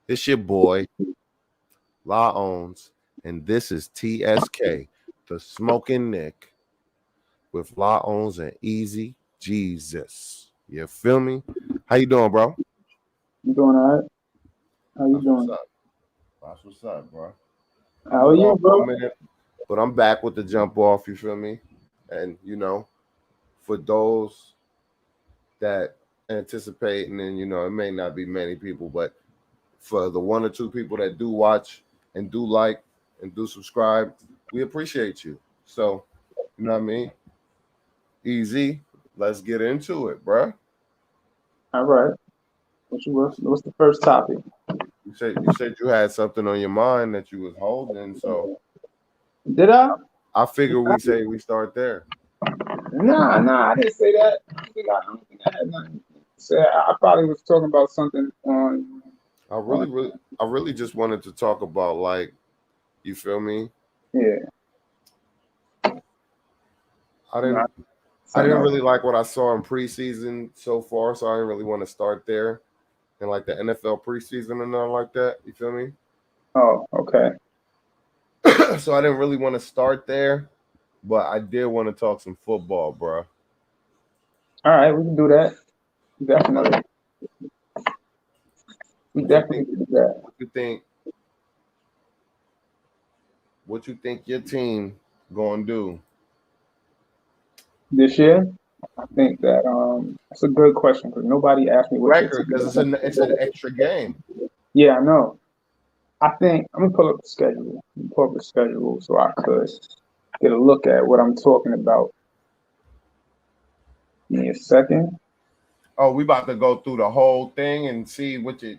It's your boy, La Owns, and this is TSK, the Smoking Nick, with La Owns and Easy Jesus. You feel me? How you doing, bro? You doing all right? How you That's what's doing? up. That's what's up, bro. I've How been are you, gone for a bro? minute, but I'm back with the jump off. You feel me? And for those that anticipate, and then it may not be many people, but for the one or two people that do watch and do like and do subscribe, we appreciate you. So, you know what I mean? Easy. Let's get into it, bruh. All right. What's the first topic? You said you had something on your mind that you was holding, so Did I? I figure we start there. Nah, I didn't say that. I don't think I had nothing to say. I probably was talking about something I on really just wanted to talk about, like, you feel me? yeah, I not didn't I something didn't else. really like what I saw in preseason so far, so I didn't really want to start there. And like the NFL preseason and nothing like that. You feel me? Oh, okay. So I didn't really want to start there, but I did want to talk some football, bro. All right, we can do that. Like, Definitely. We what you definitely think? can do that. What you think? What you think your team gonna do? This year, I think that that's a good question because nobody asked me what your Record, team because it's an extra game. Yeah, I know. I think I'm gonna pull up the schedule. Pull up the schedule so I could get a look at what I'm talking about. Give me a second. Oh, we about to go through the whole thing and see what you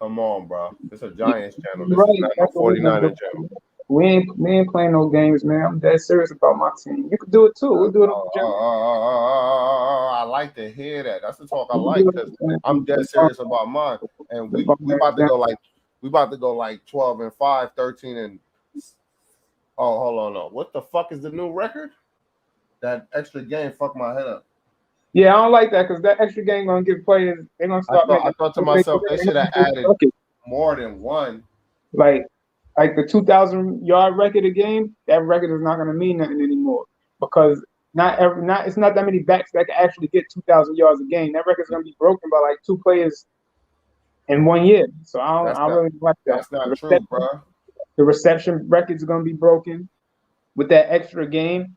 come on, bro. It's a You- Giants channel. You're This is right. not no That's what we're gonna 49er do. channel. We ain't playing no games, man. I'm dead serious about my team. You could do it too. We'll do it on the gym. I like to hear that. That's the talk I We can do like it because I'm dead the serious about mine. And we bum we ass about to gym. go like 12-5, 13 and oh, hold on, no. What the fuck is the new record? That extra game fucked my head up. Yeah, I don't like that because that extra game gonna give players. They're gonna I start thought I making. thought to They're gonna myself they should have make added buckets. more than one. Like like the 2,000 yard record a game. That record is not gonna mean nothing anymore because not it's not that many backs that can actually get 2,000 yards a game. That record's gonna be broken by like two players in 1 year. So That's I not really don't like that. that's not true, bro. The reception records are gonna be broken with that extra game.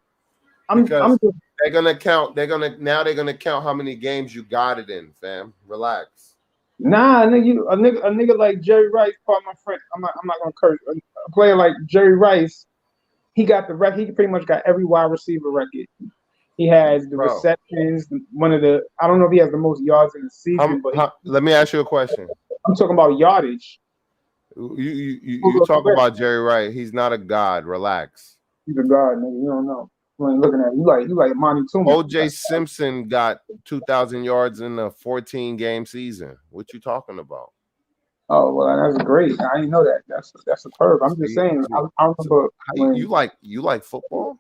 I'm Because just they're gonna count how many games you got it in, fam. Relax. nah, a nigga like Jerry Rice, part of my friend. I'm not gonna curse. A player like Jerry Rice, he got the record. He pretty much got every wide receiver record. He has the Bro, receptions. One of the I don't know if he has the most yards in the season, but let me ask you a question. I'm talking about yardage. You talk about Jerry Wright. He's not a god. Relax. He's a guard, nigga. You don't know. You ain't looking at you like Monty Toomer. OJ Simpson got 2,000 yards in a 14-game season. What you talking about? Oh well, that's great. I didn't know that. That's superb. I'm just See, saying. see. I So remember you when like football?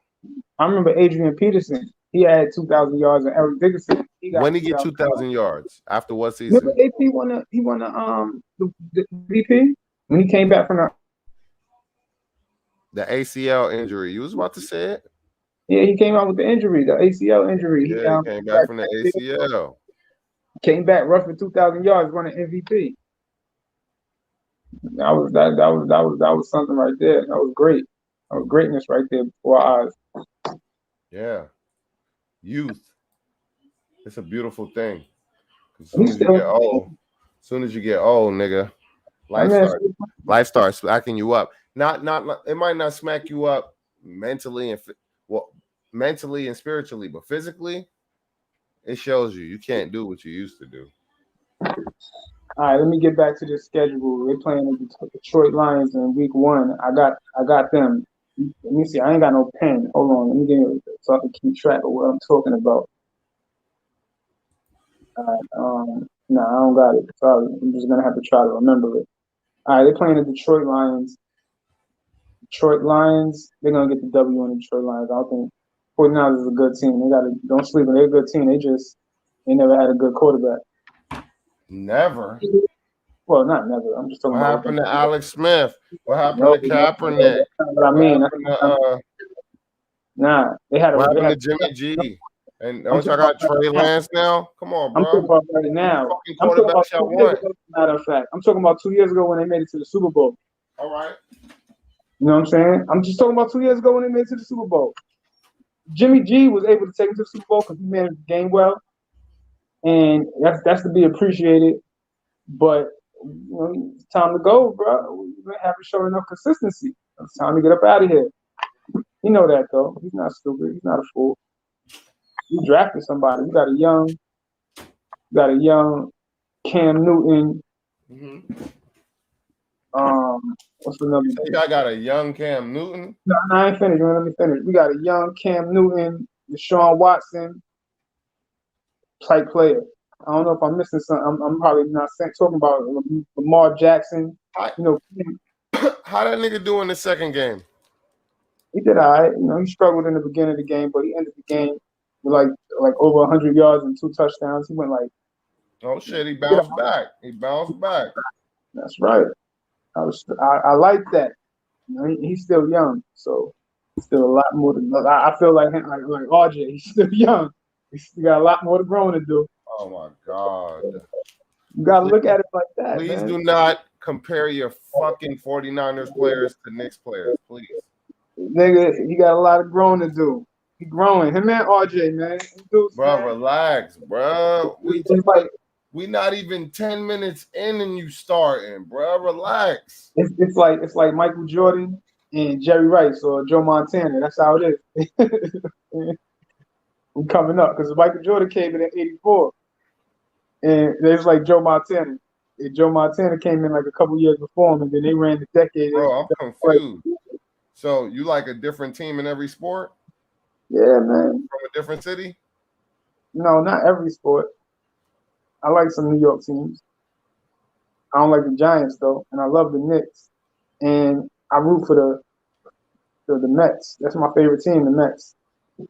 I remember Adrian Peterson. He had 2,000 yards, and Eric Dickerson he got When he get 2,000 yards. 2,000 yards after what Remember season? AP won the VP when he came back from the The ACL injury. You was about to say it. yeah he came out with the injury, the ACL injury. He Yeah, he came back from the ACL. came back roughing 2,000 yards, running MVP. That was something right there. That was great. That was greatness right there before our eyes. Yeah, youth. It's a beautiful thing. As soon He's as you still get old, nigga, that life man's starts life starts smacking you up. Not it might not smack you up mentally mentally and spiritually, but physically, it shows you can't do what you used to do. all right. Let me get back to the schedule. They're playing the Detroit Lions in week 1. I got them. Let me see. I ain't got no pen. Hold on. Let me get it so I can keep track of what I'm talking about. All right. No, I don't got it. Sorry. I'm just gonna have to try to remember it. All right. They're playing the Detroit Lions. Detroit Lions. They're gonna get the W on the Detroit Lions. I don't think 49ers is a good team. Don't sleep on. They're a good team. They never had a good quarterback. Never. Well, not never. I'm just talking What about happened to Alex Smith? What happened no, to Kaepernick? that's not what I What mean. happened to Nah, they had what a. They happened had. to Jimmy G? And I'm don't talking y'all got about Trey right now. Lance now? Come on, I'm talking bro. about right Who the now. fucking I'm talking about quarterbacks y'all 2 years want? ago. Matter of fact, I'm talking about 2 years ago when they made it to the Super Bowl. All right. You know what I'm saying? I'm just talking about 2 years ago when they made it to the Super Bowl. Jimmy G was able to take him to the Super Bowl because he managed the game well, and that's to be appreciated. But it's time to go, bro. We haven't shown enough consistency. It's time to get up out of here. You know that though. He's not stupid. He's not a fool. You drafted somebody. You got a young Cam Newton. Mm-hmm. What's another? You think I got a young Cam Newton? No, I ain't finished. Let me finish. We got a young Cam Newton, Deshaun Watson type player. I don't know if I'm missing something. I'm probably not talking about Lamar Jackson. How that nigga do in the second game? He did all right. He struggled in the beginning of the game, but he ended the game with like over 100 yards and 2 touchdowns. He went like, oh shit, he bounced back. He bounced back. That's right. I like that. He's still young, so he's still a lot more to. I feel like him, like RJ. He's still young. He's still got a lot more to growing to do. Oh my god. You gotta look at it like that. Please man. do not compare your fucking 49ers players to Knicks players, please. Nigga, he got a lot of growing to do. He growing. Him and RJ, man. Dudes, Bro, man. relax, bro. We not even 10 minutes in and you starting, bro. Relax. It's like Michael Jordan and Jerry Rice or Joe Montana. That's how it is. I'm coming up because Michael Jordan came in '84, and it's like Joe Montana. And Joe Montana came in like a couple years before him, and then they ran the decade. Bro, I'm confused. So you like a different team in every sport? Yeah, man. From a different city? No, not every sport. I like some New York teams. I don't like the Giants though, and I love the Knicks. And I root for the Mets. That's my favorite team, the Mets.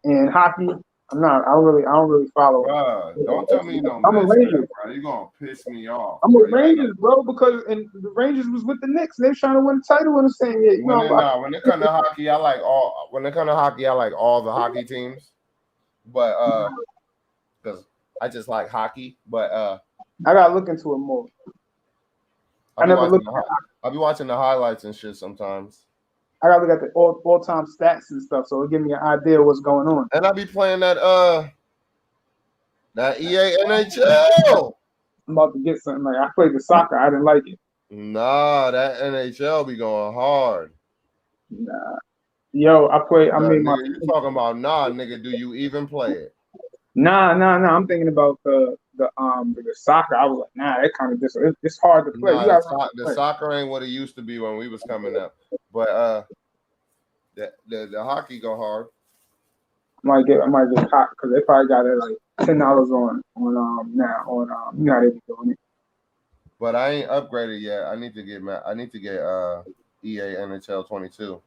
And hockey, I don't really follow. Bro, don't tell me you don't. I'm a Rangers, bro. You're gonna piss me off. I'm a Rangers, bro, because the Rangers was with the Knicks. They're trying to win the title in the same year. When it comes to hockey, I like all. When it comes to hockey, I like all the hockey teams. But because I just like hockey. But I gotta look into it more. I'll be watching the highlights and shit sometimes. I gotta look at the all-time stats and stuff, so it'll give me an idea of what's going on. And I'll be playing that EA NHL. I'm about to get something like I played the soccer. I didn't like it. Nah, that NHL be going hard. Nah. Yo, I made my. You talking about nigga? Do you even play it? Nah. I'm thinking about the soccer. I was like, nah, that kind of it's hard to play. The soccer ain't what it used to be when we was coming up. But the hockey go hard. I might get hot because they probably got it like $10 on now on you know how they be doing it. But I ain't upgraded yet. I need to get EA NHL 22.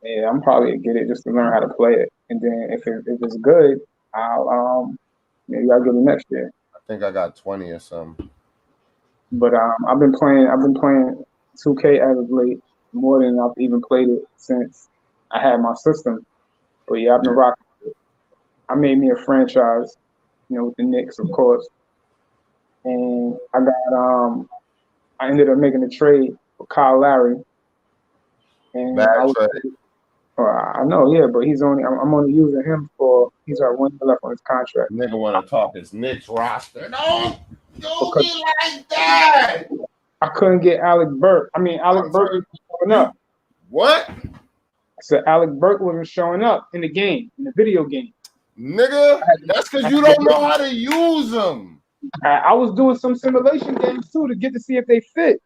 Yeah, I'm probably gonna get it just to learn how to play it, and then if it's good, I'll maybe I'll get it next year. I think I got 20 or something. But I've been playing 2K as of late more than I've even played it since I had my system. But yeah, I've been rocking it. I made me a franchise, with the Knicks, of course. And I ended up making a trade for Kyle Lowry. And trade. I know, yeah, but I'm only using him he's our 1 year left on his contract. Nigga want to talk his Knicks roster. Don't be like that. I couldn't get Alec Burke. Alec Burke wasn't showing up. What? I said Alec Burke wasn't showing up in the video game. Nigga, that's because you don't know how to use them. I was doing some simulation games too to see if they fit.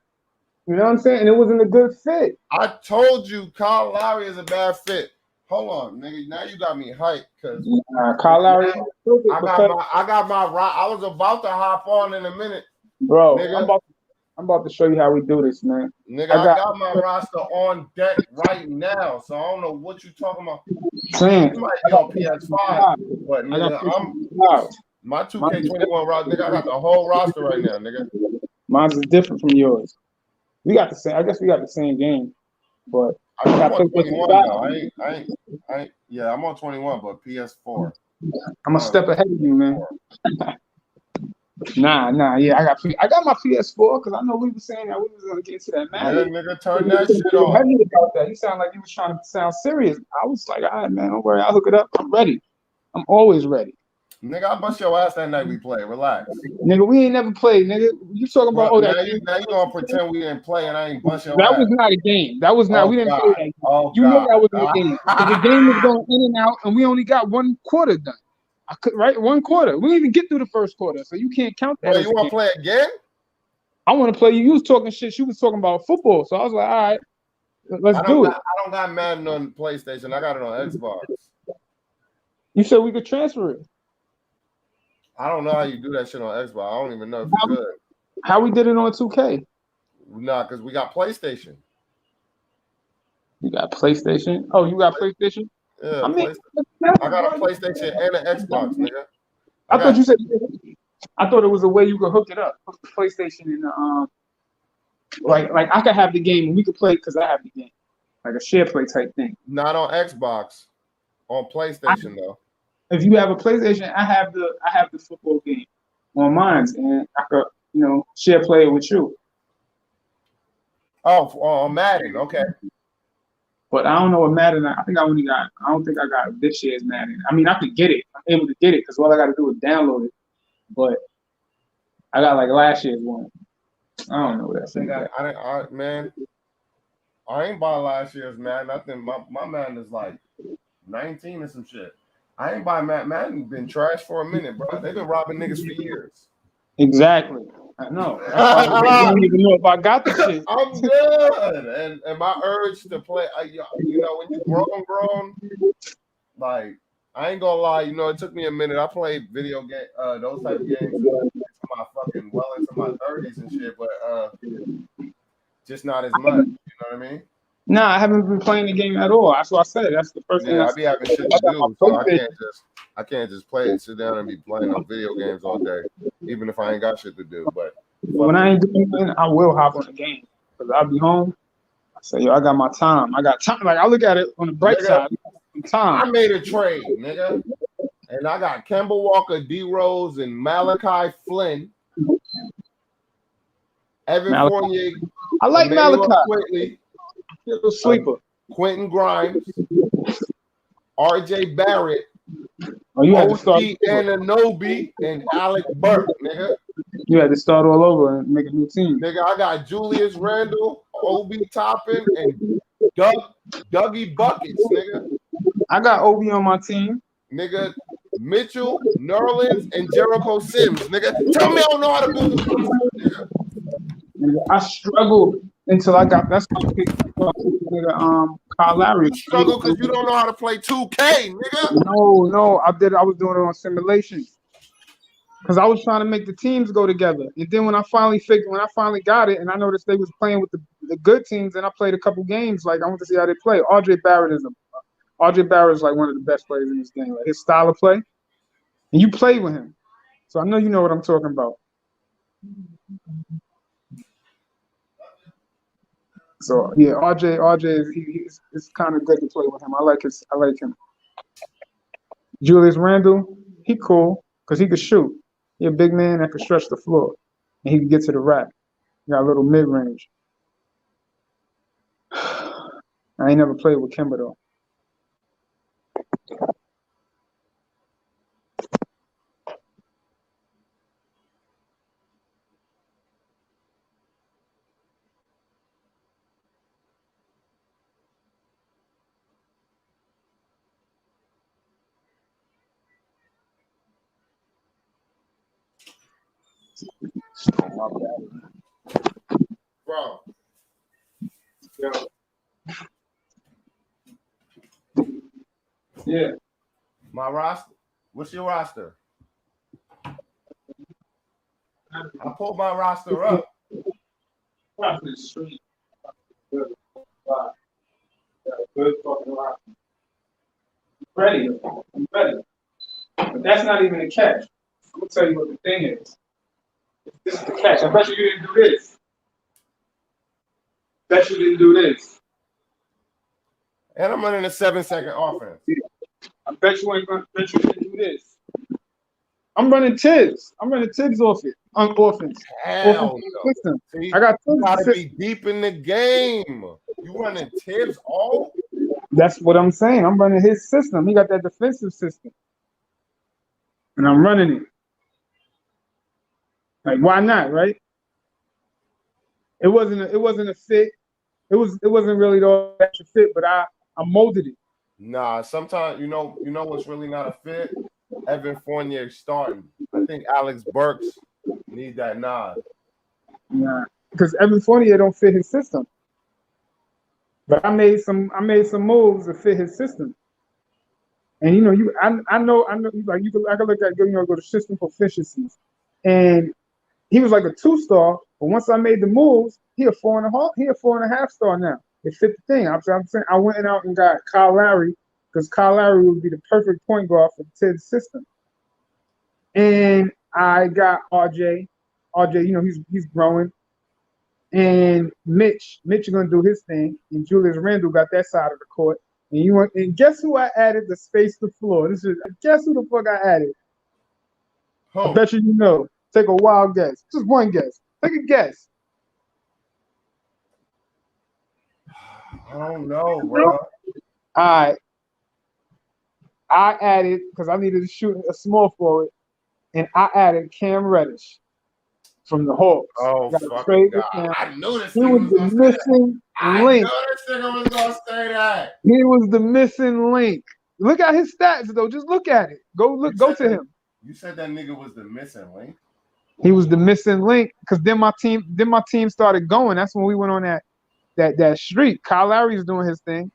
You know what I'm saying? And it wasn't a good fit. I told you Kyle Lowry is a bad fit. Hold on, nigga. Now you got me hyped because Kyle Lowry. I got my I was about to hop on in a minute, bro. Nigga. I'm about to show you how we do this, man. Nigga, I got my roster on deck right now, so I don't know what you talking about. You might be on PS5, but nigga, my 2K21 roster, nigga, I got the whole roster right now, nigga. Mine's is different from yours. We got the same. I guess we got the same game, but I'm I got on PlayStation 21 5. though. I ain't. Yeah, I'm on 21, but PS4. I'm a step ahead of you, man. Nah. Yeah, I got my PS4 because I know we were saying that we was gonna get into that Yeah, Madden. nigga, turn that shit on. Heavy about that. You sound like you was trying to sound serious. I was like, all right, man, don't worry, I'll hook it up. I'm ready. I'm always ready. Nigga, I bust your ass that night we played. Relax. Nigga, we ain't never played, nigga. You talking about Bro, that now game? you gonna pretend we didn't play and I ain't bust your That ass. was not a game. That was not. Oh, we didn't God. play that game. Oh, you God. know that wasn't a game. The game was going in and out, and we only got one quarter done. Right, 1 quarter. We didn't even get through the first quarter, so you can't count that. Bro, you want to play again? I want to play you. You was talking shit. You was talking about football, so I was like, all right, let's do it. I don't got Madden on PlayStation. I got it on Xbox. You said we could transfer it. I don't know how you do that shit on Xbox. I don't even know if you could. How we did it on 2K? Nah, because we got PlayStation. You got PlayStation? Oh, you got PlayStation? Yeah, I mean, I got a PlayStation and an Xbox, nigga. I thought you said. I thought it was a way you could hook it up, hook the PlayStation in the like I could have the game and we could play because I have the game, like a share play type thing. Not on Xbox, on PlayStation though. If you have a PlayStation, I have the football game on mine, and I could share play it with you. Oh, on Madden, okay. But I don't know what Madden. I don't think I got this year's Madden. I mean, I could get it. I'm able to get it because all I got to do is download it. But I got like last year's one. I don't know what that thing. Man, I ain't buy last year's Madden. I think my Madden is like 19 or some shit. I ain't buy Madden. Been trash for a minute, bro. They've been robbing niggas for years. Exactly. I know. I don't even know if I got the shit. I'm good. And my urge to play, when you grown, like, I ain't gonna lie, it took me a minute. I played video game, those type of games into my fucking into my 30s and shit, but just not as much. You know what I mean? Nah, I haven't been playing the game at all. That's what I said. That's the first thing. I be having shit to do, so I can't just play it, sit down and be playing no video games all day, even if I ain't got shit to do. But when I ain't doing anything, I will hop on the game because I'll be home. I say, yo, I got my time. I got time. Like I look at it on the bright side. Time. I made a trade, nigga, and I got Kemba Walker, D Rose, and Malachi Flynn. Evan Fournier. I like Malachi. Quickly, sleeper. Quentin Grimes, RJ Barrett, you had to start Anunoby, and Alec Burke, nigga. You had to start all over and make a new team. Nigga, I got Julius Randle, Obi Toppin, and Dougie Buckets, nigga. I got Obi on my team. Nigga, Mitchell, Nerlens, and Jericho Sims, nigga. Tell me I don't know how to build a roster, nigga. I struggled until I got that's why I picked nigga Kyle Lowry. You struggle because you don't know how to play 2K, nigga. No, I was doing it on simulation. Because I was trying to make the teams go together. And then when I finally got it and I noticed they was playing with the good teams and I played a couple games, like I want to see how they play. RJ Barrett is like one of the best players in this game. Like his style of play. And you play with him. So I know you know what I'm talking about. So yeah, RJ is it's kind of good to play with him. I like him. Julius Randle, he cool because he could shoot. He a big man that can stretch the floor. And he can get to the rack. He got a little mid-range. I ain't never played with Kemba though. Bro. Yo. Yeah. My roster. What's your roster? I pulled my roster up. Good fucking roster. I'm ready. But that's not even a catch. I'm gonna tell you what the thing is. This is the catch. I bet you didn't do this. Bet you didn't do this. And I'm running a 7-second offense. I bet you ain't gonna bet you didn't do this. I'm running Tibbs. I'm running Tibbs off it. On offense. Hell no. System. See, I got you Tibbs. gotta be deep in the game. You running Tibbs all? That's what I'm saying. I'm running his system. He got that defensive system. And I'm running it. Like, why not, right? It wasn't a fit. It wasn't really the extra fit, but I molded it. Nah, sometimes you know what's really not a fit? Evan Fournier starting. I think Alex Burks need that nod. Nah, because Evan Fournier don't fit his system. But I made some moves that fit his system. And I know like I can look at go to system proficiencies. And he was like a 2-star, but once I made the moves, he a 4.5 star now. It fit the thing. I'm saying I went out and got Kyle Lowry because Kyle Lowry would be the perfect point guard for Ted's system. And I got RJ. RJ, he's growing. And Mitch is gonna do his thing. And Julius Randle got that side of the court. And guess who I added to space the floor? Guess who the fuck I added? I bet you know. Take a wild guess. Just one guess. Take a guess. I don't know, bro. All right. I added, because I needed to shoot a small forward, and I added Cam Reddish from the Hawks. Oh, fucking God. I knew this nigga was going to say that. I knew this nigga was going to say that. He was the missing link. Look at his stats, though. Just look at it. Go to him. You said that nigga was the missing link? He was the missing link because then my team started going. That's when we went on that streak. Kyle Lowry's doing his thing.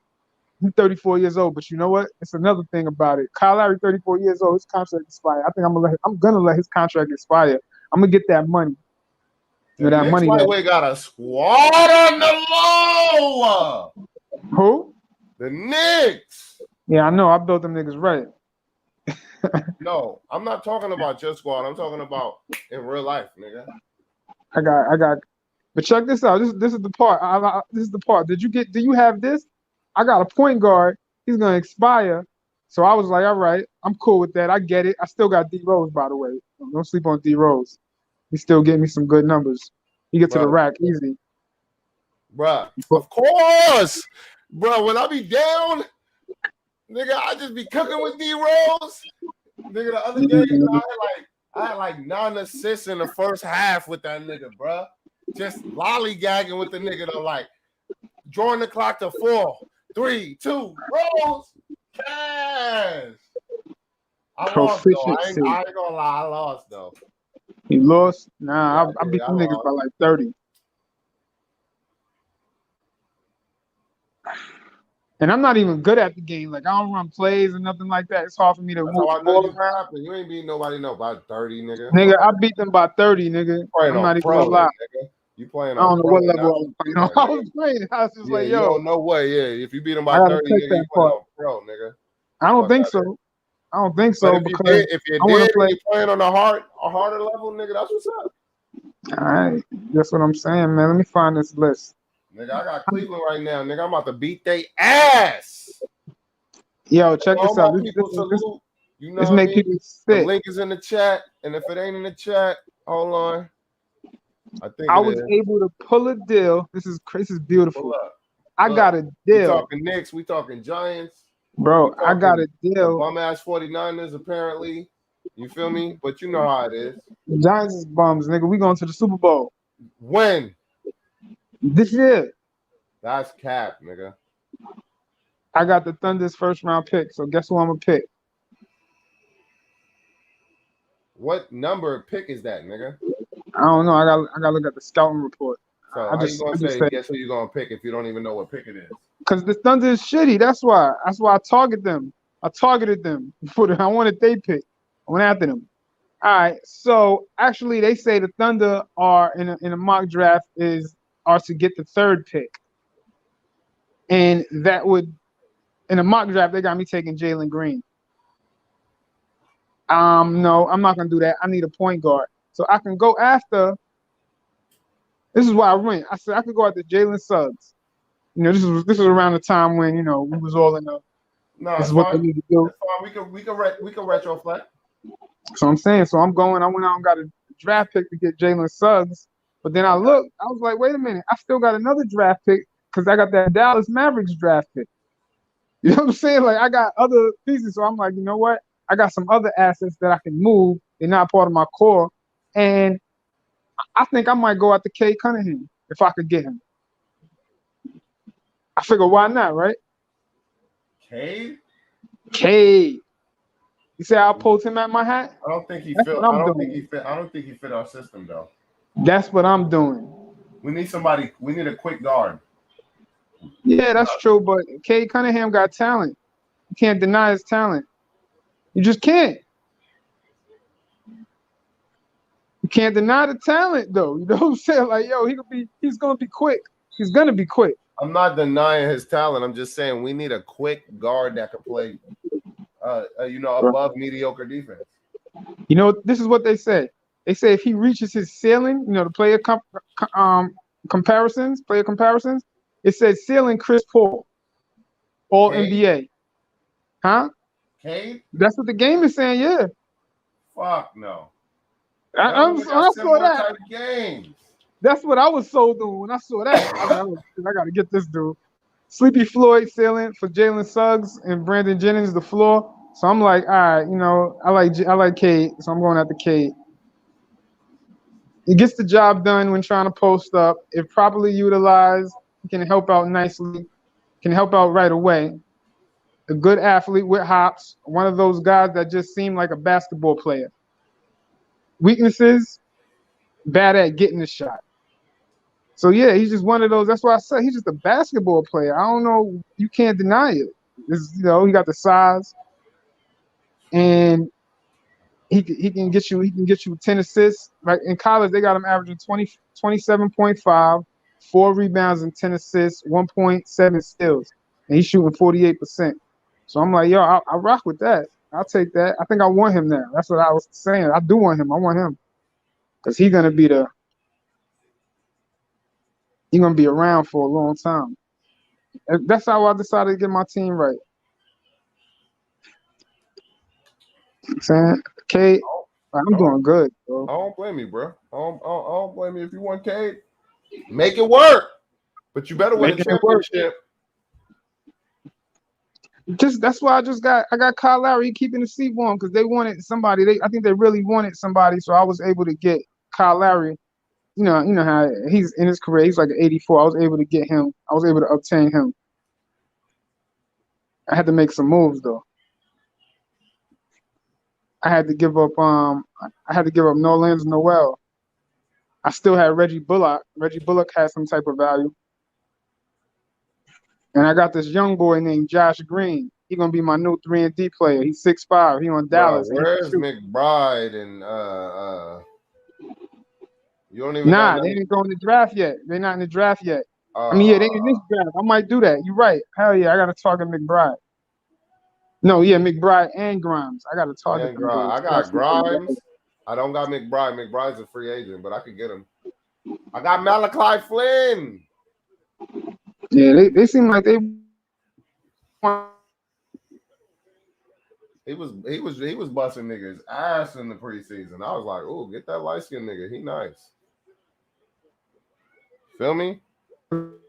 He's 34 years old, but you know what? It's another thing about it. Kyle Lowry, 34 years old, his contract expired. I think I'm gonna let his contract expire. I'm gonna get that money. That money. Lightweight got a squad on the low. Who? The Knicks. Yeah, I know. I built them niggas right. No, I'm not talking about your squad. I'm talking about in real life, nigga. I got. But check this out. This is the part. This is the part. Do you have this? I got a point guard. He's gonna expire. So I was like, all right, I'm cool with that. I get it. I still got D Rose, by the way. Don't sleep on D Rose. He still getting me some good numbers. He get to the rack easy. Bruh, of course. Bro, when I be down, nigga, I just be cooking with D Rose. Nigga, the other day, I had like 9 assists in the first half with that nigga, bro. Just lollygagging with the nigga though, like drawing the clock to 4, 3, 2, Rose, cash. I lost though. I ain't gonna lie, I lost though. You lost? Nah, I beat them niggas by like 30. And I'm not even good at the game. Like, I don't run plays or nothing like that. It's hard for me to move the ball around. You ain't beating nobody by 30, nigga. Nigga, I beat them by 30, nigga. I'm not even gonna lie. Nigga. You playing on I don't know what level I was playing on. I was playing. I was just like, yo. Yo, no way, yeah. If you beat them by 30, nigga, you playing on pro, nigga. I don't think so. I don't think so. But if you did, you're playing on a harder level, nigga, that's what's up. All right. That's what I'm saying, man. Let me find this list. Nigga, I got Cleveland right now. Nigga, I'm about to beat they ass. Yo, check this out. This make people sick. The link is in the chat, and if it ain't in the chat, hold on. I was able to pull a deal. This is beautiful. I got a deal. We talking Knicks. We talking Giants. Bro, I got a deal. Bum ass 49ers, apparently. You feel me? But you know how it is. Giants is bums, nigga. We going to the Super Bowl. When? This year. That's cap, nigga. I got the Thunder's first round pick, so guess who I'm gonna pick? What number pick is that, nigga? I don't know. I gotta look at the scouting report. So how you gonna say guess who you gonna pick if you don't even know what pick it is? Because the Thunder is shitty. That's why. That's why I targeted them. I wanted they pick. I went after them. All right. So actually, they say the Thunder are in a mock draft are to get the 3rd pick, and that would in a mock draft they got me taking Jalen Green. No, I'm not gonna do that. I need a point guard. So I can go after. This is why I went. I said I could go after Jalen Suggs. This was around the time when we was all in the. No, This it's is what fine. they need to do. It's fine. We can retroflect. So I'm saying, I went out and got a draft pick to get Jalen Suggs. But then I looked, I was like, wait a minute, I still got another draft pick because I got that Dallas Mavericks draft pick. You know what I'm saying? Like I got other pieces. So I'm like, you know what? I got some other assets that I can move. They're not part of my core. And I think I might go after Cade Cunningham if I could get him. I figure why not, right? Cade? Cade. You say I'll post him at my hat? I don't think he That's fit. what I I'm don't doing. think he fit. I don't think he fit our system though. That's what I'm doing. We need somebody. We need a quick guard. Yeah, that's true. But Cade Cunningham got talent. You can't deny his talent. You just can't. You can't deny the talent, though. You know what I'm saying? Like, yo, he's gonna be quick. He's gonna be quick. I'm not denying his talent. I'm just saying we need a quick guard that can play, above mediocre defense. You know, this is what they say. They say if he reaches his ceiling, the player comparisons, it says ceiling Chris Paul, all Cade? NBA. Huh? Cade? That's what the game is saying, yeah. Fuck no. I saw that. Type of games. That's what I was sold on when I saw that. I was like, I got to get this dude. Sleepy Floyd ceiling for Jalen Suggs and Brandon Jennings the floor. So I'm like, all right, I like Cade, so I'm going after Cade. He gets the job done when trying to post up. If properly utilized, he can help out nicely, can help out right away. A good athlete with hops, one of those guys that just seem like a basketball player. Weaknesses, bad at getting the shot. So yeah, he's just one of those. That's why I said he's just a basketball player. I don't know. You can't deny it. He got the size, and he can get you 10 assists. Like in college, they got him averaging 27.5, 4 rebounds and 10 assists, 1.7 steals, and he's shooting 48%. So I'm like, yo, I rock with that. I'll take that. I think I want him now. That's what I was saying. I do want him. I want him because he's gonna be around for a long time. That's how I decided to get my team right. I'm saying, Kate, I'm doing good, bro. I don't blame you, bro. I don't blame you if you want Cade. Make it work, but you better win a championship. That's why I got Kyle Lowry keeping the seat warm because they wanted somebody. I think they really wanted somebody, so I was able to get Kyle Lowry. You know how he's in his career. He's like an 84. I was able to get him. I was able to obtain him. I had to make some moves though. I had to give up Nerlens Noel. I still had Reggie Bullock. Reggie Bullock has some type of value. And I got this young boy named Josh Green. He's gonna be my new 3-and-D player. He's 6'5". He on Dallas. Where's McBride and you don't even they didn't go in the draft yet. They're not in the draft yet. They in this draft. I might do that. You're right. Hell yeah, I gotta target McBride. No, yeah, McBride and Grimes. I gotta target them. I got Grimes. I don't got McBride. McBride's a free agent, but I could get him. I got Malachi Flynn. Yeah, they seem like they He was busting niggas ass in the preseason. I was like, oh, get that light skinned nigga. He nice. Feel me? You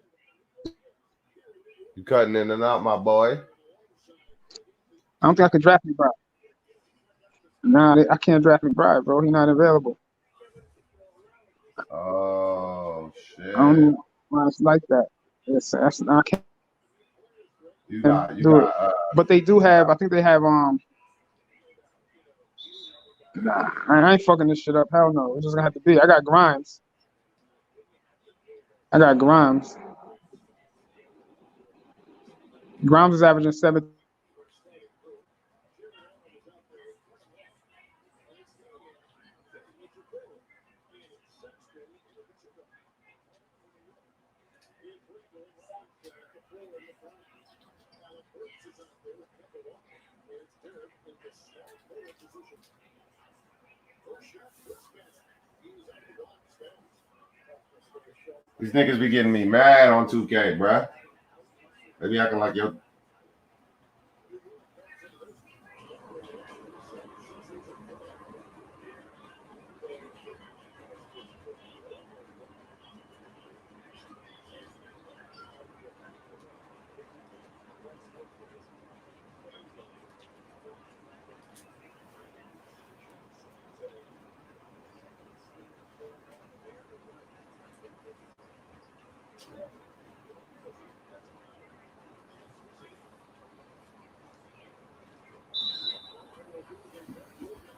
cutting in and out, my boy. I don't think I could draft McBride. Nah, I can't draft McBride, bro. He's not available. Oh shit! I don't know why it's like that. I can't. You got. But they do have. I think they have. Nah, I ain't fucking this shit up. Hell no. It's just gonna have to be. I got Grimes. Grimes is averaging 7. These niggas be getting me mad on 2K, bruh. They be acting like yo.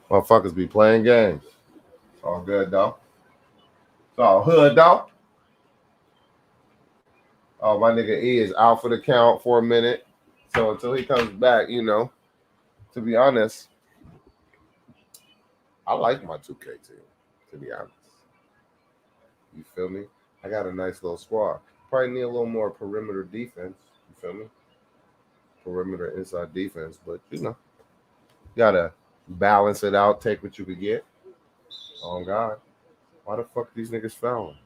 Motherfuckers be playing games. It's all good, though. It's all hood, though. Oh, my nigga E is out for the count for a minute. So until he comes back, you know, to be honest, I like my 2K team, to be honest. You feel me? I got a nice little squad. Probably need a little more perimeter defense. You feel me? Perimeter inside defense. But, you know, gotta balance it out, take what you could get. Oh, God. Why the fuck these niggas fouling?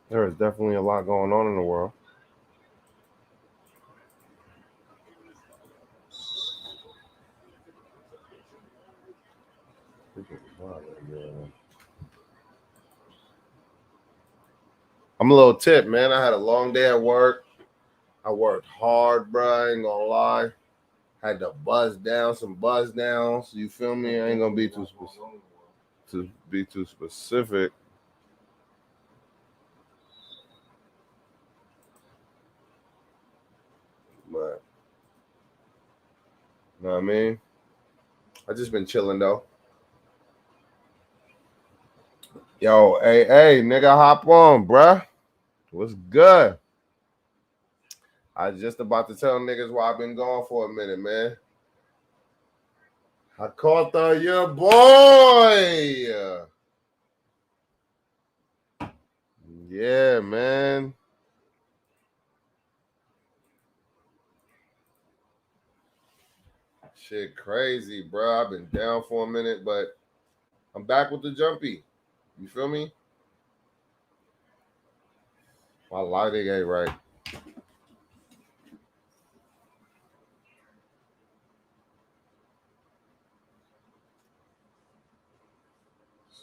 There is definitely a lot going on in the world. I'm a little tipped, man. I had a long day at work. I worked hard, bro. I ain't gonna lie. Had to buzz down some buzz downs. You feel me? I ain't gonna be too specific. But you know what I mean? I just been chilling though. Yo, hey, nigga, hop on, bruh. What's good? I was just about to tell niggas why I've been gone for a minute, man. I caught your boy. Yeah, man. Shit crazy, bro. I've been down for a minute, but I'm back with the jumpy. You feel me? My lighting ain't right.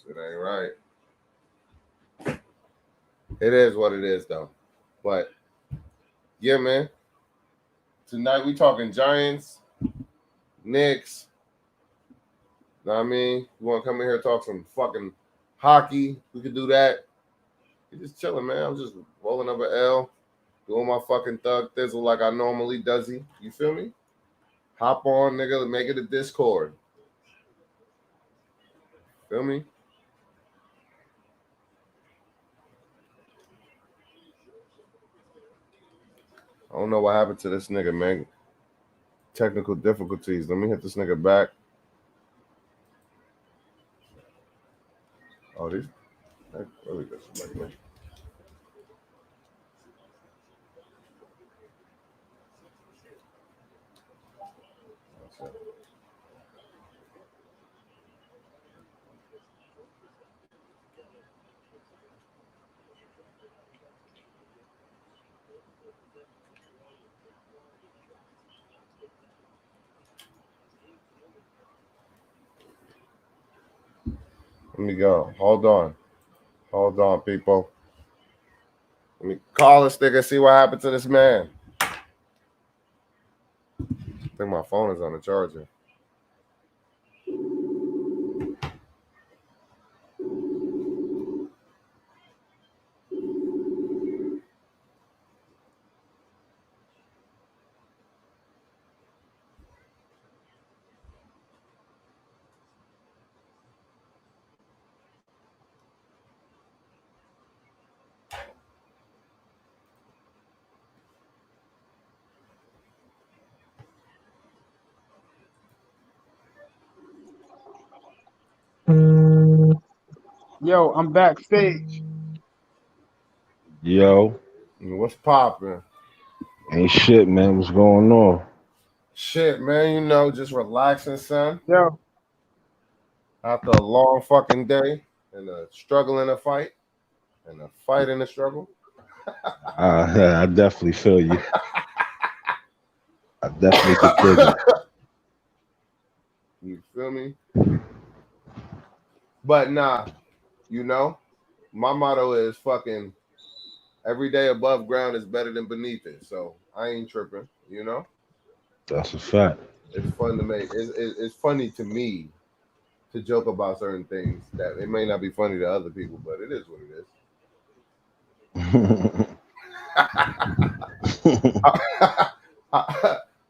It ain't right. It is what it is, though. But yeah, man. Tonight we talking Giants, Knicks. Know what I mean? You want to come in here and talk some fucking hockey? We could do that. You're just chilling, man. I'm just rolling up an L, doing my fucking thug thizzle like I normally does. You feel me? Hop on, nigga. Make it a Discord. Feel me? I don't know what happened to this nigga, man. Technical difficulties. Let me hit this nigga back. Oh, these. Where we go? Somebody. Let me go. Hold on, people. Let me call this nigga, see what happened to this man. I think my phone is on the charger. Yo, I'm backstage. Yo. What's poppin'? Ain't shit, man. What's going on? Shit, man, you know, just relaxing, son. Yo, After a long fucking day and a struggle and a fight and a fight and a struggle. I definitely feel you. I definitely could dig it. You feel me? But nah, you know, my motto is fucking every day above ground is better than beneath it. So I ain't tripping, you know? That's a fact. It's fun to make it's funny to me to joke about certain things that it may not be funny to other people, but it is what it is.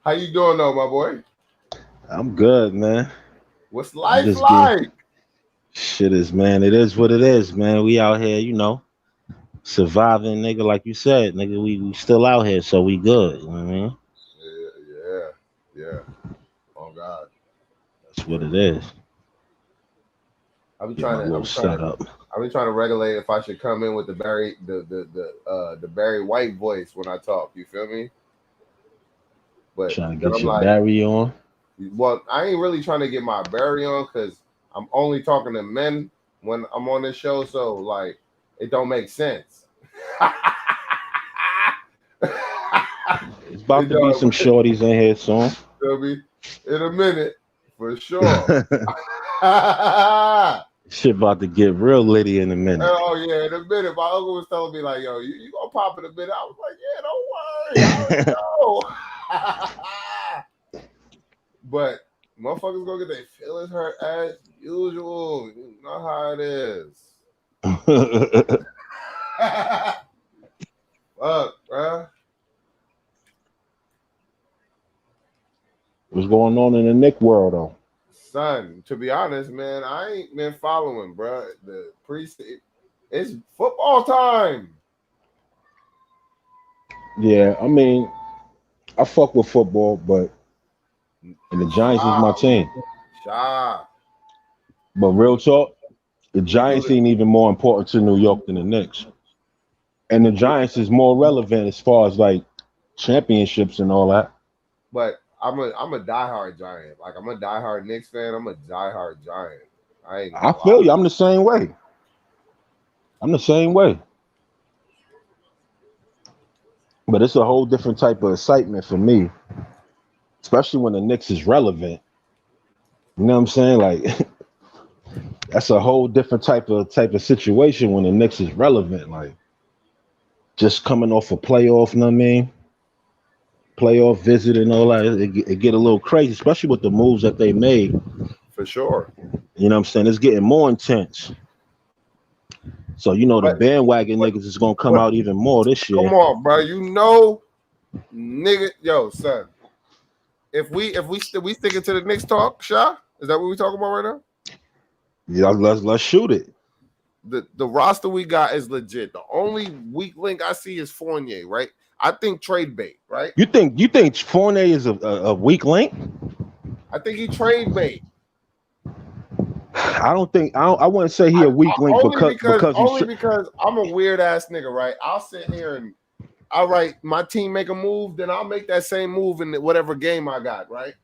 How you doing though, my boy? I'm good, man. What's life like? Shit is, man. It is what it is, man. We out here, you know, surviving, nigga. Like you said, nigga, we still out here, so we good. You know what I mean? Yeah. Oh God. That's what it is. I've been trying to regulate if I should come in with the Barry White voice when I talk. You feel me? But trying to get your Barry on. Well, I ain't really trying to get my Barry on because I'm only talking to men when I'm on this show, so like it don't make sense. It's about to be some shorties in here soon. Feel me? In a minute, for sure. Shit about to get real litty in a minute. Oh yeah, in a minute. My uncle was telling me like, "Yo, you gonna pop in a minute?" I was like, "Yeah, don't worry." But motherfuckers gonna get their feelings hurt as usual. You know how it is. Fuck, bro. What's going on in the Knick world, though? Son, to be honest, man, I ain't been following, bro. The it's football time. Yeah, I mean, I fuck with football, but the Giants is my team. But real talk, the Giants ain't even more important to New York than the Knicks. And the Giants is more relevant as far as like championships and all that. But I'm a diehard Giant. Like I'm a diehard Knicks fan. I'm a diehard Giant. I feel you. I'm the same way. But it's a whole different type of excitement for me, especially when the Knicks is relevant. You know what I'm saying? Like that's a whole different type of situation when the Knicks is relevant. Like just coming off a playoff, you know what I mean? Playoff visit and all that, it get a little crazy, especially with the moves that they made. For sure. You know what I'm saying? It's getting more intense. So, you know, the bandwagon niggas is going to come out even more this year. Come on, bro. You know, nigga. Yo, son. If we sticking to the Knicks talk, Sha? Is that what we talking about right now? Yeah, let's shoot it. The roster we got is legit. The only weak link I see is Fournier, right? I think trade bait, right? You think Fournier is a weak link? I think he trade bait. I wouldn't say he a weak link because I'm a weird ass nigga, right? I'll sit here and I'll write my team make a move, then I'll make that same move in whatever game I got, right?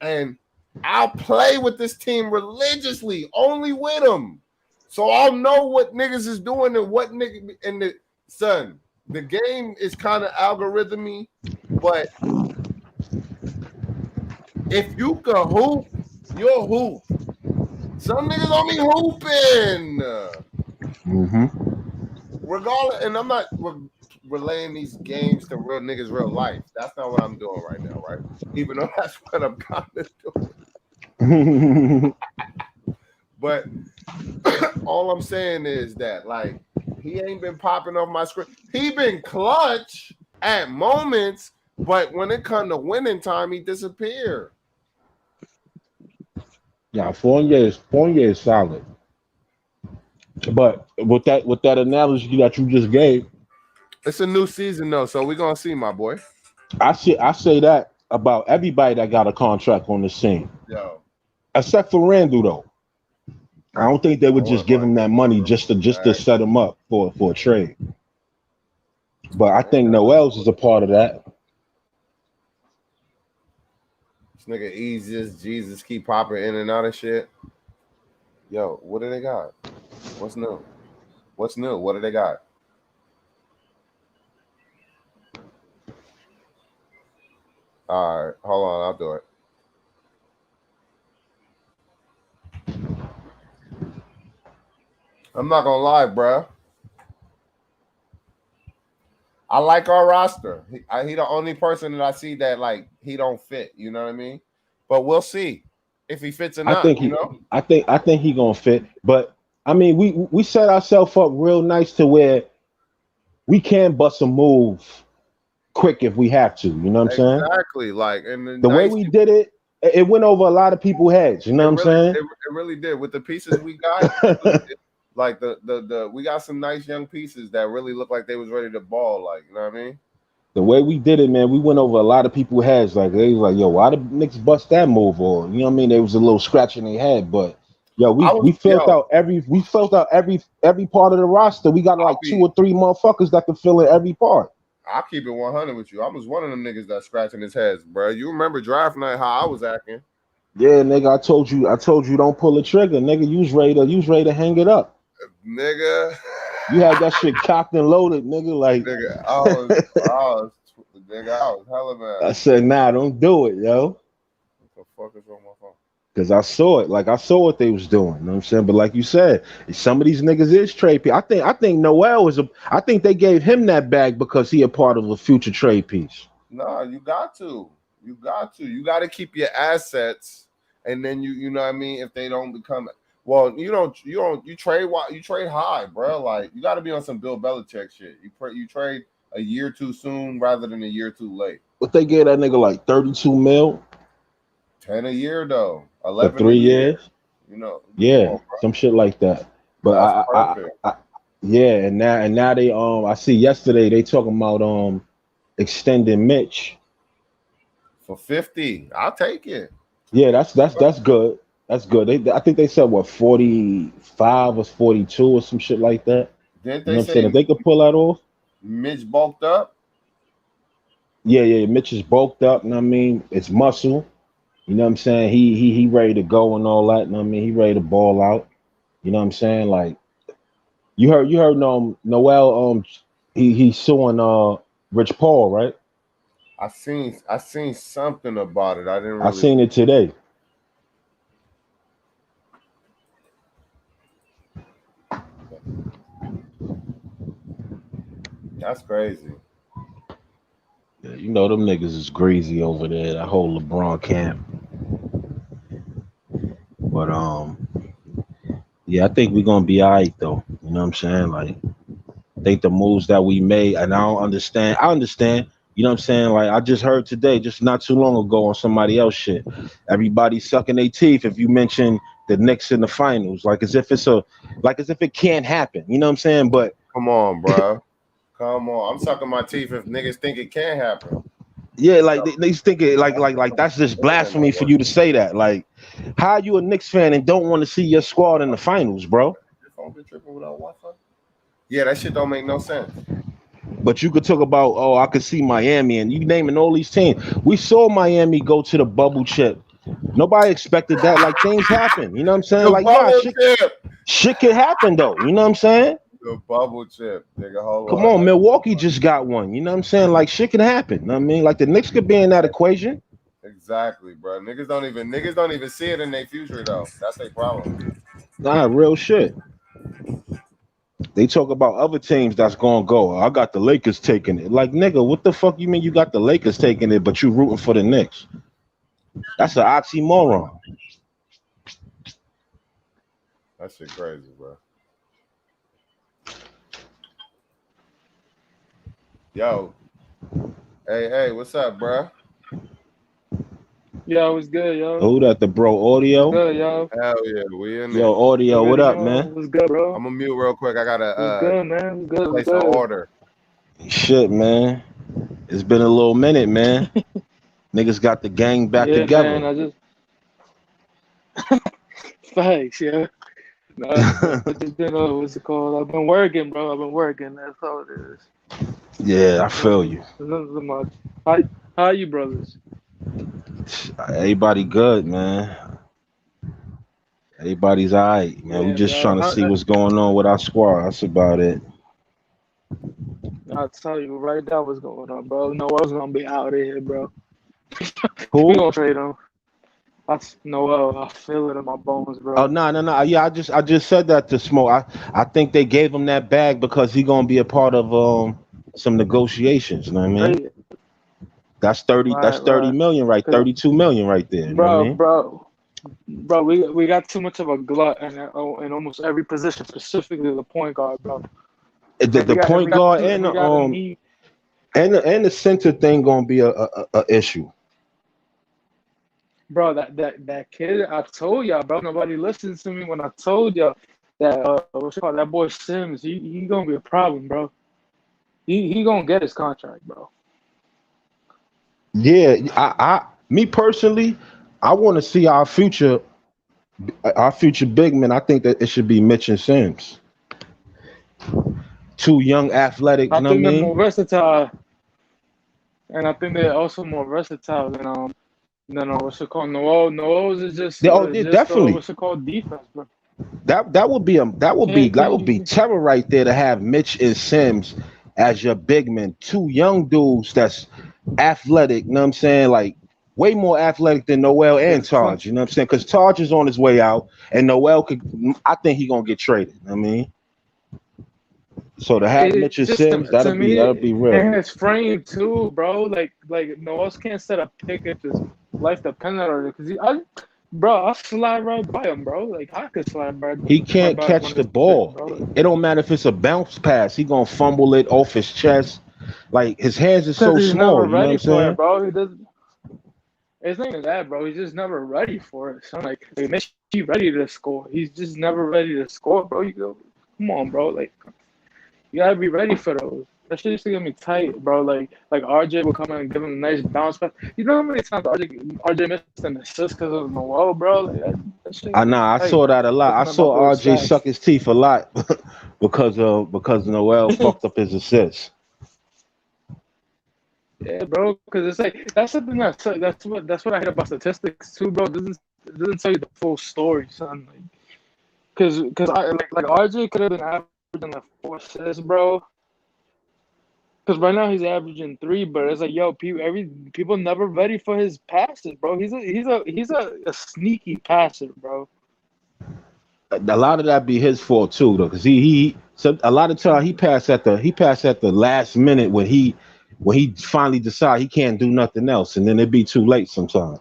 And I'll play with this team religiously, only with them. So I'll know what niggas is doing and what nigga and the son. The game is kind of algorithmy, but if you can hoop, you'll hoop. Some niggas on me hooping. Regardless, and I'm not relaying these games to real niggas, real life. That's not what I'm doing right now, right? Even though that's what I'm kind of doing. But all I'm saying is that, like, he ain't been popping off my screen. He been clutch at moments, but when it come to winning time, he disappeared. Yeah, Fournier is solid. But with that analogy that you just gave, it's a new season though, so we're gonna see, my boy. I say that about everybody that got a contract on the scene. Yo. Except for Randall though. I don't think they would just give him that money just to set him up for a trade. But I think Noel's is a part of that. This nigga Jesus keep popping in and out of shit. Yo, what do they got? What's new? What's new? What do they got? All right, hold on, I'll do it. I'm not gonna lie, bro. I like our roster. He the only person that I see that like he don't fit. You know what I mean? But we'll see if he fits or not. I think he gonna fit. But I mean, we set ourselves up real nice to where we can bust a move quick if we have to. You know what I'm saying? Exactly. Like, and the way we did it, it went over a lot of people's heads. You know what I'm saying? It really did. With the pieces we got, like we got some nice young pieces that really look like they was ready to ball. Like, you know what I mean? The way we did it, man, we went over a lot of people's heads. Like they was like, "Yo, why the Knicks bust that move?" Or you know what I mean? There was a little scratch in their head, but yo, we filled out every part of the roster. We got like 2 or 3 motherfuckers that can fill in every part. I'll keep it 100 with you. I was one of them niggas that scratching his heads, bro. You remember draft night how I was acting? Yeah, nigga, I told you don't pull the trigger, nigga. You was ready to hang it up, nigga. You had that shit cocked and loaded, nigga. Like, nigga, I was hella mad. I said, nah, don't do it, yo. What the fuck is wrong with my phone? Because I saw it. Like, I saw what they was doing. You know what I'm saying? But like you said, some of these niggas is trade piece. I think Noel I think they gave him that bag because he a part of a future trade piece. No, you got to. You got to keep your assets, and then you know what I mean. If they don't become, well, you trade high, bro. Like you got to be on some Bill Belichick shit. You trade a year too soon rather than a year too late. But they gave that nigga like 32 mil. 10 a year though. 11 for 3 years. You know. Yeah, some shit like that. But I yeah, and now they I see yesterday they talking about extending Mitch for 50. I'll take it. Yeah, that's good. That's good. I think they said what 45 or 42 or some shit like that. Didn't they say if they could pull that off? Mitch bulked up? Yeah, Mitch is bulked up, and I mean it's muscle. You know what I'm saying? He ready to go and all that. And I mean he ready to ball out. You know what I'm saying? Like you heard Noel he's suing Rich Paul, right? I seen something about it. I didn't really I seen it today. That's crazy. Yeah, you know them niggas is greasy over there, that whole LeBron camp. But yeah, I think we're gonna be all right though. You know what I'm saying? Like I think the moves that we made, and I understand, you know what I'm saying? Like I just heard today, just not too long ago on somebody else shit. Everybody sucking their teeth if you mention the Knicks in the finals, like as if it can't happen. You know what I'm saying? But come on, bro. Come on. I'm sucking my teeth if niggas think it can happen. Yeah, like they think it like that's just blasphemy for you to say that. Like, how are you a Knicks fan and don't want to see your squad in the finals, bro? Your phone been tripping without Wi-Fi? Yeah, that shit don't make no sense. But you could talk about, I could see Miami, and you naming all these teams. We saw Miami go to the bubble chip. Nobody expected that. Like things happen. You know what I'm saying? Shit can happen though. You know what I'm saying? The bubble chip, nigga. Come on, Milwaukee just got one. You know what I'm saying? Like shit can happen. You know what I mean? Like the Knicks could be in that equation. Exactly, bro. Niggas don't even see it in their future though. That's their problem. Nah, real shit. They talk about other teams that's gonna go. I got the Lakers taking it. Like nigga, what the fuck you mean you got the Lakers taking it, but you rooting for the Knicks? That's an oxymoron. That shit crazy, bro. Yo. Hey, what's up, bro? Yo, what's good, yo? Who that, the bro audio? Good, yo. Hell yeah, we in there. Yo, audio, what up, man? What's good, bro? I'm gonna mute real quick. I gotta good, man. Good, place an order. Shit, man. It's been a little minute, man. Niggas got the gang back together. Man, I just facts, yeah. No, I just been what's it called? I've been working, bro. I've been working. That's all it is. Yeah, I feel you. Nothing much. How are you, brothers? Everybody good, man. Everybody's all right, man. We Yeah, just bro. trying to see what's going on with our squad. That's about it. I'll tell you right now what's going on, bro. Noel's gonna be out of here, bro. We Who? gonna trade him. That's Noel. I feel it in my bones, Oh bro. no, no, no. Yeah, I just said that to Smoke. I think they gave him that bag because he gonna be a part of some negotiations. You know what I mean? Trade. That's 30. That's Right, 30 right. million, right? 32 million, right there. You know what I Bro, mean? bro, we got too much of a glut in almost every position, specifically the point guard, bro. The, And the point guard and we the got a need, and the center thing gonna be a issue. bro. That kid, I told y'all, bro. Nobody listens to me when I told y'all that what's it called, that boy Sims. He gonna be a problem, bro. He gonna get his contract, bro. Yeah, me personally, I want to see our future big men. I think that it should be Mitch and Sims. Two young athletic, I you know what I think they're more mean? versatile, and I think they're also more versatile than what's it called. Noel is Yeah, just definitely. what's it called, defense, bro. That would be terror right there to have Mitch and Sims as your big men. Two young dudes that's athletic, you know what I'm saying? Like way more athletic than Noel and Taj, you know what I'm saying? Because Taj is on his way out and Noel I think he gonna get traded. You know what I mean? So to have It Mitch and just Sims, to that'll be me, real. and his frame too, bro. Like no else can't set a pick if his life depended on it. Bro, I slide right by him, bro. Like I could slide He right can't by him catch on the his pick, ball. bro. It don't matter if it's a bounce pass. He gonna fumble it off his chest. Like his hands are Because so he's never small. You know what I'm ready for it, saying? bro. He doesn't. It's not even that, bro. He's just never ready for it. So like makes you ready to score. He's just never ready to score, bro. You go, come on, bro. Like you gotta be ready for those. That shit used to get me tight, bro. Like RJ would come in and give him a nice bounce pass. You know how many times RJ missed an assist because of Noel, bro? Like that shit I get know. me I tight. saw that a lot. I Looking at my saw boy RJ suck stats. his teeth a lot because Noel fucked up his assists. Yeah, bro. Because it's like that's something that's what I hate about statistics too, bro. It doesn't tell you the full story, son. Like, because I like RJ could have been averaging like 4 assists, bro. Because right now he's averaging 3, but it's like, yo, people never ready for his passes, bro. He's a sneaky passer, bro. A lot of that be his fault too, though, because he so a lot of time he passed at the last minute when he finally decide he can't do nothing else, and then it be too late sometimes.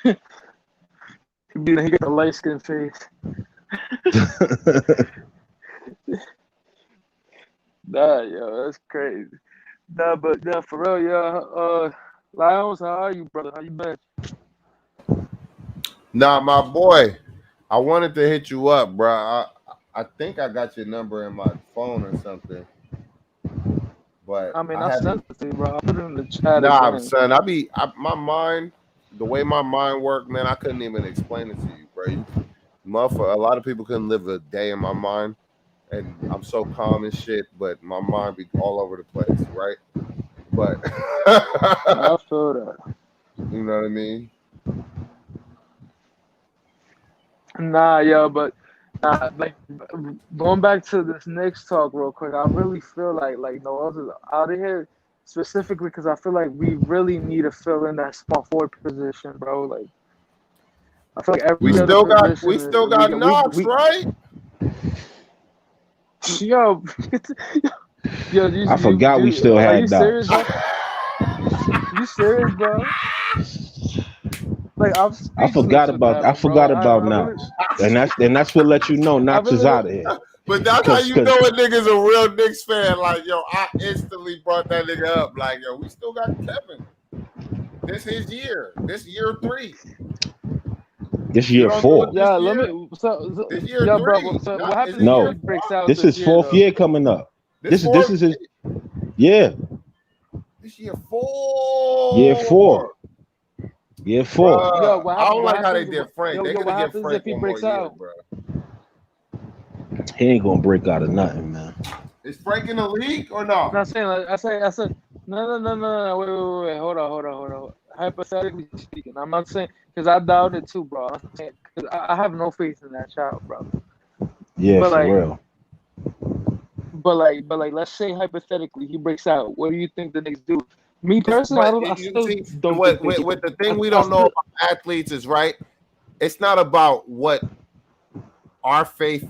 He get the light skin face. Nah, yo, that's crazy. Nah, but yeah, for real, yeah. Lyons, how are you, brother? How you been? Nah, my boy, I wanted to hit you up, bro. I think I got your number in my phone or something, but I mean, I I haven't. sent it to you, bro. I put it in the chat Nah, again. son, my mind, the way my mind worked, man, I couldn't even explain it to you, bro. Motherfucker, a lot of people couldn't live a day in my mind, and I'm so calm and shit, but my mind be all over the place, right? But I feel that. you know what I mean? Nah, yo, but like going back to this Knicks talk real quick, I really feel like Noel's is out of here specifically because I feel like we really need to fill in that small forward position, bro. Like I feel like We every other still got we position still got Knox, we right? yo yo I forgot we still are you had serious, Knox. bro? You serious, bro? Like I'm I forgot speechless with about that I one, bro. forgot about I really Knox, and that's what let you know I Knox is really out of here. But that's how Cause, you cause know a nigga's a real Knicks fan. Like, yo, I instantly brought that nigga up. Like, yo, we still got Kevin. This his year. This year 3. this You year don't do it four. this yeah. Let year. me This year yeah, bro. 3. So Not what is happens it if year he No, breaks 3? out this this is year fourth though? year coming up. This This is this fourth. is his yeah This year year 4 4. year 4. Yo, Bruh. I don't what like how they happens? did Frank. They Yo, could what have give happens if Frank he one more breaks year, out? bro. He ain't gonna break out of nothing, man. Is Frank in the league or I'm no? not saying like I said. No. Wait. Hold on. hypothetically speaking, I'm not saying because I doubt it too, bro. I'm saying because I have no faith in that child, bro. Yeah, But for like, real. let's say hypothetically he breaks out. What do you think the Knicks do? Me personally, I But don't. I you still see, don't what think they do. with the thing we I don't know still, about athletes is right. It's not about what our faith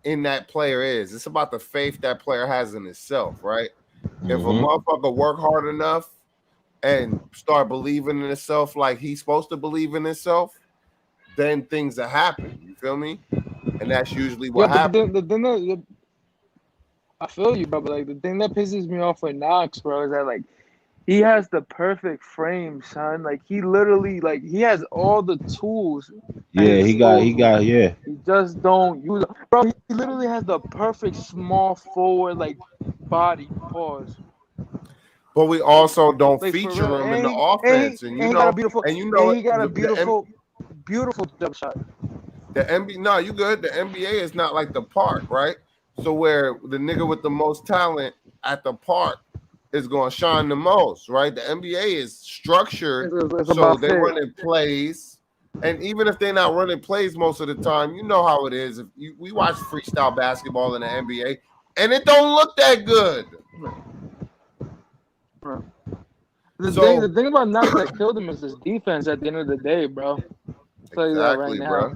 in that player is. It's about the faith that player has in himself, right? If a Mhm. motherfucker work hard enough and start believing in himself like he's supposed to believe in himself, then things will happen. You feel me? And that's usually yeah, what but happens. the thing that I feel you, bro. But like the thing that pisses me off with Knox, bro, is that like he has the perfect frame, son. Like he literally, like he has all the tools at Yeah, his he disposal. got, yeah. He just don't use them. Bro, he literally has the perfect small forward like body. Pause. But we Like also don't like for real. feature him in the offense, and And he got a it, beautiful jump shot. the NBA. No, you good. The NBA is not like the park, right? So where the nigga with the most talent at the park is going to shine the most, right? The NBA is structured It's so about they fit. running plays, and even if they're not running plays most of the time, you know how it is. If we watch freestyle basketball in the NBA, and it don't look that good. The thing about Knox that killed him is his defense at the end of the day, bro. I'll tell you that right Exactly, now. bro.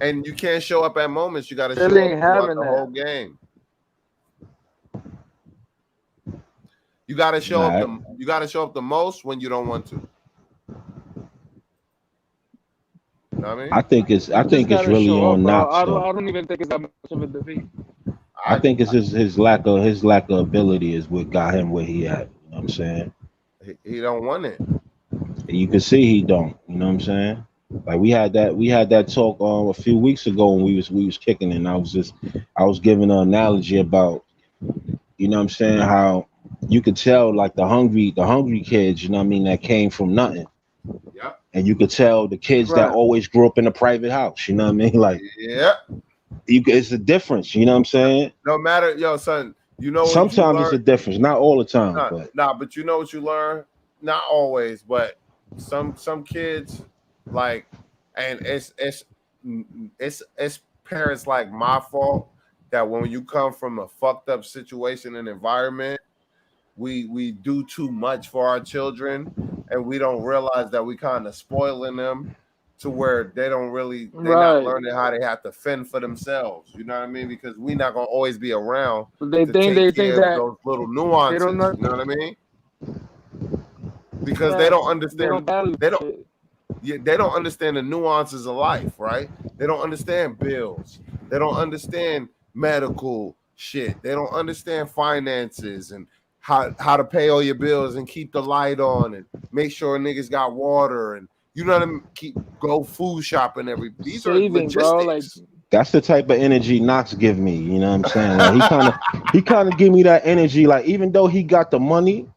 And you can't show up at moments. You got to Philly show up ain't throughout having the that. whole game. You got to show up Nah, the. You got to show up the most when you don't want to. You know what I mean? I think it's Gotta really show up, on bro. Knox I though. don't even think it's that much of a defeat. I think it's his lack of ability is what got him where he at. You know what I'm saying? He don't want it. You can see he don't. You know what I'm saying? Like we had that talk a few weeks ago when we was kicking it, and I was giving an analogy about, you know what I'm saying, how you could tell like the hungry kids, you know what I mean, that came from nothing. Yep. And you could tell the kids that Right. always grew up in a private house, you know what I mean? Like Yep. it's a difference, you know what I'm saying? No matter, yo, son. You know what you Sometimes it's learn. a difference, not all the time, but But you know what you learn. Not always, but some kids like, and it's parents like my fault that when you come from a fucked up situation and environment, we do too much for our children, and we don't realize that we kind of spoiling them to where they're not Right. learning how they have to fend for themselves. You know what I mean? Because we're not gonna always be around They to think take care of that those little they don't nuances. know. You know what I mean? Because they Facts. don't They understand. don't value They don't. shit. Yeah, they don't understand the nuances of life, right? They don't understand bills. They don't understand medical shit. They don't understand finances and how to pay all your bills and keep the light on and make sure niggas got water and you know what I mean. Go food shopping these are Saving, bro. Like logistics. that's the type of energy Knox give me, you know what I'm saying? Like he kind of give me that energy, like even though he got the money,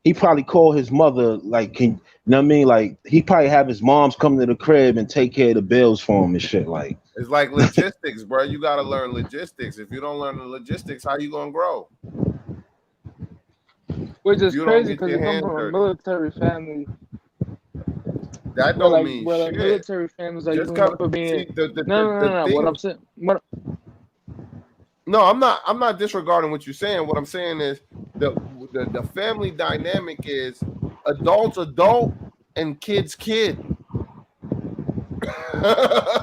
he probably called his mother, like, you know what I mean? Like, he probably have his moms come to the crib and take care of the bills for him and shit. Like, It's like logistics, bro. You got to learn logistics. If you don't learn the logistics, how you gonna grow? which If is you don't crazy get because your you come hands from a dirty, military family that don't mean where like shit. military families are Just known come for being see the no. What thing. I'm saying, what No, I'm not disregarding what you're saying. What I'm saying is the family dynamic is adult and kid.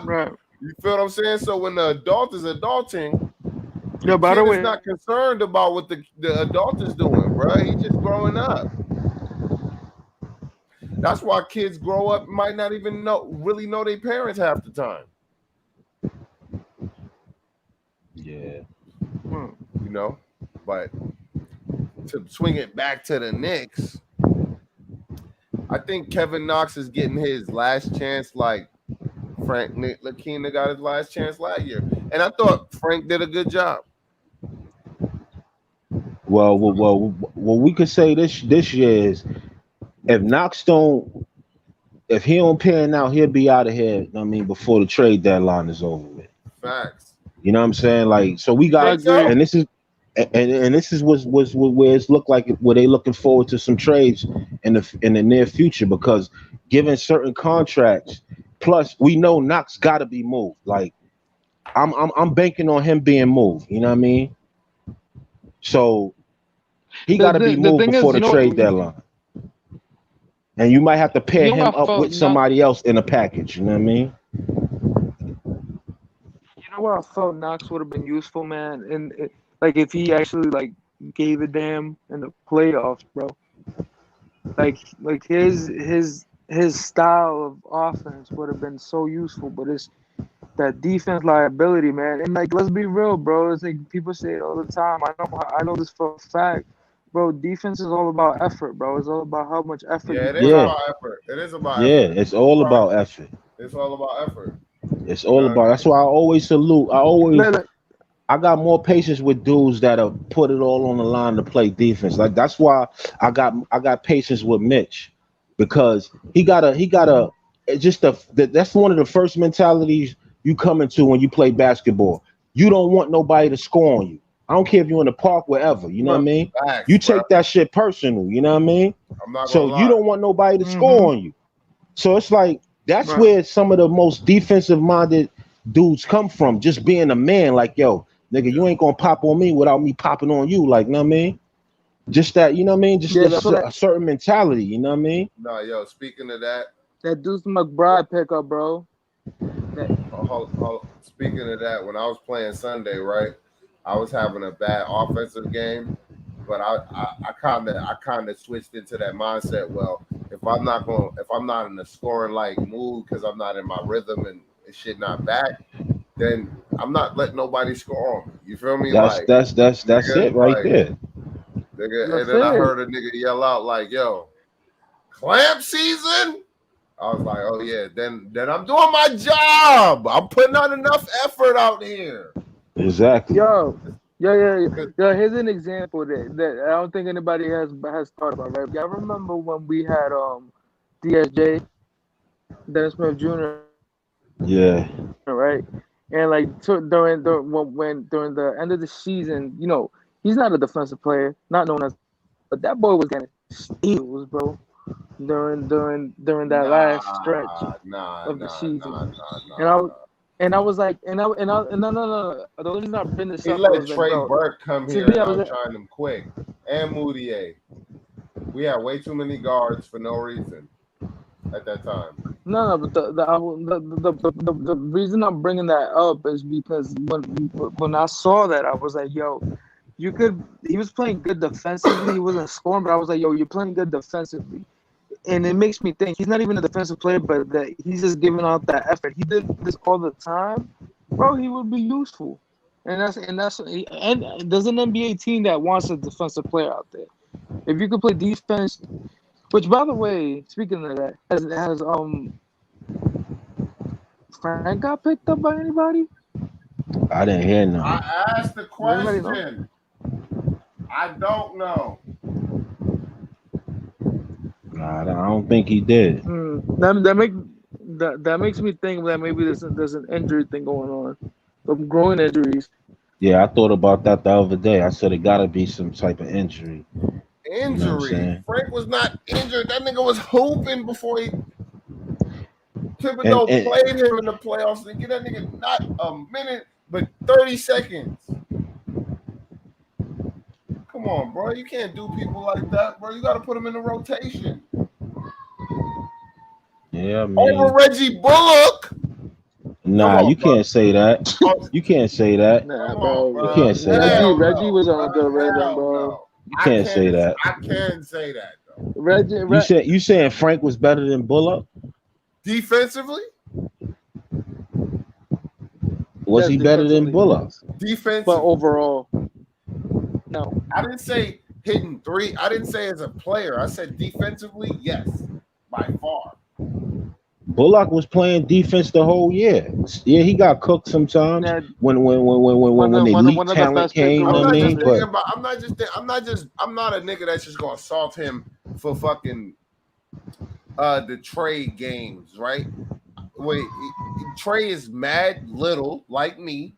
right? You feel what I'm saying? So when the adult is adulting, the Yo, by the kid is way, not concerned about what the adult is doing, bro. He's just growing up. That's why kids grow up might not even really know their parents half the time. yeah. You know, but to swing it back to the Knicks, I think Kevin Knox is getting his last chance, like Frank Ntilikina got his last chance last year, and I thought Frank did a good job. Well, we could say this year is if Knox don't, if he don't pan out, he'll be out of here. I mean, before the trade deadline is over with. Facts. You know what I'm saying? Like, so we You got, think so? agree. and this is, and this is was where it's looked like where they looking forward to some trades in the near future, because given certain contracts, plus we know Knox got to be moved. Like I'm banking on him being moved. You know what I mean? So he got to be the moved thing before is, the trade deadline, and you might have to pair you know him what I up felt with somebody else in a package. You know what I mean? You know where I felt Knox would have been useful, man, and like if he actually like gave a damn in the playoffs, bro. Like his style of offense would have been so useful, but it's that defense liability, man. And like, let's be real, bro. It's like people say it all the time. I know this for a fact, bro. Defense is all about effort, bro. It's all about how much effort Yeah, you it is put Yeah, out. about effort. It is about yeah. effort. It's all Right. about effort. It's all about effort. It's You know all what I about. mean? That's why I always salute. Like, like, I got more patience with dudes that'll put it all on the line to play defense. Like that's why I got patience with Mitch, because he got a it's just that's one of the first mentalities you come into when you play basketball. You don't want nobody to score on you. I don't care if you're in the park, wherever. You know what I bro. mean? Facts, You bro. take that shit personal. You know what I mean? I'm not So gonna you lie. don't want nobody to Mm-hmm. score on you. So it's like that's Right. where some of the most defensive minded dudes come from. Just being a man, like, yo, nigga, you ain't gonna pop on me without me popping on you. Like, you know what I mean? Just that, you know what I mean? Just Yeah, that's what a certain mentality, you know what I mean? No, yo, speaking of that, that Deuce McBride pickup, bro. That speaking of that, when I was playing Sunday, right, I was having a bad offensive game, but I kind of switched into that mindset. Well, if I'm not in a scoring like mood because I'm not in my rhythm and shit not back, then I'm not letting nobody score on me. You feel me? That's Like, that's nigga, it right like, there. nigga, and that's then I it. heard a nigga yell out like, "Yo, clamp season." I was like, "Oh yeah." Then I'm doing my job. I'm putting on enough effort out here. Exactly. Yo, yeah. 'Cause- Here's an example that I don't think anybody has thought about. Right? Y'all remember when we had DSJ, Dennis Smith Jr. Yeah. Right? And like during during the end of the season, you know, he's not a defensive player, not known as, but that boy was getting steals, bro. During that Nah, last stretch nah, of the nah, season, nah, nah, and nah, I nah. and I was like, and no. The only reason I bring this He up, I let was like, Trey bro, Burke come to here me, and I was like, outshine him quick, and Moutier. We had way too many guards for no reason at that time. no, but the reason I'm bringing that up is because when I saw that, I was like, yo, you could. He was playing good defensively. He wasn't scoring, but I was like, yo, you're playing good defensively. And it makes me think he's not even a defensive player, but that he's just giving out that effort. He did this all the time, bro. He would be useful, and there's an NBA team that wants a defensive player out there. If you could play defense, which by the way, speaking of that, has Frank got picked up by anybody? I didn't hear nothing. I asked the Does anybody know? question. I don't know. Nah, I don't think he did. That makes me think that maybe there's an injury thing going on, some growing injuries. Yeah, I thought about that the other day. I said it gotta be some type of injury. You know what I'm Injury. saying? Frank was not injured. That nigga was hooping before he And Thibodeau and played him in the playoffs and get that nigga not a minute, but 30 seconds. Come on, bro. You can't do people like that, bro. You got to put them in the rotation. yeah, Over man. Reggie Bullock. Come Nah, on, you bro. can't say that. You can't say that. Nah, Come on, bro. You bro. can't say that. Reggie No, was on a bro. good rhythm, Hell bro. no. You can't say that. I can say that though. You saying Frank was better than Bullock? Defensively, Was Yes, he better than defensively, Bullock? but defensively. overall, no. I didn't say hitting three. I didn't say as a player. I said defensively, yes, by far. Bullock was playing defense the whole year. Yeah, he got cooked sometimes Nah, when one the of elite one of the talent best pick came. and You know I'm what I not rolls just mean? ever. thinking But about. I'm not a nigga that's just gonna assault him for fucking the trade games, right? Wait, Trey is mad little like me.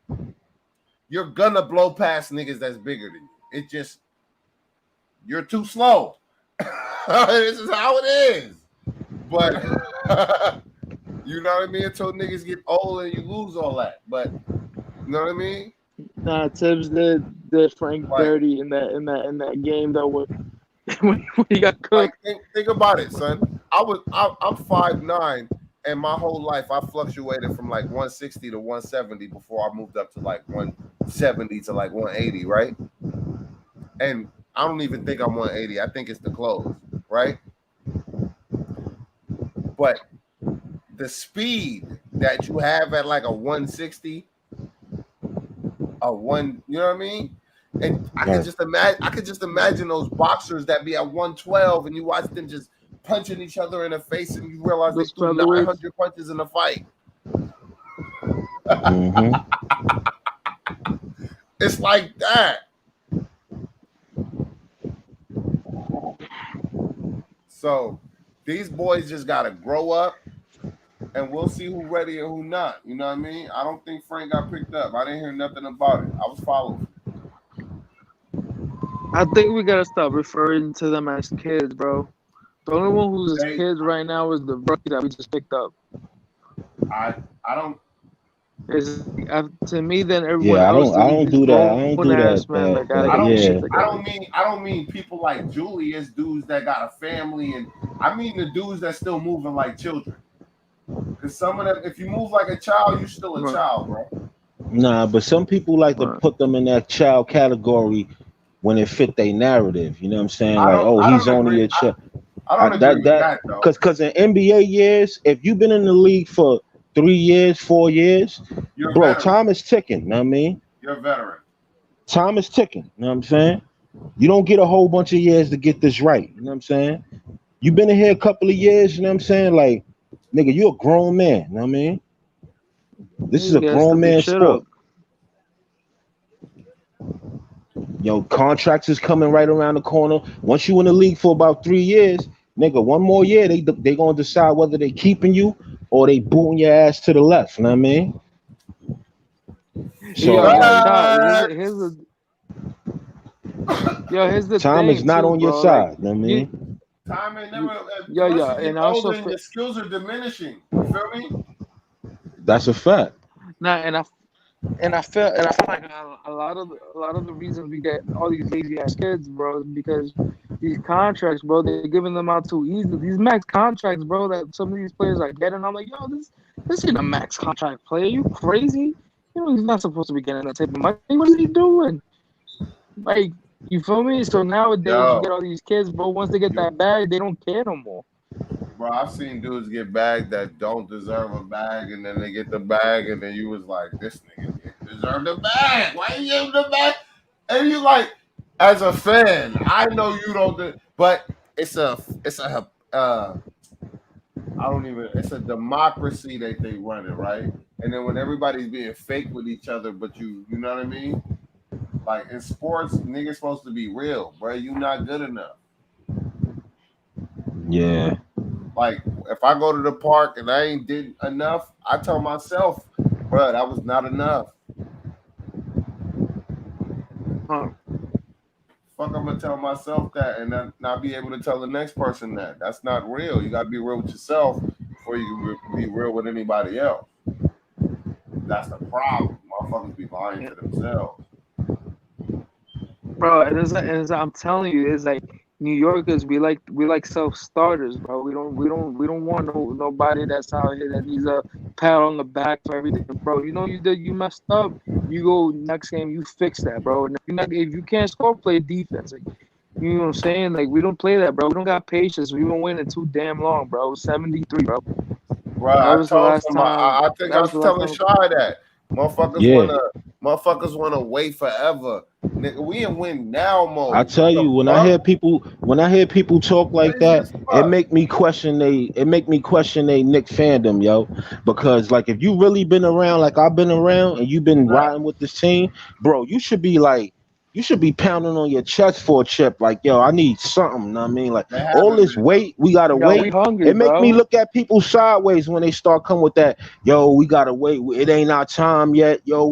you're gonna blow past niggas that's bigger than you. It just you're too slow. This is how it is. But you know what I mean? Until niggas get old and you lose all that. But you know what I mean? Nah, Tibbs did Frank dirty in that game though when he got cooked. Think about it, son. I'm 5'9", and my whole life I fluctuated from like 160 to 170 before I moved up to like 170 to like 180, right? And I don't even think I'm 180. I think it's the clothes, right? But the speed that you have at like a 160, you know what I mean? And I could just imagine those boxers that be at 112 and you watch them just punching each other in the face and you realize they threw 900 punches in a fight. Mm-hmm. It's like that. So these boys just gotta grow up, and we'll see who ready and who not. You know what I mean? I don't think Frank got picked up. I didn't hear nothing about it. I was following. I think we gotta stop referring to them as kids, bro. The only one who's kids right now is the rookie that we just picked up. I don't. To me, then everyone else. I don't do that. I don't do that. Man, I don't mean people like Julius, dudes that got a family, and I mean the dudes that still moving like children. Because some of them, if you move like a child, you're still a child, bro. Nah, but some people like to put them in that child category when it fit their narrative. You know what I'm saying? Like, he's only a child. I don't agree with that though. Because in NBA years, if you've been in the league for 3 years, 4 years, bro, time is ticking. You know what I mean? You're a veteran. Time is ticking. You know what I'm saying? You don't get a whole bunch of years to get this right. You know what I'm saying? You've been in here a couple of years. You know what I'm saying? Like, nigga, you a grown man. You know what I mean? This is a grown man sport. Yo, contracts is coming right around the corner. Once you in the league for about 3 years, nigga, one more year, they gonna decide whether they keeping you or they booting your ass to the left. You know what I mean? So here's the time thing is not on your side. You know what I mean? Time ain't never. And also your skills are diminishing. You feel me? That's a fact. And I feel like a lot of the reasons we get all these lazy ass kids, bro, is because these contracts, bro, they're giving them out too easy. These max contracts, bro, that some of these players are getting. I'm like, yo, this ain't a max contract player. You crazy? You know he's not supposed to be getting that type of money. What is he doing? Like, you feel me? So nowadays you get all these kids, bro. Once they get that bag, they don't care no more. Bro, I've seen dudes get bagged that don't deserve a bag, and then they get the bag, and then you was like, this nigga deserve the bag. Why you give him the bag? And you like, as a fan, I know you don't, but it's a democracy that they run it, right? And then when everybody's being fake with each other, but you know what I mean? Like in sports, niggas supposed to be real, bro. You not good enough. Yeah. Like if I go to the park and I ain't did enough, I tell myself, bro, that was not enough. Fuck, I'm gonna tell myself that and then not be able to tell the next person that. That's not real. You gotta be real with yourself before you can be real with anybody else. That's the problem. Motherfuckers be lying to themselves. Bro, and I'm telling you, it's like New Yorkers, we like self-starters, bro. We don't want nobody that's out here that needs a pat on the back for everything, bro. You know you messed up. You go next game, you fix that, bro. And if you can't score, play defense. Like, you know what I'm saying? Like, we don't play that, bro. We don't got patience. We've been winning too damn long, bro. 73, bro. Bro, I was telling Shy that. Motherfuckers wanna wait forever. Nigga, we in win now mode. I tell you, when I hear people talk like that, it make me question they Knick fandom, yo. Because like if you really been around like I've been around and you've been riding with this team, bro, you should be pounding on your chest for a chip. Like, yo, I need something. You know what I mean? Like all this weight, we gotta wait. We hungry, it make bro. me look at people sideways when they start coming with that. Yo, we gotta wait. It ain't our time yet. Yo,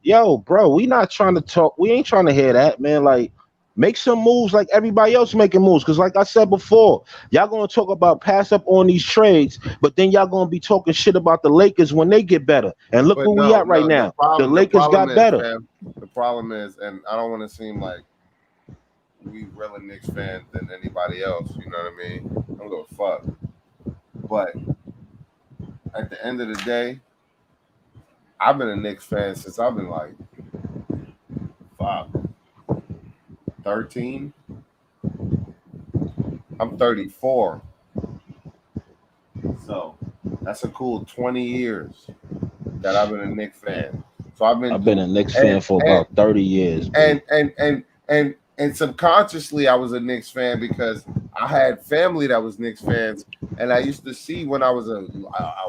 yo, bro, we not trying to talk. We ain't trying to hear that, man. Like, make some moves like everybody else making moves. Because, like I said before, y'all gonna talk about pass up on these trades, but then y'all gonna be talking shit about the Lakers when they get better. And look But where we no, at right no, now. The Lakers got is, better. fam, the problem is, and I don't want to seem like we realer Knicks fans than anybody else. You know what I mean? I don't give a fuck. But at the end of the day, I've been a Knicks fan since I've been like 13. I'm 34. So that's a cool 20 years that I've been a Knicks fan. So I've been a Knicks fan for about 30 years. And subconsciously I was a Knicks fan because I had family that was Knicks fans, and I used to see when I was a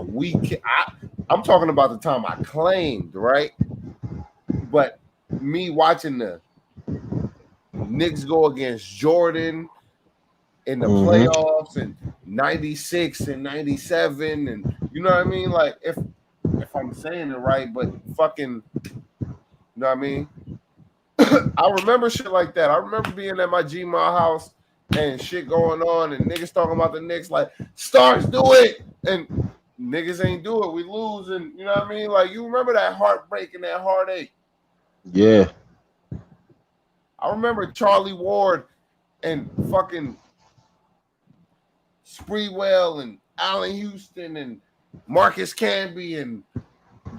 weak kid. I'm talking about the time I claimed, right? But me watching the Knicks go against Jordan in the playoffs and 96 and 97, and you know what I mean? Like if I'm saying it right, but fucking, you know what I mean? I remember shit like that. I remember being at my Gmail house and shit going on and niggas talking about the Knicks like, Stars, do it, and niggas ain't do it. We lose, and you know what I mean? Like, you remember that heartbreak and that heartache? Yeah. I remember Charlie Ward and fucking Spreewell and Allen Houston and Marcus Camby and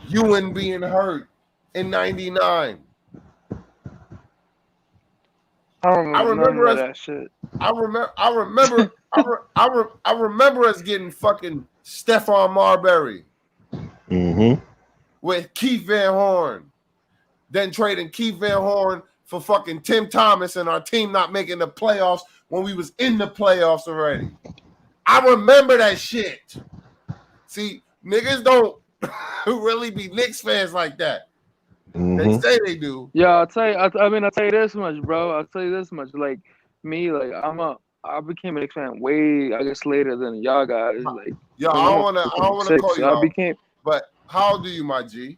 Ewan being hurt in '99. I remember us, that shit. I remember us getting fucking Stephon Marbury with Keith Van Horn, then trading Keith Van Horn for fucking Tim Thomas, and our team not making the playoffs when we was in the playoffs already. I remember that shit. See, niggas don't really be Knicks fans like that. They say they do. Yeah, I'll tell you. I'll tell you this much, bro. I'll tell you this much. Like me, like I became a Knicks fan way, I guess, later than y'all guys. Like, yo, I don't want to call you out. But how old are you, my G?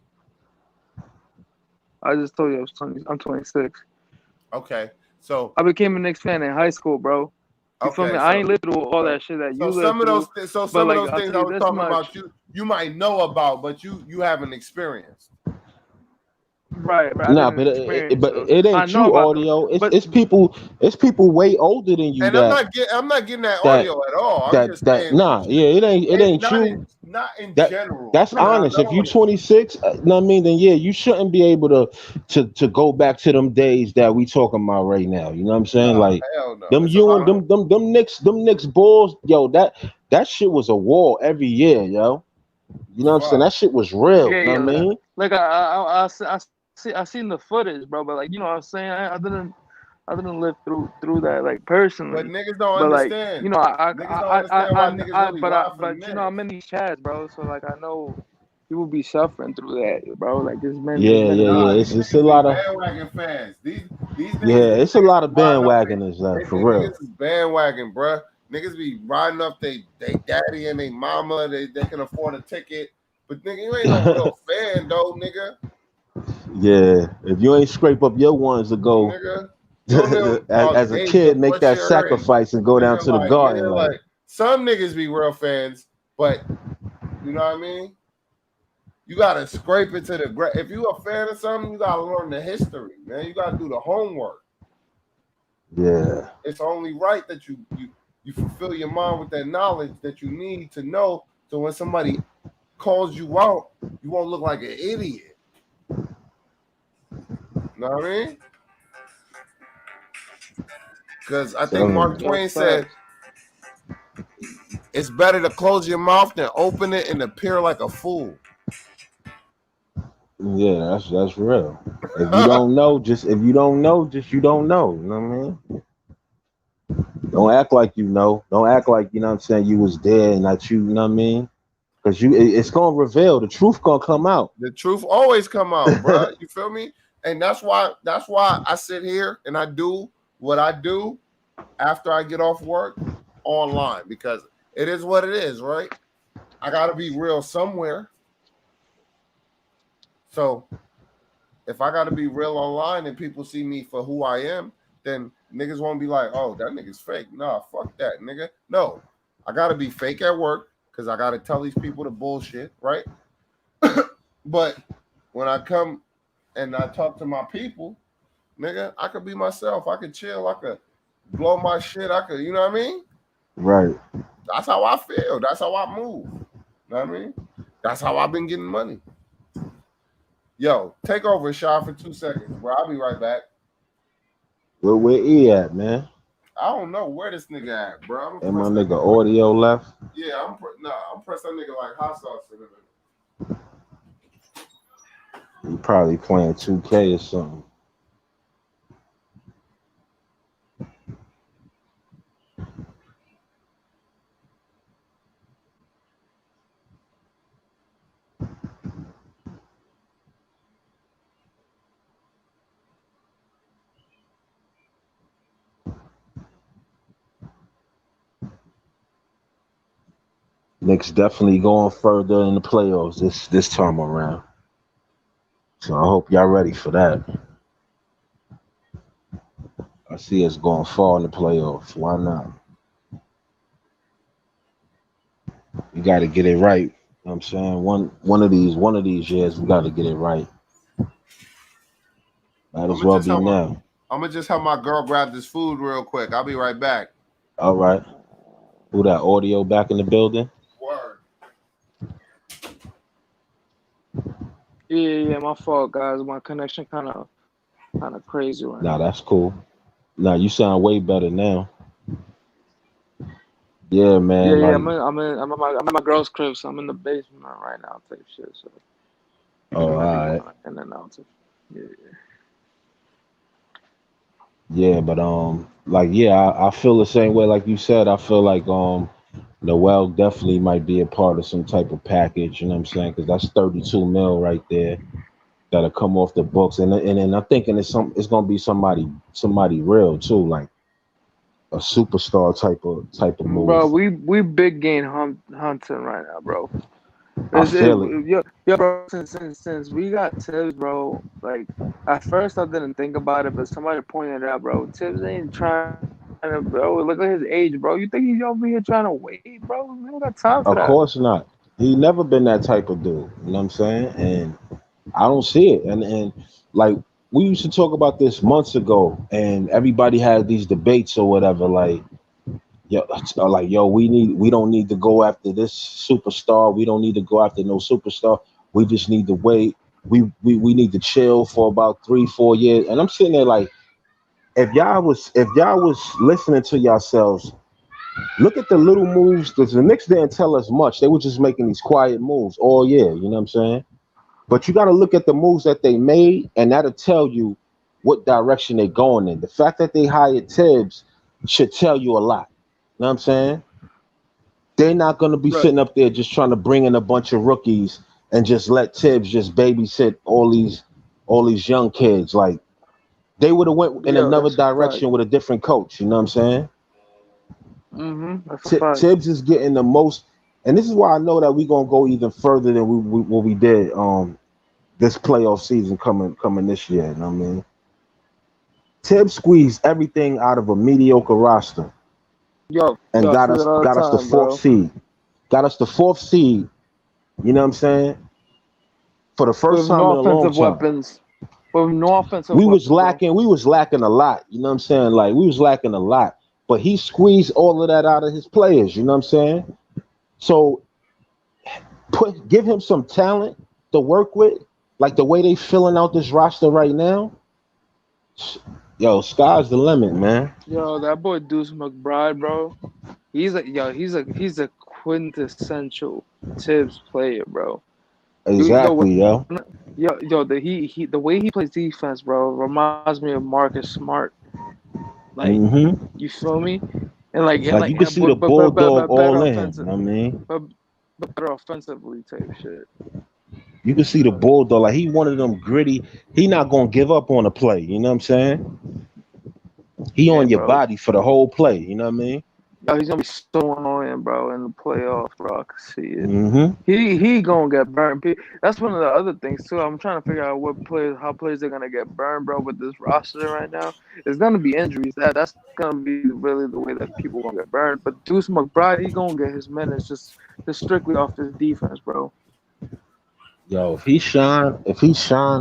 I just told you I'm 26. Okay, so I became a Knicks fan in high school, bro. You feel me? So, I ain't lived through all that shit that you lived through. Some of those things I was talking about, you might know about, but you haven't experienced. Right. Nah, but it ain't true audio. It's people way older than you. And I'm not getting that audio at all. I'm just saying. Nah, yeah, it ain't true. Not in general. That's honest. If you 26, know what I mean, then yeah, you shouldn't be able to go back to them days that we talking about right now. You know what I'm saying? Like them Knicks Bulls, yo, that shit was a war every year, yo. You know what I'm saying? That shit was real. You know what I mean? Like I seen the footage, bro, but like, you know what I'm saying? I didn't live through that, like, personally. But niggas don't understand. Like, you know, but you know, I'm in these chats, bro. So like, I know people be suffering through that, bro. Like, this man. Yeah. It's a lot of bandwagon fans. These it's a lot of bandwagoners, like, for real. Niggas is bandwagon, bro. Niggas be riding up they daddy and they mama. They can afford a ticket, but nigga, you ain't no real fan, though, nigga. Yeah, if you ain't scrape up your ones to go, as a kid, make that sacrifice and go down to the garden. Like, some niggas be real fans, but you know what I mean? You gotta scrape it to the if you a fan of something, you gotta learn the history, man. You gotta do the homework. Yeah. It's only right that you fulfill your mind with that knowledge that you need to know, so when somebody calls you out, you won't look like an idiot. Know what I mean? Because I think Mark Twain said it's better to close your mouth than open it and appear like a fool. Yeah, that's real. If you don't know, you don't know. You know what I mean? Don't act like you know. Don't act like, you know what I'm saying, you was there and that you know what I mean? Because it's gonna reveal, the truth gonna come out. The truth always come out, bro. You feel me? And that's why I sit here and I do what I do after I get off work online, because it is what it is, right? I gotta be real somewhere. So if I gotta be real online and people see me for who I am, then niggas won't be like, oh, that nigga's fake. Nah, fuck that, nigga. No, I gotta be fake at work because I gotta tell these people the bullshit, right? But when I come and I talk to my people, nigga, I could be myself. I could chill. I could blow my shit. I could, you know what I mean? Right. That's how I feel. That's how I move. You know what I mean? That's how I've been getting money. Yo, take over, Shaw, for 2 seconds, bro. I'll be right back. Where E at, man? I don't know where this nigga at, bro. And my nigga audio left. Yeah, I'm pressing that nigga like hot sauce in a minute. He probably playing 2K or something. Knicks definitely going further in the playoffs this time around. So I hope y'all ready for that. I see us going far in the playoffs. Why not? You got to get it right. You know what I'm saying? One of these years we got to get it right. Might as well be now. I'm gonna just have my girl grab this food real quick. I'll be right back. All right. Who that audio back in the building? Word. Yeah, my fault, guys. My connection kind of crazy right now. Nah, that's cool. Nah, you sound way better now. Yeah, man. Yeah, like, I'm in my girl's crib, so I'm in the basement right now, type shit. So. Oh, all right. And then yeah. Yeah, but I feel the same way. Like you said, I feel like Noel definitely might be a part of some type of package. You know what I'm saying? Because that's 32 mil right there that'll come off the books, and I'm thinking it's gonna be somebody real too, like a superstar type of move. Bro, we big game hunting right now, bro. I feel it. Yo, bro, since we got Tibbs, bro, like at first I didn't think about it, but somebody pointed it out, bro. Tibbs ain't trying to, bro. Look at his age, bro. You think he's over here trying to wait, bro? We don't got time for Of that. course not. He never been that type of dude. You know what I'm saying? And I don't see it. And like we used to talk about this months ago, and everybody had these debates or whatever. Like, yo, we don't need to go after this superstar. We don't need to go after no superstar. We just need to wait. We need to chill for about 3-4 years. And I'm sitting there like, if y'all was listening to yourselves, look at the little moves. Because the Knicks didn't tell us much. They were just making these quiet moves all year. You know what I'm saying? But you got to look at the moves that they made, and that'll tell you what direction they're going in. The fact that they hired Tibbs should tell you a lot. You know what I'm saying? They're not going to be sitting up there just trying to bring in a bunch of rookies and just let Tibbs just babysit all these young kids. Like, they would have went in another direction with a different coach. You know what I'm saying? Tibbs is getting the most. And this is why I know that we're gonna go even further than what we did this playoff season coming this year. You know what I mean? Tibbs squeezed everything out of a mediocre roster. And got us the fourth seed. Got us the fourth seed. You know what I'm saying? For the first time in a long time. Weapons. With no offensive we was lacking a lot. You know what I'm saying? Like, we was lacking a lot. But he squeezed all of that out of his players. You know what I'm saying? So give him some talent to work with, like the way they filling out this roster right now. Yo, sky's the limit, man. Yo, that boy Deuce McBride, bro. He's a quintessential Tibbs player, bro. Exactly, yo. The way he plays defense, bro, reminds me of Marcus Smart. Like, you feel me? And like you can see the bulldog all in. You know what I mean? But better offensively type shit. You can see the bulldog. Like, he one of them gritty. He not gonna give up on a play. You know what I'm saying? He on your body for the whole play. You know what I mean? Yo, he's gonna be so annoying, bro, in the playoffs, bro. I can see it. Mm-hmm. He gonna get burned. That's one of the other things too. I'm trying to figure out how players are gonna get burned, bro, with this roster right now. It's gonna be injuries. That's gonna be really the way that people gonna get burned. But Deuce McBride, he gonna get his minutes just strictly off his defense, bro. Yo, if he shine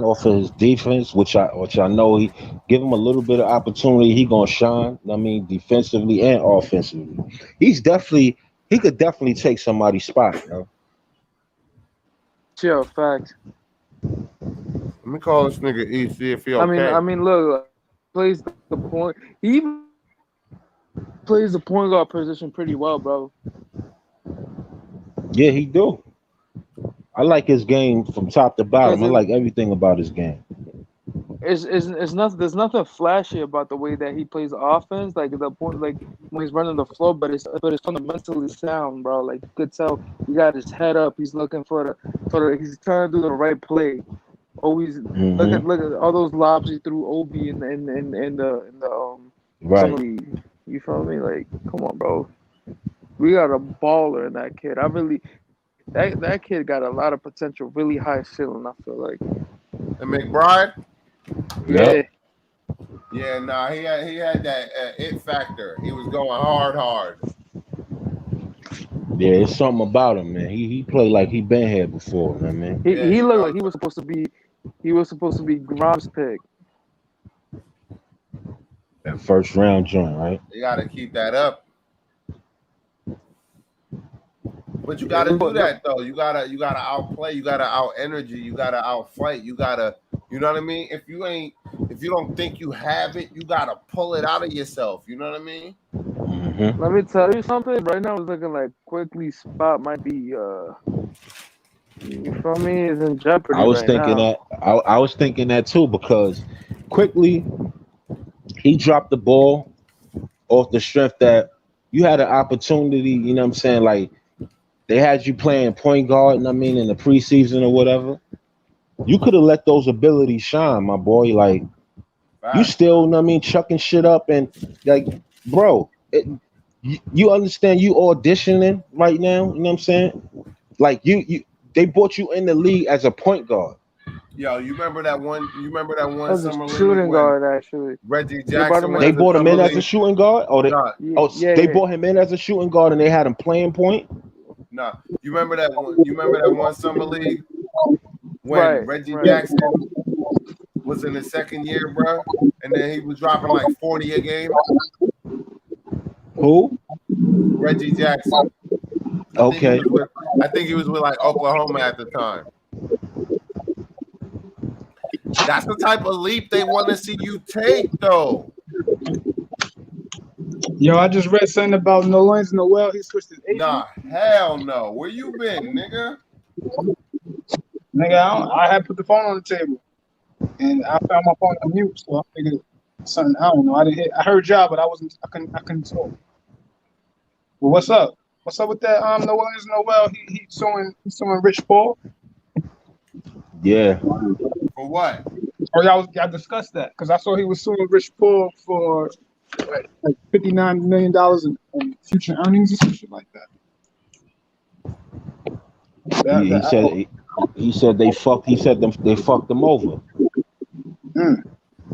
off of his defense, which I know he give him a little bit of opportunity, he gonna shine. I mean, defensively and offensively, he could definitely take somebody's spot, yo. Chill, facts. Let me call this nigga E, see if he okay. I mean, look, plays the point. He even plays the point guard position pretty well, bro. Yeah, he do. I like his game from top to bottom. I like everything about his game. It's nothing. There's nothing flashy about the way that he plays offense, like the point, like when he's running the floor. But it's fundamentally sound, bro. Like you could tell, he got his head up. He's looking for the. He's trying to do the right play. Always look at all those lobs he threw Obi in the right. summer league. You feel me? Like, come on, bro. We got a baller in that kid. That kid got a lot of potential, really high ceiling, I feel like. And McBride? Yeah. Yeah, nah, he had that it factor. He was going hard. Yeah, it's something about him, man. He played like he been here before, man. He looked like he was supposed to be Grom's pick. That first round joint, right? You gotta keep that up. But you gotta do that though. You gotta outplay, you gotta out energy, you gotta outfight, you know what I mean? If you don't think you have it, you gotta pull it out of yourself. You know what I mean? Mm-hmm. Let me tell you something. Right now, it's looking like Quickly's spot might be. You feel me? Is in jeopardy. I was thinking that too, because Quickly he dropped the ball off the strength that you had an opportunity. You know what I'm saying? Like, they had you playing point guard, and I mean, in the preseason or whatever. You could have let those abilities shine, my boy. Like, you still, you know what I mean, chucking shit up, and like, bro, you understand you auditioning right now. You know what I'm saying? Like, they brought you in the league as a point guard. Yo, you remember that one summer league shooting guard, actually. Reggie Jackson. They brought him in as a shooting guard, or they brought him in as a shooting guard, and they had him playing point. Nah, you remember that one summer league when Reggie Jackson was in his second year, bro, and then he was dropping like 40 a game. Who? Reggie Jackson. Okay. I think he was with like Oklahoma at the time. That's the type of leap they want to see you take, though. Yo, I just read something about Nolan's Noel. He switched his agent. Nah, hell no. Where you been, nigga? Nigga, I had put the phone on the table, and I found my phone on mute, so I figured something. I don't know. I heard y'all, but I couldn't talk. Well, what's up? What's up with that? Nolan's Noel. He's suing Rich Paul. Yeah. For what? Oh, y'all discussed that because I saw he was suing Rich Paul for like $59 million in future earnings or some shit like that. He said they fucked them over.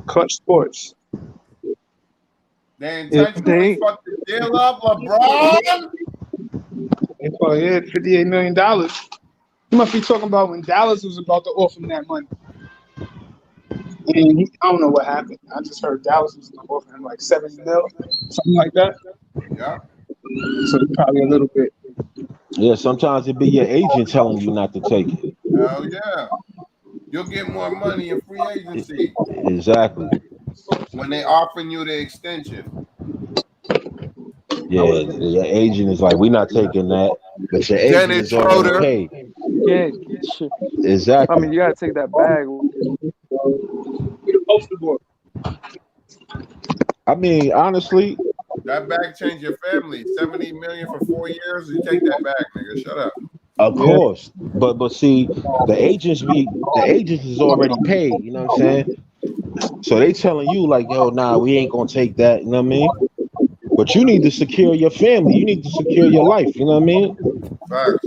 Clutch Sports. They intentionally fucked the deal up, LeBron. They probably had $58 million. He must be talking about when Dallas was about to offer him that money. And I don't know what happened. I just heard Dallas was going to offer him like $70 million, something like that. Yeah. So probably a little bit. Yeah, sometimes it be your agent telling you not to take it. Hell yeah. You'll get more money in free agency. Exactly. When they offering you the extension. Yeah, your agent is like, we're not taking that. But your agent is already paid. Yeah. Exactly. I mean, you gotta take that bag. I mean, honestly, that bag changed your family. $70 million for 4 years. You take that bag, nigga. Shut up. Of course, but see, the agents is already paid. You know what I'm saying? So they telling you like, yo, nah, we ain't gonna take that. You know what I mean? But you need to secure your family. You need to secure your life. You know what I mean? Facts.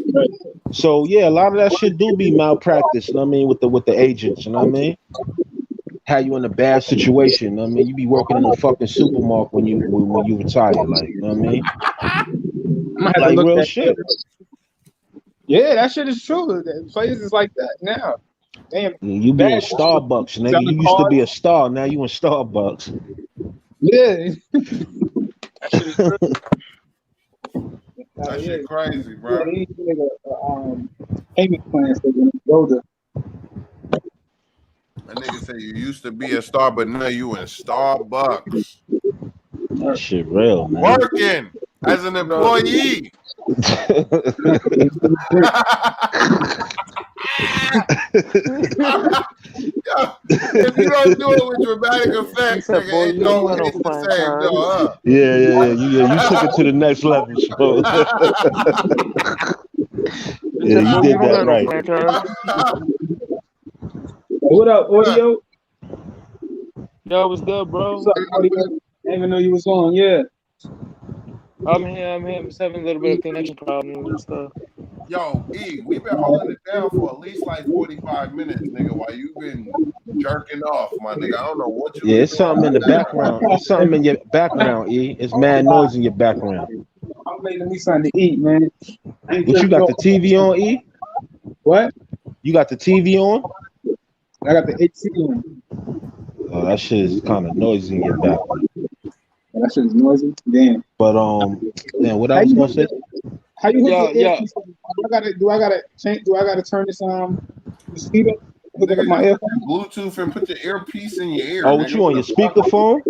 So yeah, a lot of that shit do be malpractice. You know what I mean? With the agents. You know what I mean? How you in a bad situation? You know what I mean? You be working in a fucking supermarket when you retire. Like, you know what I mean? I'm gonna have to Like look real that shit. Yeah, that shit is true. Places is like that now. Damn. You be in Starbucks, nigga. Selling You used to be a cars. star. Now you in Starbucks. Yeah. That shit is true. That Yeah. shit crazy, Yeah, bro. they need to make a payment plan so when you go to. That nigga say you used to be a star, but now you in Starbucks. That shit real, man. Working as an employee. Yo, if you don't do it with dramatic effects, said, boy, nigga, ain't you don't no want no it's the same, though, huh? Yeah. You took it to the next level, bro. Yeah, you did that right. What up, Audio? Yo, what's good, bro? What's up, Audio? I didn't even know you was on. Yeah. I'm here. I'm just having a little bit of connection problems and stuff. Yo, E, we've been holding it down for at least like 45 minutes, nigga, while you've been jerking off, my nigga. I don't know what you Yeah, was it's doing something in the right now. background. It's something in your background, E. It's mad noise in your background. I'm making me something to eat, man. What you got the TV on, E? What? You got the TV on? I got the AC on. Oh, that shit is kind of noisy in your background. That shit is noisy. Damn. But man, what I was gonna say? How you hook your Yeah. earpiece? Do I gotta change? Do I gotta turn this the speaker? Hook it up my earphone. Bluetooth and put your earpiece in your ear. Oh, what nigga. you on your speakerphone?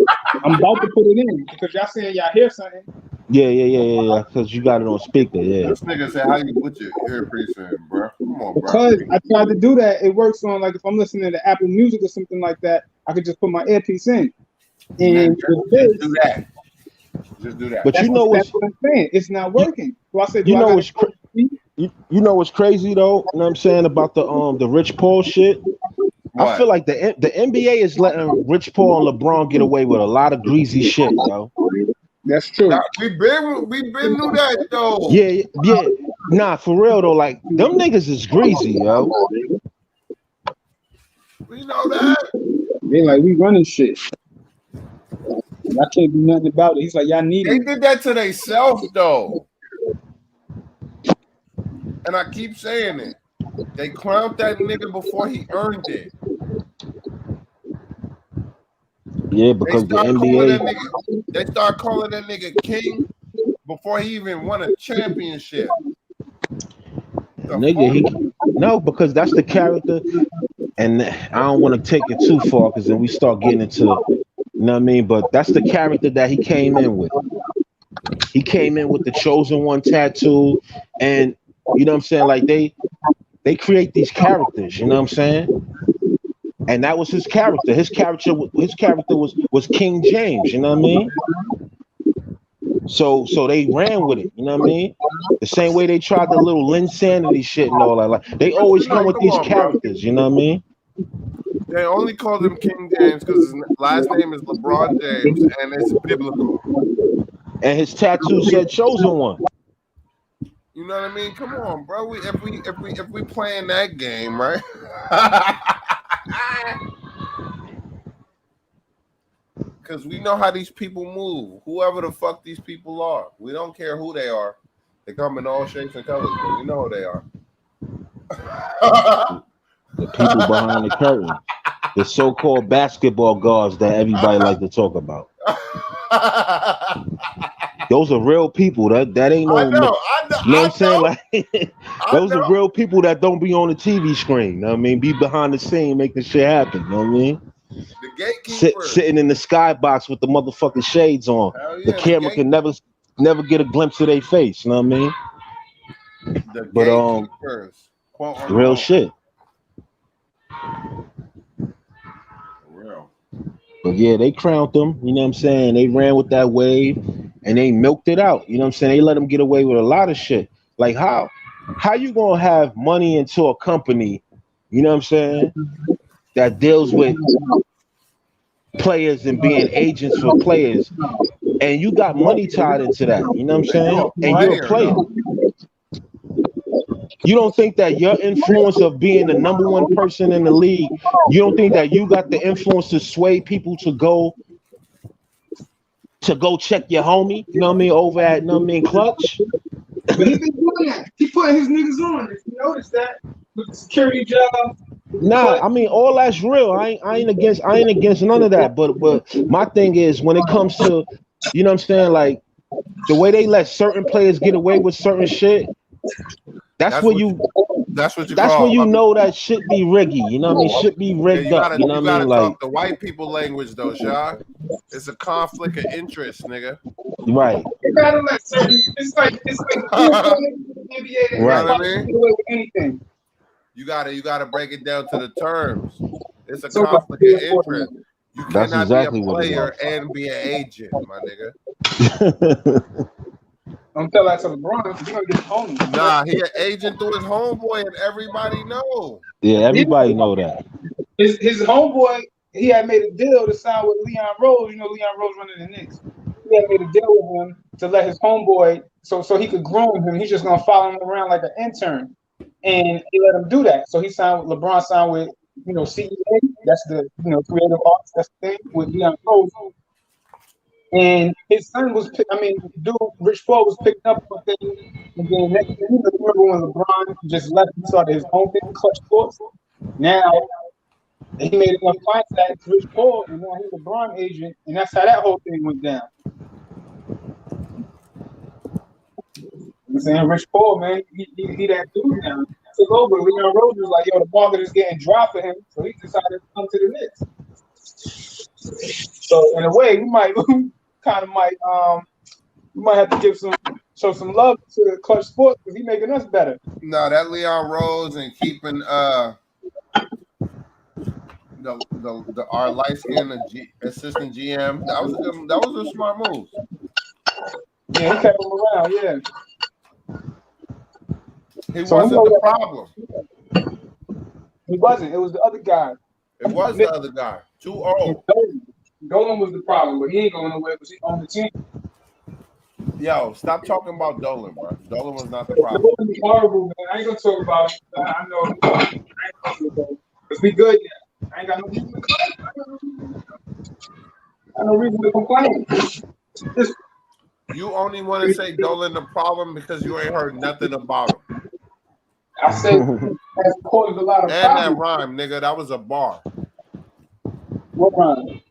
I'm about to put it in because y'all saying y'all hear something. Yeah. Because you got it on speaker. Yeah. This nigga said, how you put your earpiece in, bro? Come on, bro. Because I tried to do that. It works on like if I'm listening to Apple Music or something like that, I could just put my earpiece in. And just do that. Just do that. But you know that's what I'm saying. It's not working. So I said, you know what's crazy though? You know what I'm saying about the Rich Paul shit? What? I feel like the NBA is letting Rich Paul and LeBron get away with a lot of greasy shit, yo. That's true. Nah, we been knew that though. Yeah. Nah, for real though, like them niggas is greasy, yo. We know that. They like we running shit. I can't do nothing about it. He's like, y'all need They it. did that to themselves though. And I keep saying it. They crowned that nigga before he earned it. Yeah, because the NBA They start calling that nigga king before he even won a championship. No, because that's the character, and I don't want to take it too far because then we start getting into, you know what I mean? But that's the character that he came in with. He came in with the Chosen One tattoo, and you know what I'm saying? Like they create these characters, you know what I'm saying? And that was his character. His character was King James, you know what I mean? So they ran with it, you know what I mean? The same way they tried the little Linsanity shit and all that. Like they always come with these characters, you know what I mean? They only called him King James because his last name is LeBron James and it's biblical. And his tattoo said Chosen One. You know what I mean? Come on, bro. If we playing that game, right? Because we know how these people move. Whoever the fuck these people are, we don't care who they are. They come in all shapes and colors, but we know who they are. The people behind the curtain, the so-called basketball guards that everybody like to talk about. Those are real people. That ain't no. I know. You know what I'm saying? Like those are real people that don't be on the TV screen. You know what I mean? Be behind the scene making shit happen. You know what I mean? The gatekeeper sitting in the skybox with the motherfucking shades on. Yeah, the camera can never get a glimpse of their face. You know what I mean? The gatekeepers. Real shit. Real. But yeah, they crowned them. You know what I'm saying? They ran with that wave and they milked it out. You know what I'm saying? They let them get away with a lot of shit. Like how you gonna have money into a company, you know what I'm saying, that deals with players and being agents for players, and you got money tied into that. You know what I'm saying? And you're a player. You don't think that your influence of being the number one person in the league, you don't think that you got the influence to sway people to go check your homie, you know what I mean, over at, you know what I mean, Clutch? But he been doing that. He putting his niggas on. If you notice that with the security job. Nah, I mean all that's real. I ain't against none of that. But my thing is when it comes to, you know what I'm saying, like the way they let certain players get away with certain shit, that's when you know that shit be riggy. You know what I mean? Shit be rigged up. You know what I mean? Like the white people language though, Shaw. It's a conflict of interest, nigga. Right. You gotta let certain. It's like right. You know what I mean? With anything. You gotta break it down to the terms. It's a conflict of interest. You cannot be a player and be an agent, my nigga. Don't tell that to LeBron. You're gonna get home. Nah, he an agent through his homeboy, and everybody know. Yeah, everybody know that. His homeboy, he had made a deal to sign with Leon Rose. You know, Leon Rose running the Knicks. He had made a deal with him to let his homeboy, so he could groom him. He's just gonna follow him around like an intern, and he let him do that. So he signed. LeBron signed with, you know, CEA. That's the, you know, creative arts. That's the thing with Leon Rose. And his son was, Rich Paul was picking up on things. And then next thing you remember when LeBron just left and started his own thing, Clutch Sports. Now he made enough contacts, Rich Paul, and now he's a LeBron agent, and that's how that whole thing went down. I'm saying Rich Paul, man, he that dude now. Took over. Leon Rose was like, yo, the market is getting dry for him, so he decided to come to the Knicks. So in a way, we might have to show some love to Clutch Sports because he's making us better. No, that Leon Rose and keeping our light skinned assistant GM, that was a smart move. Yeah, he kept him around. Yeah, he wasn't the problem. He wasn't. It was the other guy. It was the other guy. Too old. Dolan was the problem, but he ain't going nowhere because he on the team. Yo, stop talking about Dolan, bro. Dolan was not the problem. Dolan was horrible, man. I ain't gonna talk about it. I know. Because we good now. I ain't got no reason to complain. You only want to say Dolan the problem because you ain't heard nothing about him. I said that's caused a lot of and problems. That rhyme, nigga, that was a bar. What rhyme?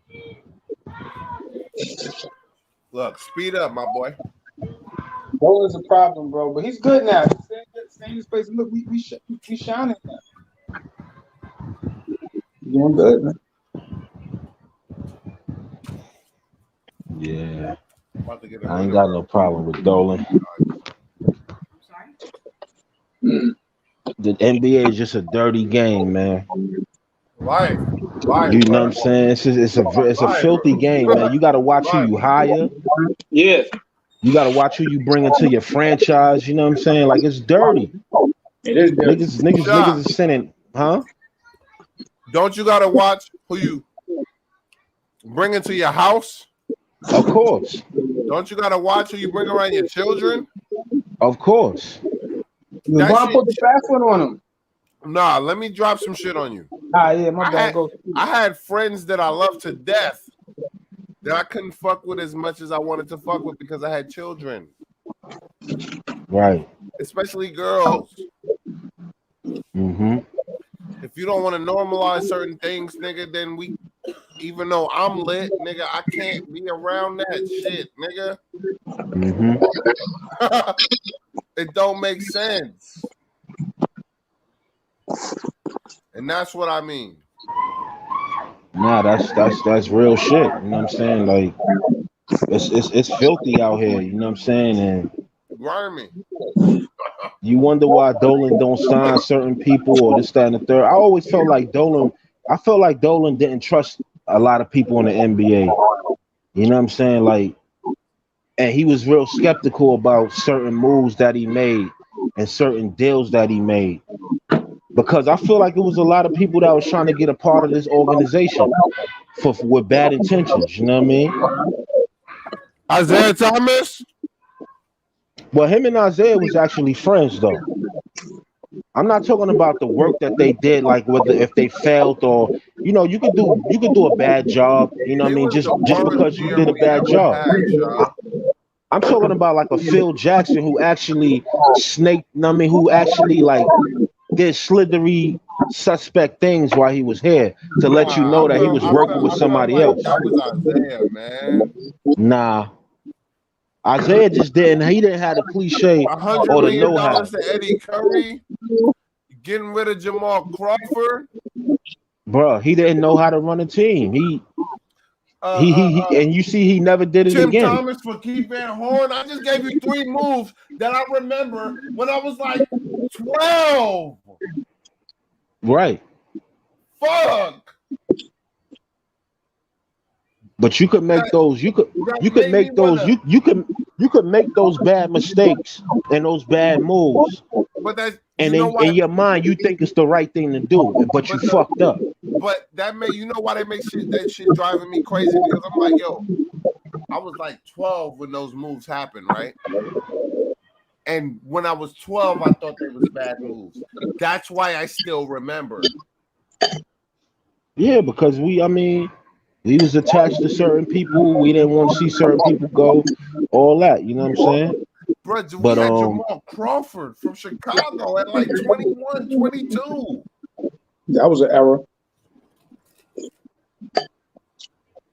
Look, speed up, my boy. Dolan's a problem, bro, but he's good now. Stay in his place. Look, we shining now. Doing good, man. Yeah. I ain't got no problem with Dolan. The NBA is just a dirty game, man. Right. You know what I'm saying? It's a filthy game, man. You got to watch who you hire. Yeah. You got to watch who you bring into your franchise. You know what I'm saying? Like, it's dirty. It is dirty. Niggas is sinning, huh? Don't you got to watch who you bring into your house? Of course. Don't you got to watch who you bring around your children? Of course. LeBron put the fast one on him. Nah, let me drop some shit on you. Yeah, my bad. I had friends that I loved to death that I couldn't fuck with as much as I wanted to fuck with because I had children. Right. Especially girls. Mm-hmm. If you don't want to normalize certain things, nigga, then even though I'm lit, nigga, I can't be around that shit, nigga. Mm-hmm. It don't make sense. And that's what I mean. Nah, that's real shit. You know what I'm saying? Like, it's filthy out here. You know what I'm saying? And grimy. You wonder why Dolan don't sign certain people or this, that, and the third. I always felt like Dolan didn't trust a lot of people in the NBA. You know what I'm saying? Like, and he was real skeptical about certain moves that he made and certain deals that he made. Because I feel like it was a lot of people that was trying to get a part of this organization with bad intentions. You know what I mean? Isaiah Thomas. Well, him and Isaiah was actually friends, though. I'm not talking about the work that they did, like whether if they failed or you could do a bad job. You know what I He mean? was Just the worst because you GM did a we bad ever job. had, Sean. I'm talking about like a Phil Jackson who actually snaked. I mean, who actually like did slithery suspect things while he was here to let you know that he was working with I felt somebody like else. that was Isaiah, man. Nah, Isaiah just didn't. He didn't have the cliche $100 or the million know-how. to Eddie Curry, getting rid of Jamal Crawford. Bro, he didn't know how to run a team. He and you see he never did it Tim again. Thomas for Keith Van Horn. I just gave you 3 moves that I remember when I was like 12. Right. Fuck. But you could make those. You could make those. You could make those bad mistakes and those bad moves. But that's And in your mind, you think it's the right thing to do, but you fucked up. But that why they make that shit driving me crazy, because I'm like, yo, I was like 12 when those moves happened, right? And when I was 12, I thought they was bad moves. That's why I still remember. Yeah, because we was attached to certain people. We didn't want to see certain people go. All that, you know what I'm saying? Bro, we had Jamal Crawford from Chicago at like 21, 22. That was an error.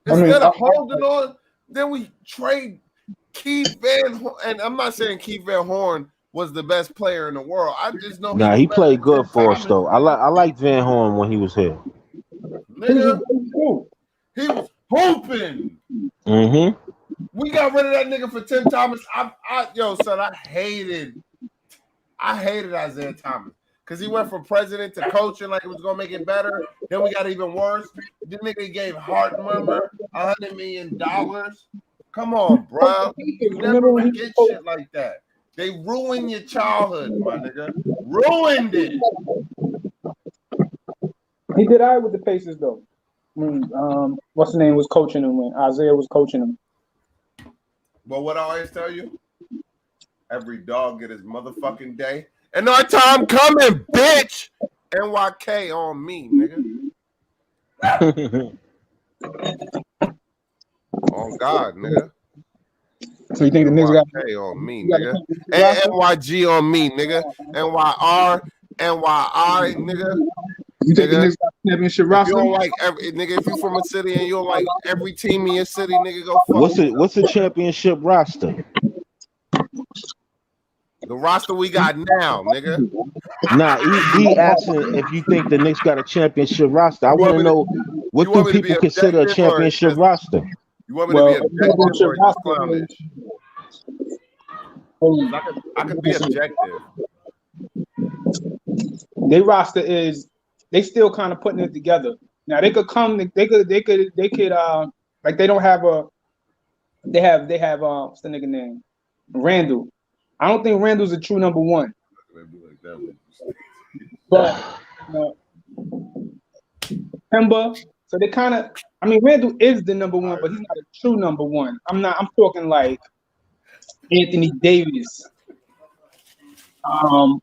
Instead of holding on, then we trade Keith Van Horn. And I'm not saying Keith Van Horn was the best player in the world. I just know he played good for us, though. I like Van Horn when he was here. Nigga, he was hooping. Mm-hmm. We got rid of that nigga for Tim Thomas. Son, I hated Isaiah Thomas because he went from president to coaching like it was gonna make it better. Then we got even worse. The nigga gave Hart Murmur $100 million. Come on, bro. You never forget shit like that. They ruin your childhood, my nigga. Ruined it. He did all right with the Pacers though. What's the name was coaching him when Isaiah was coaching him. But what I always tell you, every dog get his motherfucking day. And our time coming, bitch. NYK on me, nigga. On God, nigga. So you think the niggas got NYK on me, nigga? And NYG on me, nigga. NYR, nigga. You think the niggas got championship roster? You don't like nigga, if you from a city and you don't like every team in your city, nigga, go fuck. What's a championship roster? The roster we got now, nigga. Nah, he asking if you think the Knicks got a championship roster. I want to know what do people consider a championship roster? You want me to be objective or just clownish? I could be objective. Their roster is they still kind of putting it together. Now they could come. They could. Like they don't have a. They have. What's the nigga name? Randall. I don't think Randall's a true number one. But Kemba. So they kind of. I mean, Randall is the number one, but he's not a true number one. I'm talking like Anthony Davis. Who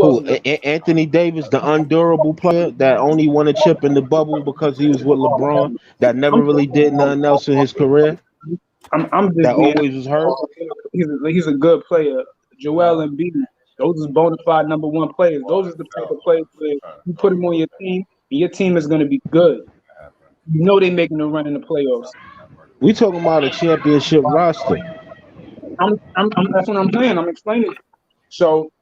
else? Anthony Davis, the undurable player that only won a chip in the bubble because he was with LeBron, that never really did nothing else in his career. I'm just that always was hurt. He's a good player. Joel Embiid, those are bona fide number one players. Those are the type of players where you put them on your team, and your team is going to be good. You know they're making a run in the playoffs. We talking about a championship roster. That's what I'm saying. I'm explaining. So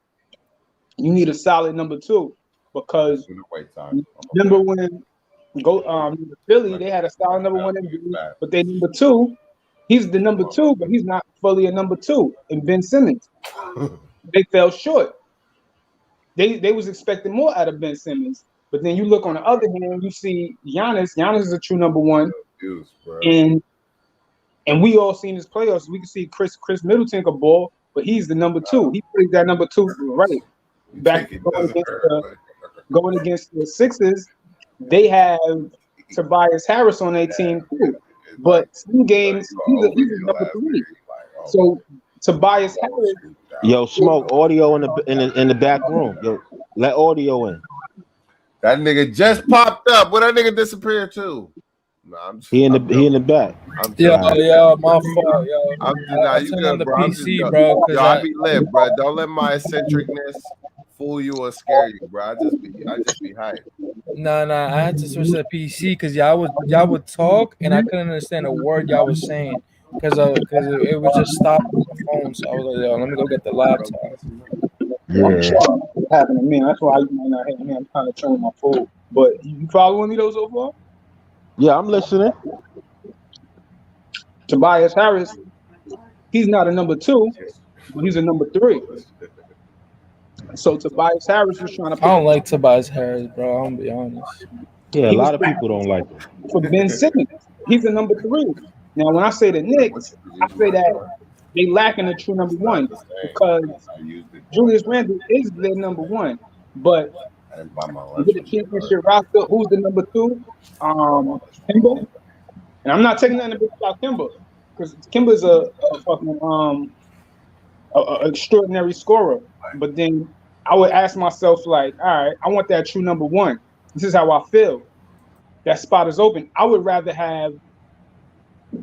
you need a solid number two because remember when Philly they had a solid number one, but they number two. He's the number two, but he's not fully a number two. And Ben Simmons, they fell short. They was expecting more out of Ben Simmons, but then you look on the other hand, you see Giannis. Giannis is a true number one, and we all seen his playoffs. We can see Chris Middleton a ball, but he's the number two. He plays that number two right. Back going against the Sixers, they have Tobias Harris on their team too. But some games, he's a number 3. So Tobias Harris. Yo, Smoke, audio in the back room. Yo, let audio in. That nigga just popped up. Where that nigga disappeared to? Nah, He in the back. Yo, my fault, yo. I'm just, nah, you turned good, on the bro. PC, bro. Yo, I be lit, bro. Don't let my eccentricness fool you or scare you, bro. I just be hyped. Nah. I had to switch to the PC because y'all would talk and I couldn't understand a word y'all was saying because it would just stop on the phone. So I was like, yo, let me go get the laptop. Yeah, happened to me. That's why you might not hear me. I'm trying to train my food. But you following me though so far? Yeah, I'm listening. Tobias Harris, he's not a number 2, but he's a number 3. So Tobias Harris was trying to. I don't like Tobias Harris, bro. I'm gonna be honest. Yeah, a lot of people don't like him. For Ben Simmons, he's a number 3. Now, when I say the Knicks, I say that they lacking a true number 1 because Julius Randle is their number 1, but with the championship roster, who's the number 2? Kimba. And I'm not taking nothing about Kimba because Kimba's a fucking extraordinary scorer. But then I would ask myself, like, all right, I want that true number 1. This is how I feel. That spot is open. I would rather have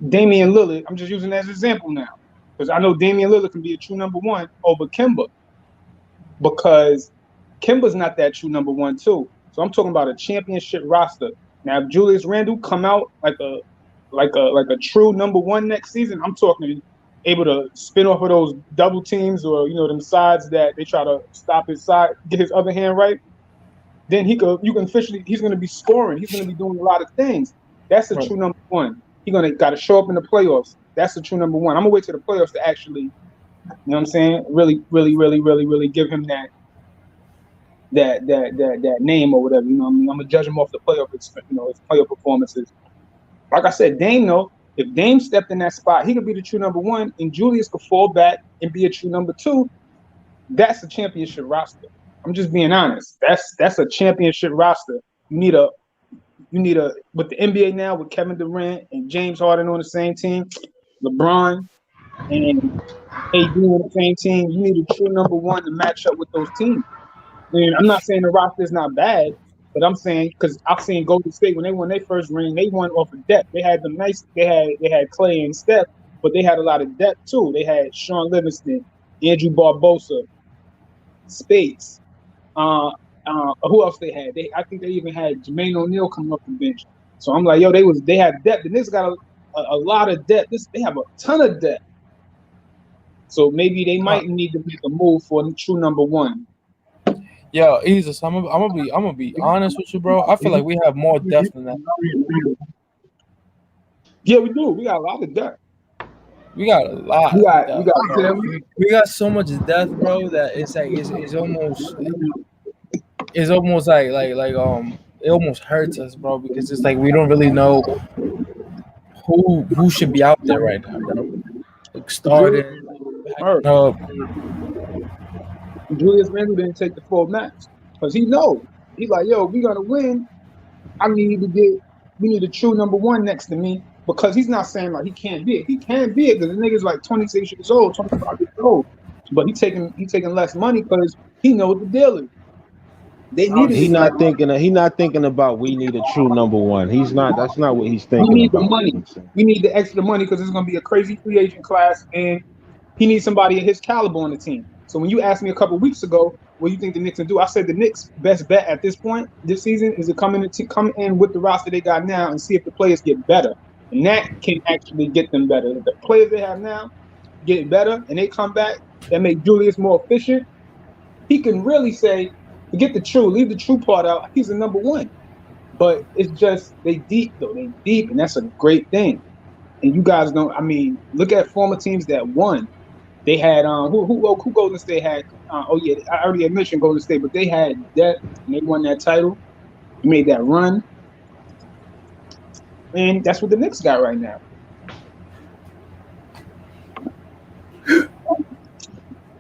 Damian Lillard. I'm just using that as an example now because I know Damian Lillard can be a true number 1 over Kimba because Kimba's not that true number 1 too. So I'm talking about a championship roster. Now, if Julius Randle come out like a true number 1 next season, I'm talking able to spin off of those double teams or them sides that they try to stop his side, get his other hand right. Then he's going to be scoring. He's going to be doing a lot of things. That's a true number 1. He's got to show up in the playoffs. That's the true number 1. I'm gonna wait till the playoffs to actually, you know what I'm saying, really give him that name or whatever. You know what I mean? I'm gonna judge him off the playoff, his playoff performances. Like I said, Dame, though, if Dame stepped in that spot, he could be the true number 1, and Julius could fall back and be a true number 2. That's a championship roster. I'm just being honest. That's a championship roster. You need a with the NBA now with Kevin Durant and James Harden on the same team, LeBron and AD on the same team. You need a true number 1 to match up with those teams. And I'm not saying the roster is not bad, but I'm saying because I've seen Golden State when they won their first ring, they won off of depth. They had they had Clay and Steph, but they had a lot of depth too. They had Sean Livingston, Andrew Barbosa, Spates. Who else they had? I think they even had Jermaine O'Neal coming off the bench. So I'm like, yo, they had depth. The Knicks got a lot of depth. They have a ton of depth. So maybe they might need to make a move for a true number 1. Yo, Jesus, I'm gonna be honest with you, bro. I feel like we have more depth than that. Yeah, we do. We got a lot of depth. We got a lot. We got so much depth, bro, that it's almost like it almost hurts us, bro, because it's like we don't really know who should be out there right now, bro. Like starting, backing up. Julius Randle didn't take the full max because he's like, yo, we gotta win. We need a true number 1 next to me because he's not saying like he can't be it. He can be it because the nigga's like 26 years old, 25 years old, but he taking less money because he knows the deal is. He's not thinking about we need a true number 1. He's not. That's not what he's thinking. We need the money. We need the extra money because it's gonna be a crazy free agent class, and he needs somebody of his caliber on the team. So when you asked me a couple of weeks ago, what do you think the Knicks can do? I said the Knicks' best bet at this point this season is to come in with the roster they got now and see if the players get better, and that can actually get them better. If the players they have now get better and they come back and make Julius more efficient, he can really say, leave the true part out. He's the number 1. But it's just they deep, and that's a great thing. And you guys don't. I mean, look at former teams that won. They had who Golden State had. I already had mentioned Golden State, but they had depth and they won that title. They made that run, and that's what the Knicks got right now.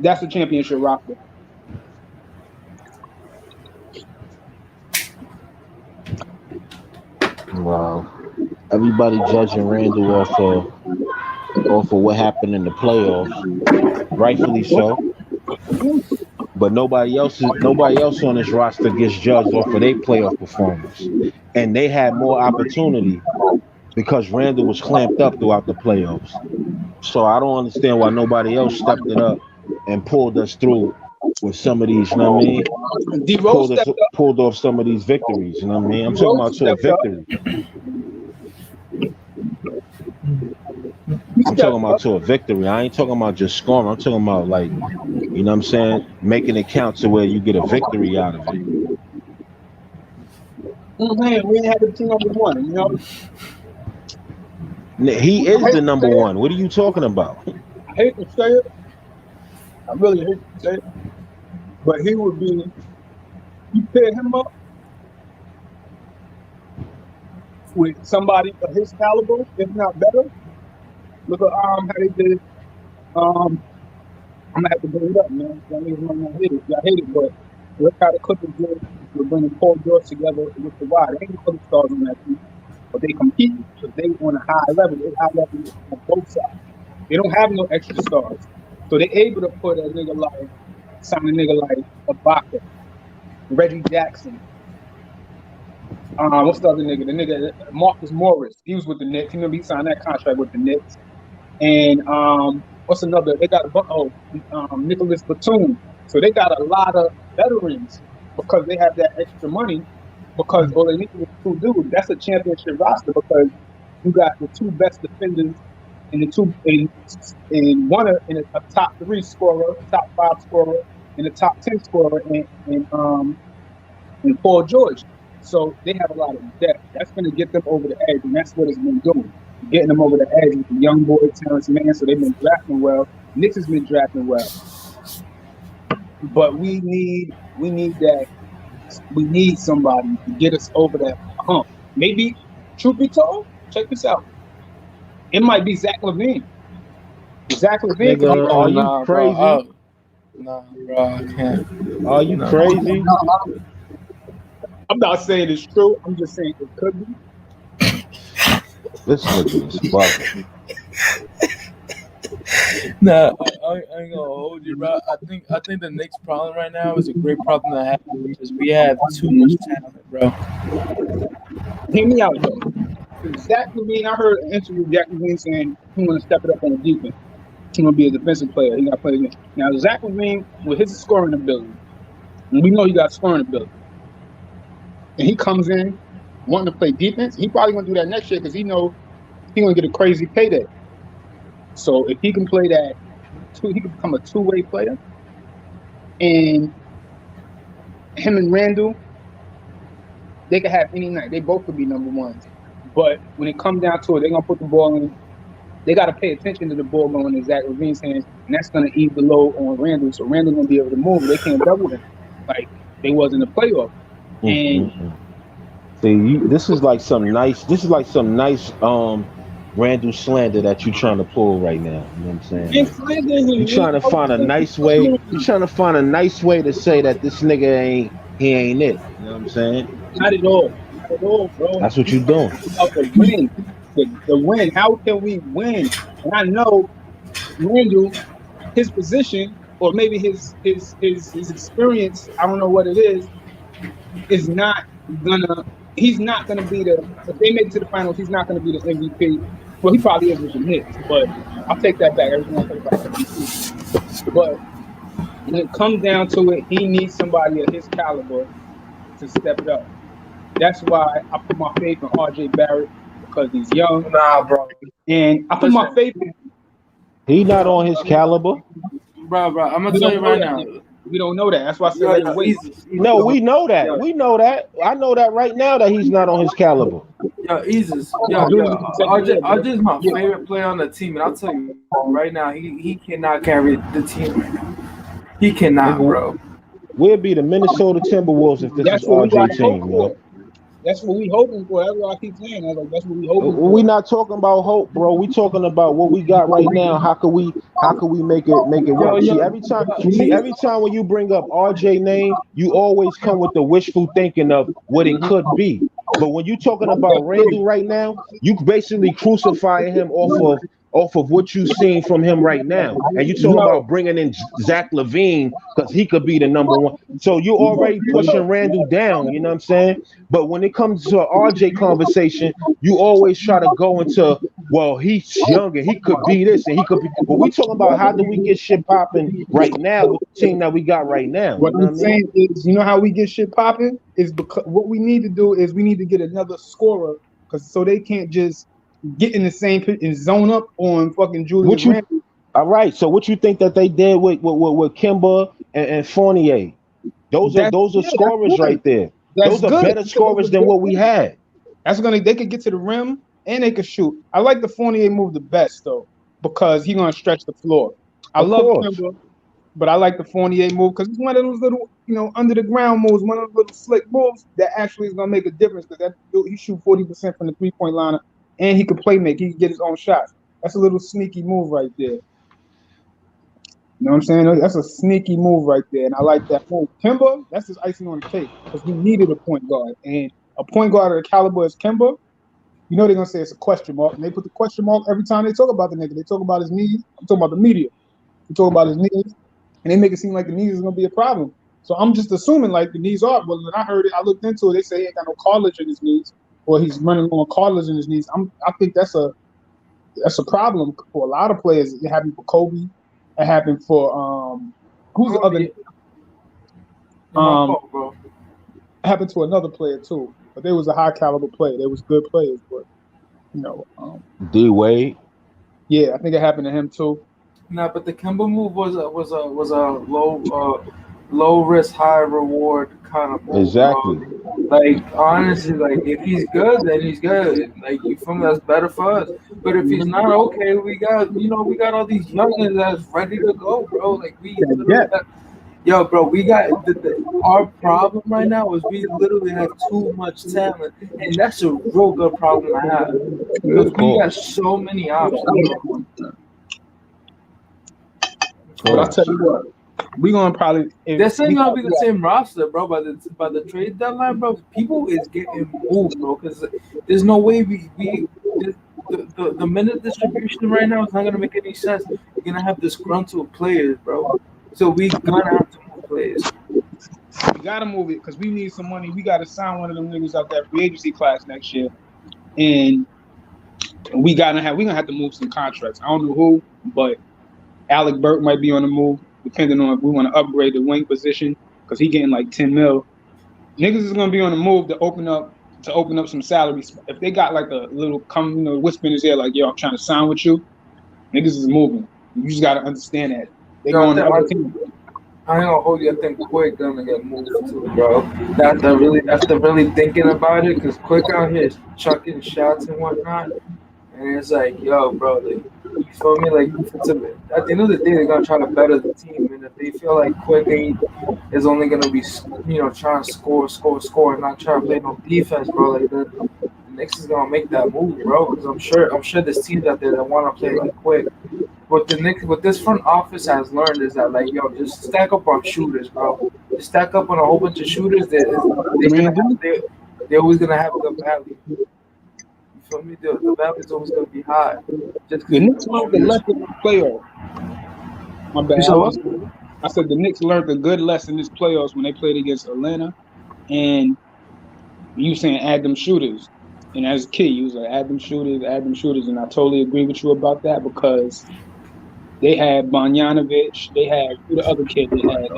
That's the championship roster. Wow. everybody judging Randall off of what happened in the playoffs, rightfully so. But nobody else on this roster gets judged off of their playoff performance, and they had more opportunity because Randall was clamped up throughout the playoffs. So I don't understand why nobody else stepped it up and pulled us through with some of these. You know what I mean? D-Rose stepped up. Pulled off some of these victories. You know what I mean? I'm talking about to a victory. I'm talking about to a victory. I ain't talking about just scoring. I'm talking about, like, you know what I'm saying, making it count to where you get a victory out of it. Man, we ain't had the team number one, you know. He is the number one. What are you talking about? I hate to say it. I really hate to say it. But he would be, you pair him up with somebody of his caliber, if not better. Look at how they did. I'm gonna have to bring it up, man. Y'all niggas might not hate it. Y'all hate it, but look how the Clippers did with bringing Paul George together with the wide. They ain't other stars on that team, but they compete because they on a high level. They're high level on both sides. They don't have no extra stars, so they're able to put a nigga like, sign a nigga like Ibaka, Reggie Jackson. What's the other nigga? The nigga Marcus Morris. He was with the Knicks. You remember he signed that contract with the Knicks. And what's another? They got Nicholas Batum. So they got a lot of veterans because they have that extra money. Because all they need is two dudes. That's a championship roster because you got the two best defenders and the two in one in a top 3 scorer, top 5 scorer, and a top 10 scorer, and Paul George. So they have a lot of depth. That's going to get them over the edge, and that's what it's been doing. Getting them over the edge with the young boy, Terrence Mann. So they've been drafting well. Knicks has been drafting well. But we need that. We need somebody to get us over that hump. Maybe, truth be told, check this out. It might be Zach LaVine. Zach LaVine. Nigga, are you crazy? Bro. Nah, bro, I can't. Are you crazy? I'm not saying it's true. I'm just saying it could be. This nigga is bugging. Nah, I ain't gonna hold you, bro. I think the Knicks' problem right now is a great problem to have because we have too much talent, bro. Hear me out, though. Zach LaVine, I heard an interview with Zach LaVine saying he want to step it up on the defense. He want to be a defensive player. He got to play against. Now, Zach LaVine, with his scoring ability, and we know he got scoring ability, and he comes in wanting to play defense, he probably going to do that next year because he know he's going to get a crazy payday. So if he can play that, he can become a two-way player. And him and Randall, they could have any night. They both could be number ones. But when it comes down to it, they're going to put the ball in. They got to pay attention to the ball going in Zach LaVine's hands, and that's going to ease the load on Randall. So Randall going to be able to move. They can't double him like they was in the playoff. And see, this is like some nice Randall slander that you're trying to pull right now. You know what I'm saying? You're trying to find a nice way. You're trying to find a nice way to say that this nigga ain't it. You know what I'm saying? Not at all. Not at all, bro. That's what you're doing. About the win. The win. How can we win? And I know Randall, his position, or maybe his experience, I don't know what it is not gonna. He's not gonna be the. If they make it to the finals, he's not gonna be the MVP. Well, he probably is with the Knicks, but I'll take that back. Everything I say about MVP. But when it comes down to it, he needs somebody of his caliber to step it up. That's why I put my faith in RJ Barrett because he's young. Nah, bro. And I put my faith in. He not on his caliber. Bro, I'm gonna tell you right now. We don't know that. That's why I said wait. No, we know that. We know that. I know that right now that he's not on his caliber. Yo, Eases. RJ is my favorite player on the team, and I'll tell you right now, he cannot carry the team right now. He cannot, bro. We'll be the Minnesota Timberwolves if this is RJ team, man. That's what we hoping for. That's what I keep saying. That's what we hoping for. We not talking about hope, bro. We talking about what we got right now. How could we make it work? See, every time when you bring up RJ name, you always come with the wishful thinking of what it could be. But when you talking about Randall right now, you basically crucifying him off of what you seen from him right now. And you talking about bringing in Zach LaVine because he could be the number one. So you already pushing Randall down, you know what I'm saying? But when it comes to an RJ conversation, you always try to go into, well, he's younger, he could be this and he could be. But we talking about how do we get shit popping right now with the team that we got right now. What I'm saying is, you know how we get shit popping is because what we need to do is we need to get another scorer, because so they can't just get in the same pit and zone up on fucking Julius Randle. All right. So what you think that they did with Kimba and Fournier? Those are scorers right there. Those are better scorers than what we had. They could get to the rim and they could shoot. I like the Fournier move the best though, because he's gonna stretch the floor. I love Kimba, but I like the Fournier move because it's one of those little, under the ground moves, one of those little slick moves that actually is gonna make a difference, because that dude, he shoot 40% from the 3-point line, and he could play make. He can get his own shots. That's a little sneaky move right there. You know what I'm saying? That's a sneaky move right there, and I like that move. Kemba, that's just icing on the cake, because we needed a point guard, and a point guard of the caliber is Kemba. You know they're gonna say it's a question mark, and they put the question mark every time they talk about the nigga. They talk about his knees. I'm talking about the media. They talk about his knees, and they make it seem like the knees is gonna be a problem. So I'm just assuming like the knees are. But when I heard it, I looked into it. They say he ain't got no cartilage in his knees, or he's running on cartilage in his knees. I think that's a problem for a lot of players. It happened for Kobe. It happened for who's the other? It happened to another player too, but they was a high caliber player. They was good players, but D Wade. Yeah, I think it happened to him too. Nah, but the Kemba move was a low risk, high reward kind of move. Exactly. Like honestly, like if he's good, then he's good. Like you feel me? That's better for us. But if he's not okay, we got all these youngins that's ready to go, bro. Like we got our problem right now is we literally have too much talent, and that's a real good problem to have, because we got so many options. But I'll tell you what, we gonna probably this ain't gonna be the same roster, bro. By the trade deadline, bro, people is getting moved, bro. Because there's no way the minute distribution right now is not gonna make any sense. You're gonna have disgruntled players, bro. So we gonna have to move players. We gotta move it because we need some money. We gotta sign one of them niggas out that free agency class next year, and we gonna have to move some contracts. I don't know who, but Alec Burke might be on the move, depending on if we want to upgrade the wing position, because he getting like 10 mil. Niggas is gonna be on the move to open up some salaries. If they got like a little whisper in his ear like, yo, I'm trying to sign with you, niggas is moving. You just gotta understand that. They going to other teams. I ain't gonna hold you. I think Quick gonna get moved too, bro. After really thinking about it, because Quick out here is chucking shots and whatnot, and it's like, yo, bro, like, you feel me? Like, at the end of the day, they're gonna try to better the team, and if they feel like Quick is only gonna be, trying to score, and not trying to play no defense, bro, like the Knicks is gonna make that move, bro. Because I'm sure there's teams out there that want to play like Quick. What this front office has learned is that, like, yo, just stack up on shooters, bro. Just stack up on a whole bunch of shooters. They're always gonna have a good value. You feel me? The value is always gonna be high. Just the Knicks learned the lesson in the playoffs. My bad. I said the Knicks learned a good lesson in this playoffs when they played against Atlanta, and you saying add them shooters. And as a kid, you was like, add them shooters, and I totally agree with you about that, because they had Bogdanovic, they had who the other kid they had,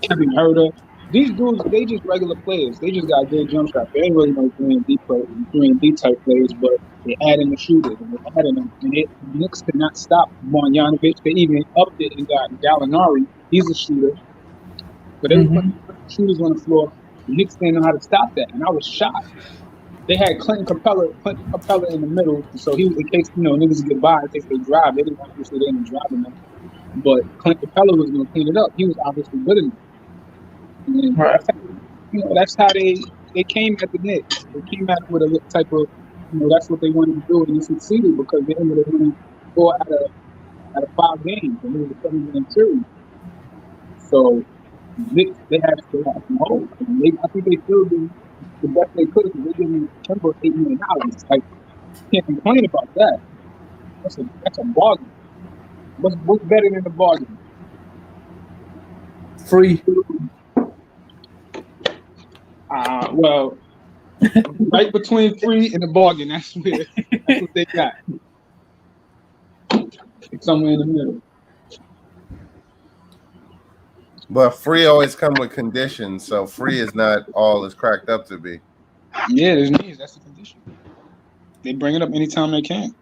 Kevin Herter. These dudes, they just regular players. They just got good jump shots. They ain't really no 3-and-D type players, but they adding the shooters and they adding them. And the Knicks could not stop Bogdanovic. They even upped it and got Gallinari. He's a shooter. But they were putting shooters on the floor. The Knicks didn't know how to stop that, and I was shocked. They had Clinton Capella in the middle, so he was, in case niggas get by in case they drive. They didn't want to say they didn't drive enough, but Clinton Capella was going to clean it up. He was obviously good enough. And that's how they they came at the Knicks. They came at it with a type of, that's what they wanted to do, and they succeeded because they ended up winning 4 out of 5 games, and it was a 7-game series. So Knicks, they have some hope. I think they still do the best they could because they giving Kemba $8 million. Like, can't complain about that. That's a bargain. What's better than a bargain? Free. Well, right between free and a bargain. That's what they got. It's somewhere in the middle. But free always come with conditions, so free is not all it's cracked up to be. Yeah, there's needs. That's the condition. They bring it up anytime they can.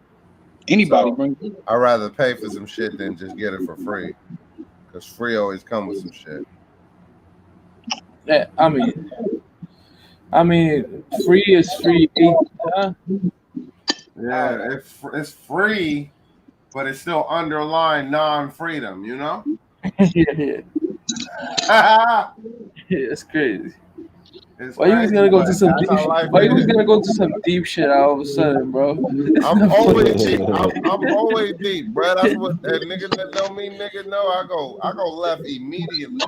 Anybody brings it up. I'd rather pay for some shit than just get it for free. Because free always come with some shit. Yeah, I mean, free is free. Huh? Yeah, it's free, but it's still underlying non-freedom, you know? Yeah, it's crazy. Why you was gonna go to some deep? Why you was gonna go to some deep shit all of a sudden, bro? I'm always deep. I'm always deep, bro. That's what that nigga that know me, nigga know. I go left immediately.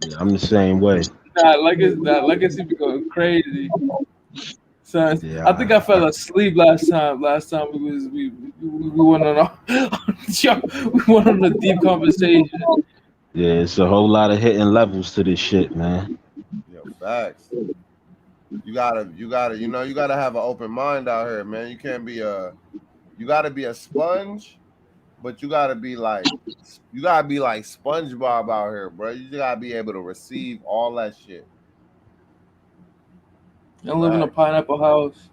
Yeah, I'm the same way. Legacy be going crazy. Son, Yeah, I think I fell asleep last time. We went on we went on a deep conversation. Yeah, it's a whole lot of hitting levels to this shit, man. Yo, facts. You gotta have an open mind out here, man. You can't be you gotta be a sponge, but you gotta be like SpongeBob out here, bro. You just gotta be able to receive all that shit. I live in a pineapple house.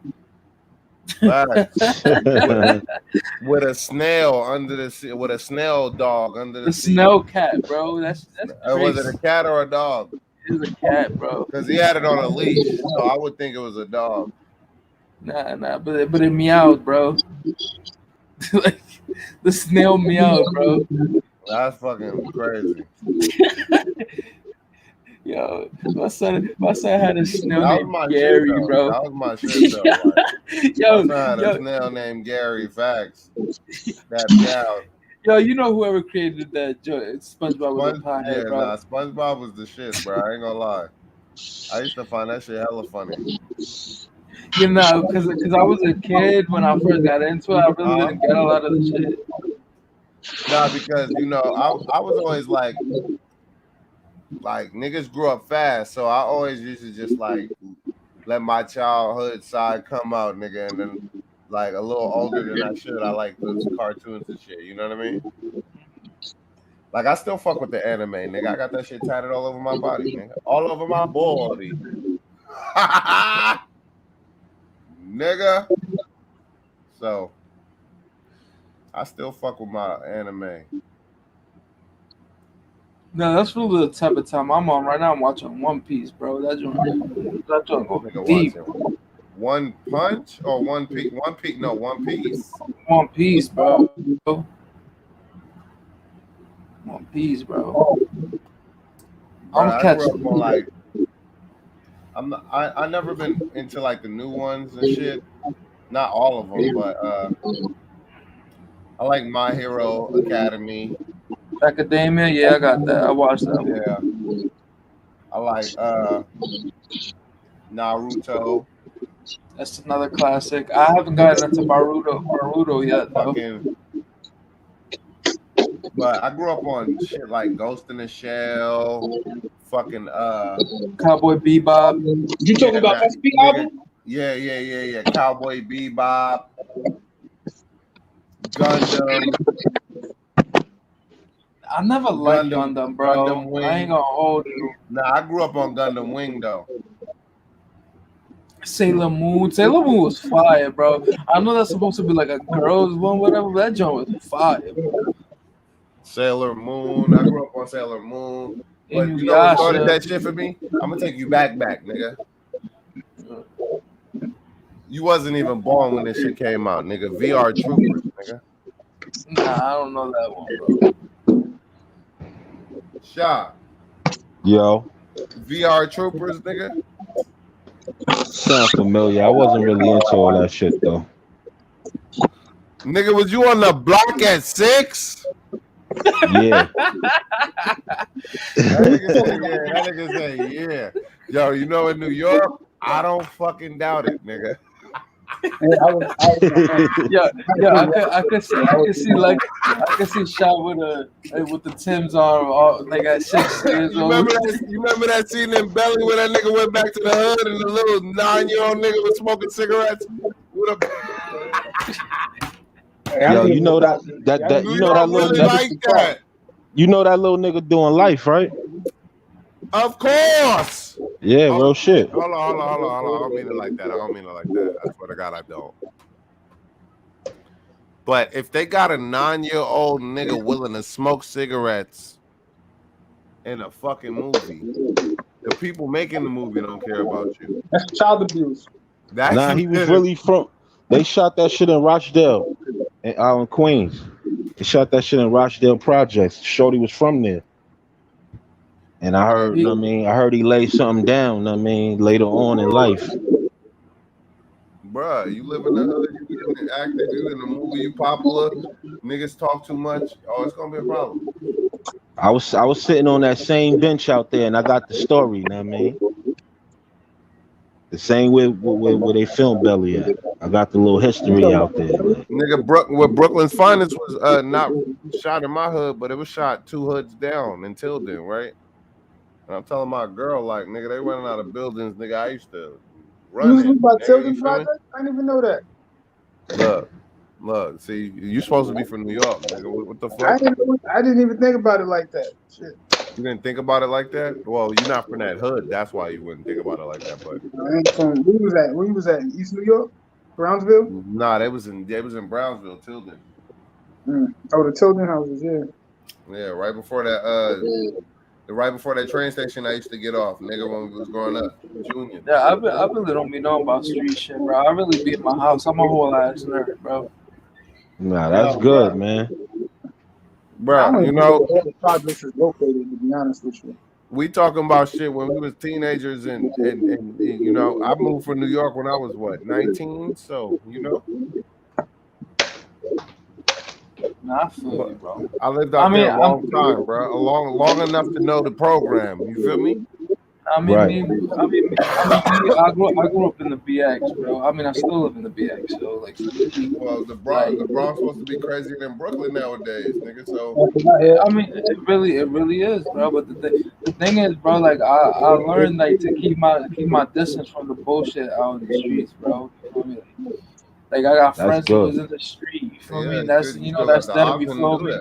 with a snail under the seat, with a snail dog under the seat. Snail cat, bro. That's crazy. Was it a cat or a dog? It was a cat, bro. Because he had it on a leash, so I would think it was a dog. Nah, but it meowed, bro. Like the snail meowed, bro. That's fucking crazy. Yo, my son had a snail named Gary, shit, bro. That was my shit, though. Like, yo, my son had a snail named Gary. Facts. That meowed. Yo, you know whoever created that SpongeBob was a pothead, bro. Nah, SpongeBob was the shit, bro. I ain't gonna lie. I used to find that shit hella funny. You know, because I was a kid when I first got into it. I really didn't get a lot of the shit. Nah, because I was always like niggas grew up fast, so I always used to just like let my childhood side come out, nigga, and then like a little older than I should, I like those cartoons and shit. You know what I mean? Like I still fuck with the anime, nigga. I got that shit tatted all over my body, nigga. All over my body. Nigga. So I still fuck with my anime. No, that's really the type of time I'm on right now. I'm watching One Piece, bro. That joint go deep. One Punch or One Piece? One Piece? No, One Piece. One Piece, bro. One Piece, bro. I'm catching. I never been into like the new ones and shit. Not all of them, but I like My Hero Academia. Academia, yeah, I got that. I watched that. Yeah. I like Naruto. That's another classic. I haven't gotten into Naruto yet, though. But I grew up on shit like Ghost in the Shell, fucking Cowboy Bebop. You talking about SP album? Yeah. Cowboy Bebop, Gundam. I never liked Gundam, bro. Gundam Wing. I ain't gonna hold you. Nah, I grew up on Gundam Wing though. Sailor Moon was fire, bro. I know that's supposed to be like a girl's one, whatever, but that joint was fire, bro. Sailor Moon. I grew up on Sailor Moon. But you know what started that shit for me? I'm gonna take you back, nigga. You wasn't even born when this shit came out, nigga. VR Troopers, nigga. Nah, I don't know that one, bro. Shot. Yo. VR Troopers, nigga. Sound familiar. I wasn't really into all that shit though. Nigga, was you on the block at 6? Yeah. That nigga say, yeah. Yo, you know, in New York, I don't fucking doubt it, nigga. Yeah, I could see Shot with the Timbs on, like at 6 years old. You remember that scene in Belly where that nigga went back to the hood and the little 9-year-old nigga was smoking cigarettes? Yo, you know that you know that little really nigga, like that. you know that little nigga doing life, right? Of course. Yeah, real shit. Hold on. I don't mean it like that. I swear to God, I don't. But if they got a 9-year-old nigga willing to smoke cigarettes in a fucking movie, the people making the movie don't care about you. That's child abuse. Nah, he was really from. They shot that shit in Rochdale, in Queens. They shot that shit in Rochdale Projects. Shorty was from there. And I heard, I heard he laid something down, later on in life. Bruh, you live in the hood, you live in acting, you in the movie, you popular, niggas talk too much. Oh, it's gonna be a problem. I was sitting on that same bench out there, and I got the story. You know what I mean? The same where they filmed Belly at. I got the little history out there. Like. Nigga, Brooklyn's Finest was not shot in my hood, but it was shot 2 hoods down in Tilden, right? And I'm telling my girl, like, nigga, they running out of buildings, nigga. I used to run it. About Tilden Project? I didn't even know that. Look, see, you supposed to be from New York, nigga. What the fuck? I didn't even think about it like that. Shit. You didn't think about it like that? Well, you're not from that hood. That's why you wouldn't think about it like that. But I ain't from. Where you was at? In East New York, Brownsville? Nah, they was in Brownsville, Tilden. Oh, the Tilden houses, yeah. Yeah, right before that. Right before that train station, I used to get off, nigga, when we was growing up, junior. Yeah, I really don't be knowing about street shit, bro. I really be in my house. I'm a whole ass nerd, bro. Nah, that's good, bro. Man. Bro, you know, where the project is located. To be honest with you, we talking about shit when we was teenagers, and you know, I moved from New York when I was 19, so you know. Nah, I feel you, bro. I lived out there a long time, bro. Long enough to know the program. You feel me? I grew up in the BX, bro. I mean, I still live in the BX, so like. Well, the Bronx supposed to be crazier than Brooklyn nowadays, nigga. So. I mean, it really is, bro. But the thing is, bro, like I learned like to keep my distance from the bullshit out in the streets, bro. You feel me? Like I got friends who was in the street. You feel me? That's that's them. You feel me?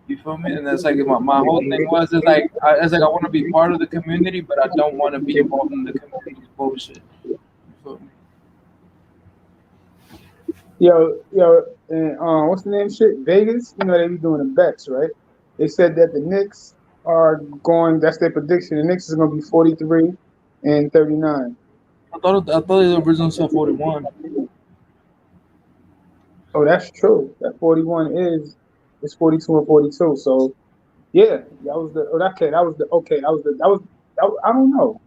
You feel me? And that's like my whole thing was I want to be part of the community, but I don't want to be involved in the community's bullshit. You feel me? Yo, and what's the name? Shit, Vegas. You know they be doing the bets, right? They said that the Knicks are going. That's their prediction. The Knicks is going to be 43 and 39. I thought the original said 41. Oh, that's true. That 41 is 42 and 42. So, yeah, that was I don't know.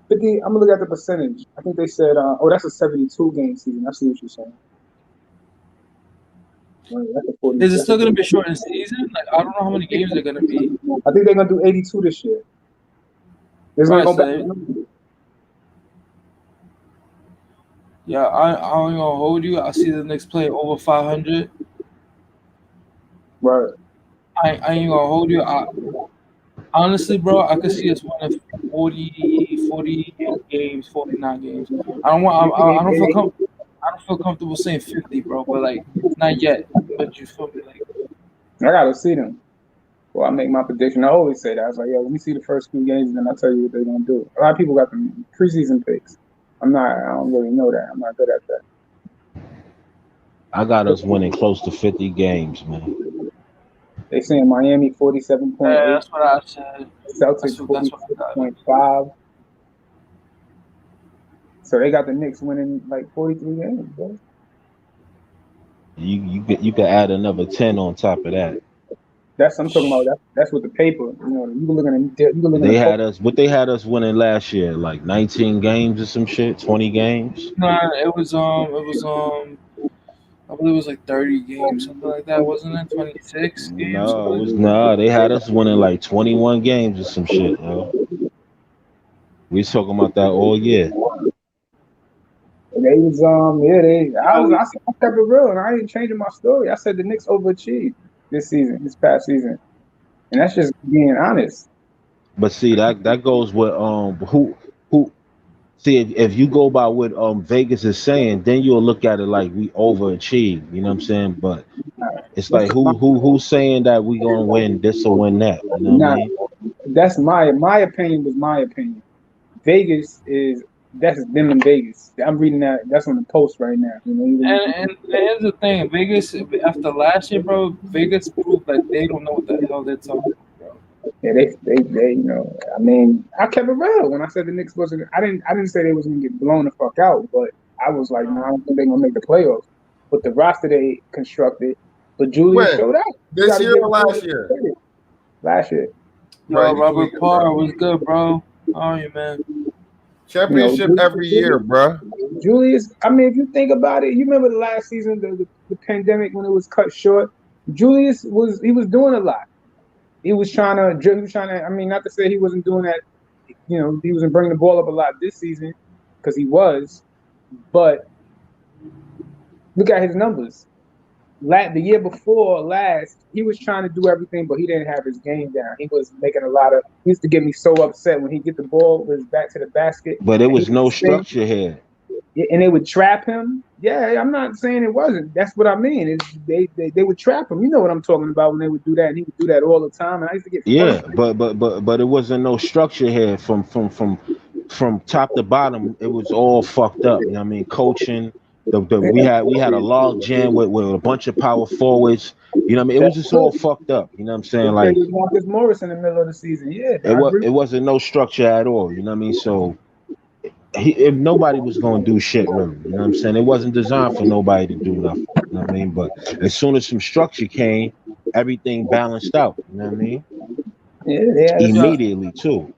50. I'm gonna look at the percentage. I think they said, that's a 72 game season. I see what you're saying. Is it still gonna be short in season? Like I don't know how many games they're gonna be. I think they're gonna do 82 this year. It's gonna go back. Yeah, I ain't gonna hold you. I see the Knicks play over 500. Right. I ain't gonna hold you. Honestly, bro, I could see us winning 40 games, 49 games. I don't feel comfortable saying 50, bro. But like, not yet. But you feel me? Like, I gotta see them. Well, I make my prediction. I always say that. I was like, let me see the first few games, and then I'll tell you what they're gonna do. A lot of people got the preseason picks. I don't really know that. I'm not good at that. I got us winning close to 50 games, man. They saying Miami 47.8. Yeah, that's what I said. Celtics 46.5. So they got the Knicks winning like 43 games, bro. You could add another 10 on top of that. That's I'm talking about. That's with the paper. You know, you can look in the, you can look in They the had post. us. What they had us winning last year, like 19 games or some shit, 20 games. Nah, I believe it was like 30 games, something like that, wasn't it? 26 games, something No, it like was that. nah. They had us winning like 21 games or some shit, yo. We was talking about that all year. They was yeah they Yeah, I kept it real and I ain't changing my story. I said the Knicks overachieved this past season, and that's just being honest. But see, that goes with who see if you go by what Vegas is saying, then you'll look at it like we overachieved. You know what I'm saying? But it's That's like who's saying that we gonna win this or win that? You know what I not mean? that's my opinion was my opinion. Vegas is that's them in Vegas. I'm reading that. That's on the post right now. You know, and here's the thing, Vegas after last year, bro, Vegas proved that they don't know what the hell they're talking about, bro. yeah, they you know. I mean, I kept it real when I said the Knicks wasn't. I didn't say they was gonna get blown the fuck out, but I was like, no, I don't think they're gonna make the playoffs. But the roster they constructed, but Julius When? showed out. You This got to year give or him last year? credit. Last year, Yo, Right, between Robert them, Parr bro. was good, bro. How are you, man? you know, Championship every year, bro. Julius. I mean, if you think about it, you remember the last season, the pandemic when it was cut short. Julius was doing a lot. He was trying to. He was trying to. I mean, not to say he wasn't doing that. You know, he wasn't bringing the ball up a lot this season because he was. But look at his numbers. The year before last, he was trying to do everything, but he didn't have his game down. He was making a lot of. He used to get me so upset when he get the ball with his back to the basket But there and he was no would spin, structure here. and they would trap him. Yeah, I'm not saying it wasn't. That's what I mean. They would trap him. You know what I'm talking about when they would do that, and he would do that all the time. And I used to get Yeah, frustrated. but it wasn't no structure here from top to bottom. It was all fucked up. You know what I mean? Coaching. We had a log jam with a bunch of power forwards. You know what I mean? It was That's just all good. fucked up. You know what I'm They saying? played Like with Marcus Morris in the middle of the season. Yeah, I agree. it wasn't no structure at all. You know what I mean? So if nobody was gonna do shit really, you know what I'm saying? It wasn't designed for nobody to do nothing. You know what I mean? But as soon as some structure came, everything balanced out. You know what I mean? Yeah, they had a, No, Immediately too.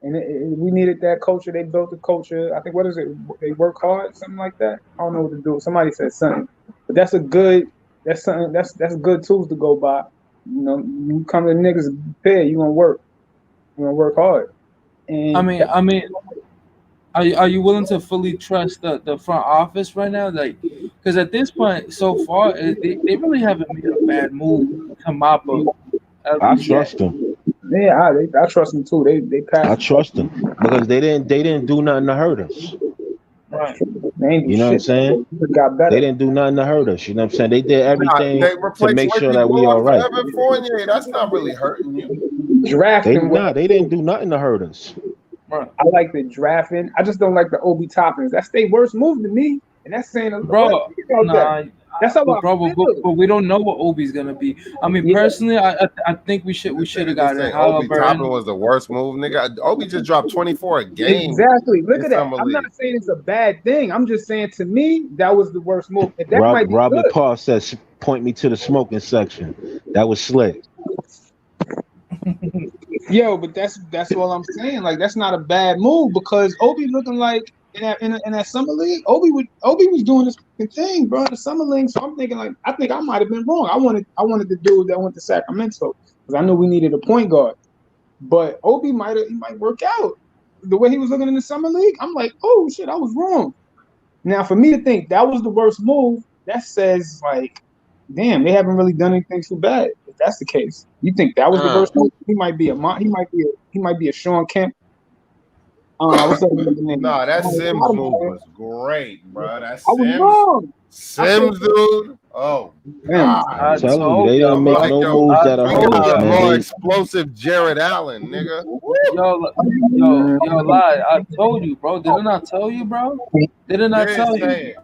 and we needed that culture. They built the culture. I think what is it? They work hard, something like that. I don't know what to do. Somebody said something, but that's a good. That's something. That's good tools to go by. You know, you come to niggas prepared. You gonna work. You gonna work hard. I And mean, I mean, are you willing to fully trust the front office right now? Like, because at this point, so far, they really haven't made a bad move to my book, at I least yet. trust them. yeah, I trust them too. They I passed the trust them because they didn't do nothing to hurt us. Right. They ain't do You know what I'm shit. saying? They got They better. didn't do nothing to hurt us. You know what I'm saying? They did Nah, everything they to replaced make sure Ricky that we all Ball for right. Evan Fournier. That's not really hurting you. Drafting well They didn't too. do nothing to hurt us. Right. I like the drafting. I just don't like the Obi Toppins. That's their worst move to me, and that's saying a Bro, lot. Think about that. nah, That's how but I bro, feel. but we don't know what Obi's gonna be. I mean, Yeah, personally, I think we should have They gotten say Obi Toppin Halliburton. was the worst move, nigga. Obi just dropped 24 a game exactly. Look in at that. summer I'm not league. saying it's a bad thing. I'm just saying to me that was the worst move. And that might be Robert good. Parr says, "Point me to the smoking section." That was slick. Yo, but that's all I'm saying. Like that's not a bad move because Obi looking like in that summer league, Obi was doing this fucking thing, bro, in the summer league. So I'm thinking like I think I might have been wrong. I wanted the dude that went to Sacramento because I knew we needed a point guard. But Obi might work out the way he was looking in the summer league. I'm like, oh shit, I was wrong. Now for me to think that was the worst move, that says like, damn, they haven't really done anything too bad. If that's the case, you think that was the Uh, worst move? He might be a Sean Kemp. What's that nigga's name? nah, that Sims move I was great, bro. That was Sims, wrong. I said Sims, dude. Oh him. God, I'm I telling you, they told didn't y'all, make like bro. no yo, moves I that'll we hurt told us, got a y'all. man. more They explosive Jared Allen, nigga. Yo, lie. I told you, bro. Didn't I tell you, bro? Didn't I Did tell say you? it.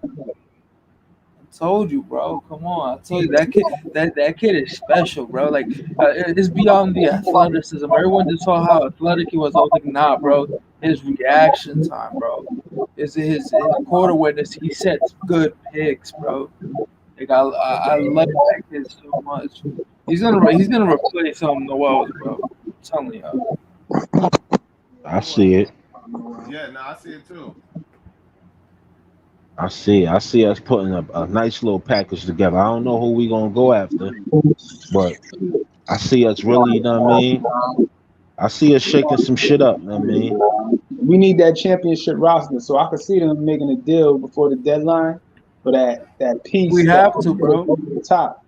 I told you, bro. Come on. I told you that kid. That kid is special, bro. Like it's beyond the athleticism. Everyone just saw how athletic he was. I was like, nah, bro. His reaction time, bro. Is his quarter awareness. He sets good picks, bro. Like I like that kid so much. He's gonna replace Noel, bro. I'm telling you. I see it. Yeah, no, I see it too. I see us putting a nice little package together. I don't know who we gonna go after, but I see us really, you know what I mean? I see us shaking some shit up, you know what I mean? We need that championship roster, so I could see them making a deal before the deadline for that piece. We have to, bro. Over the top.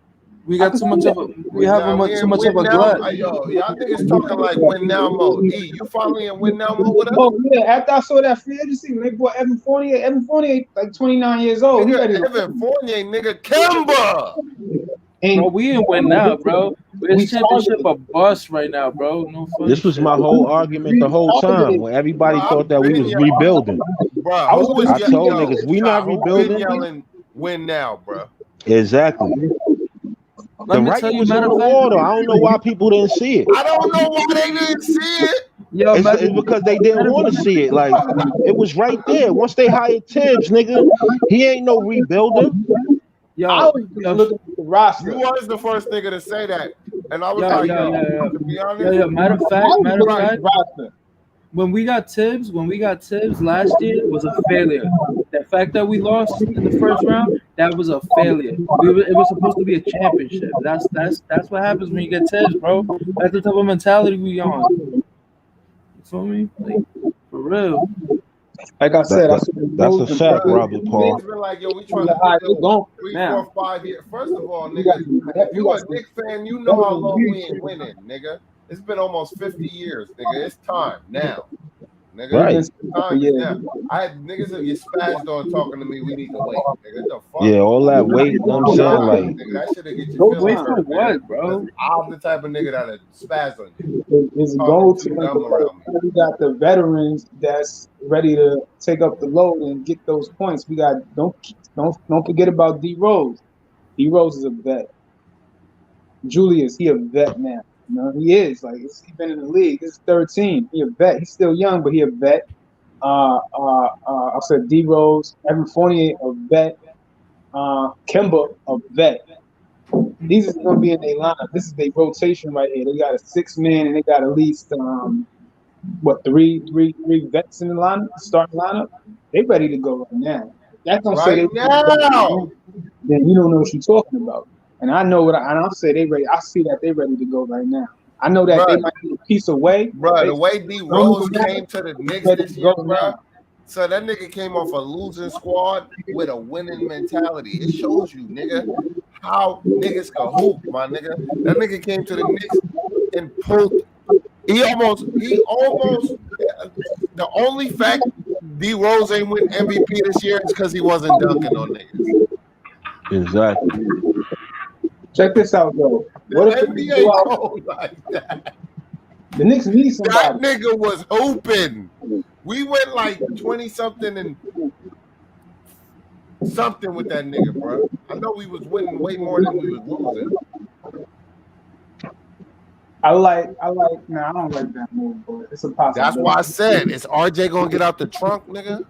We got too much of a. We have too much of a glut. Yo, y'all niggas talking like win now mode. E, you following win now mode with us? Oh yeah, after I saw that free agency when they bought Evan Fournier like 29 years old. Nigga, Evan Fournier, nigga, Kemba. Bro, we ain't win now, bro. It's championship a bust right now, bro. No funny This was shit. my whole argument the whole time when everybody thought that we was rebuilding. Bro, I told niggas we not rebuilding. Yelling win now, bro. Exactly. The writing was on the wall, though. I don't know why people didn't see it. I don't know why they didn't see it. Yo, It's because they didn't want to see it. Like, it was right there. Once they hired Tibbs, nigga, he ain't no rebuilder. Yo, I was looking at the roster. You was the first nigga to say that, and I was to be honest. Matter of fact, when we got Tibbs last year, it was a failure. The fact that we lost in the first round, that was a failure. It was supposed to be a championship. That's what happens when you get Tibbs, bro. That's the type of mentality we on. You feel me? Like, for real. Like I said, that's a fact, Robert Paul. Niggas been like, yo, we trying to go 3, 4, 5 years. First of all, nigga, if you a Knick fan, you know how long we ain't winning, nigga. It's been almost 50 years, nigga. It's time now. Nigga, right. It's time now. I had niggas that get spazzed on talking to me. We need to wait, nigga. The fuck? Yeah, all that weight, you know what I'm saying? Like, nigga, that shit get you feeling hurt, what, bro? I'm the type of nigga that'll spaz on you. It's go to we got the veterans that's ready to take up the load and get those points. We got don't forget about D Rose. D Rose is a vet. Julius, he a vet now. You know, he is like he's been in the league. This is 13. He a vet. He's still young, but he a vet. I said D Rose, Evan Fournier, a vet. Kemba, a vet. These is gonna be in their lineup. This is their rotation right here. They got a 6-man and they got at least three vets in the lineup, starting lineup. They ready to go right now. That's gonna say they now. Then you don't know what you're talking about. And I know I'll say they ready. I see that they ready to go right now. I know that they might be a piece away. Bro, the way D Rose came to the Knicks this year, bro. So that nigga came off a losing squad with a winning mentality. It shows you, nigga, how niggas can hoop, my nigga. That nigga came to the Knicks and pulled. He almost. The only fact D Rose ain't win MVP this year is because he wasn't dunking on niggas. Exactly. Check this out, though. What if NBA go like that? The Knicks need somebody. That nigga was open. We went like 20-something and something with that nigga, bro. I know we was winning way more than we was losing. I don't like that move, but it's a possibility. That's why I said, is RJ gonna get out the trunk, nigga?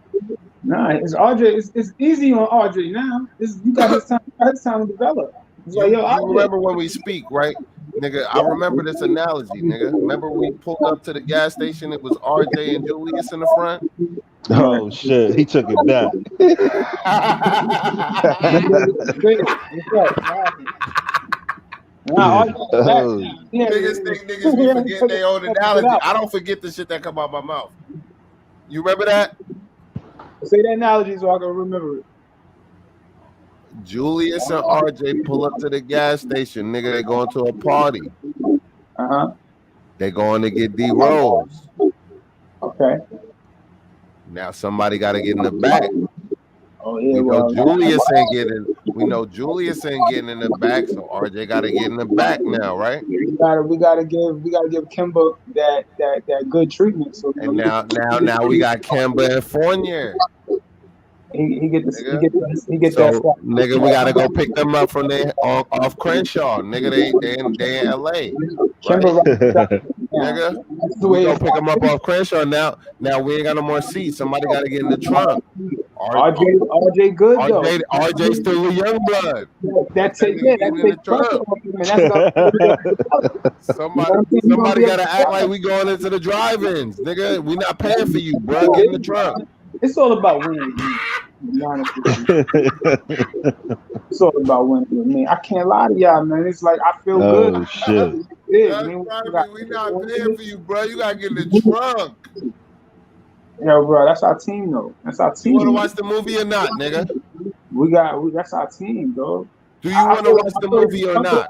Nah, it's RJ. It's easy on RJ now. You got his time to develop. Like, you remember when we speak, right? Nigga, I remember this analogy, nigga. Remember we pulled up to the gas station, it was RJ and Julius in the front? Oh shit, he took it back. Niggas think niggas be forgetting their own analogy. I don't forget the shit that come out my mouth. You remember that? Say that analogy so I can remember it. Julius and RJ pull up to the gas station, nigga. They going to a party. They going to get D Rose. Okay. Now somebody got to get in the back. Oh yeah. We know Julius ain't getting. We know Julius ain't getting in the back, so RJ got to get in the back now, right? We gotta give Kemba that good treatment. So and now we got Kemba and Fournier. He get that. Nigga, we gotta go pick them up from there off Crenshaw. Nigga, they in LA. Right? Nigga, we go pick them up off Crenshaw now. Now we ain't got no more seats. Somebody gotta get in the trunk. RJ good though. RJ still a young blood. That takes pressure off him, and that's somebody gotta act like we going into the drive-ins, nigga. We not paying for you, bro. Get in the truck. It's all about winning. It's all about winning with me. I can't lie to y'all, man. It's like I feel good. Oh shit. We not paying for you, bro. You gotta get in the trunk. Yo, bro, that's our team, though. That's our team. You want to watch the movie or not, nigga? That's our team, dog. Do you want to watch the movie or not?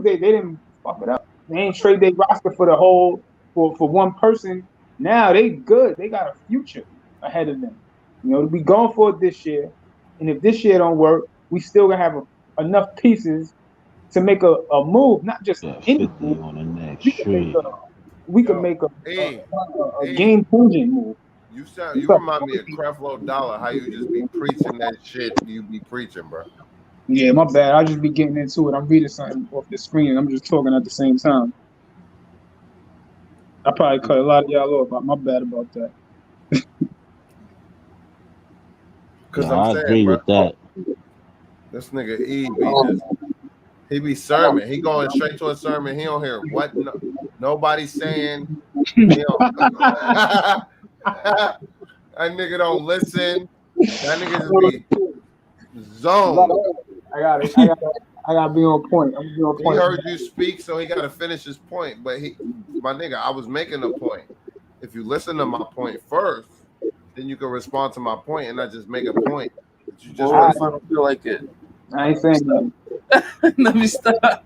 They didn't fuck it up. They ain't trade their roster for the whole for one person. Now they good. They got a future ahead of them. You know, we going for it this year, and if this year don't work, we still gonna have enough pieces to make a move, not just any move. On the next street. We can make a game-changing move. You remind me of Creflo Dollar, how you just be preaching that shit you be preaching, bro. Yeah, my bad. I just be getting into it. I'm reading something off the screen and I'm just talking at the same time. I probably cut a lot of y'all off. My bad about that. I agree with that. This nigga E he be sermon. He going straight to a sermon. He don't hear what nobody's saying. That nigga don't listen. That nigga just be zoned. I gotta be on point. I'm gonna be on point. He heard you speak, so he gotta finish his point. But my nigga, I was making a point. If you listen to my point first, then you can respond to my point, and I just make a point. But you just I don't feel like it. I ain't saying nothing. Let me stop.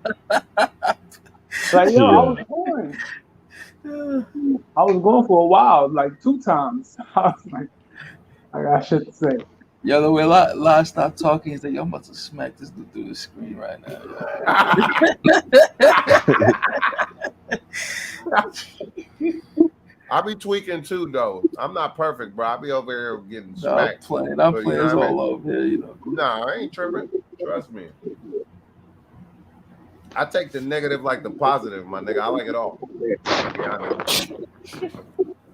Like yo, I was going for a while, like 2 times. I was like, I got shit to say. Yo, the way La stopped talking, he's like, yo, I'm about to smack this dude through the screen right now. I be tweaking too, though. I'm not perfect, bro. I be over here getting smacked. I'm playing all over here, you know. Nah, I ain't tripping. Trust me. I take the negative like the positive, my nigga. I like it all.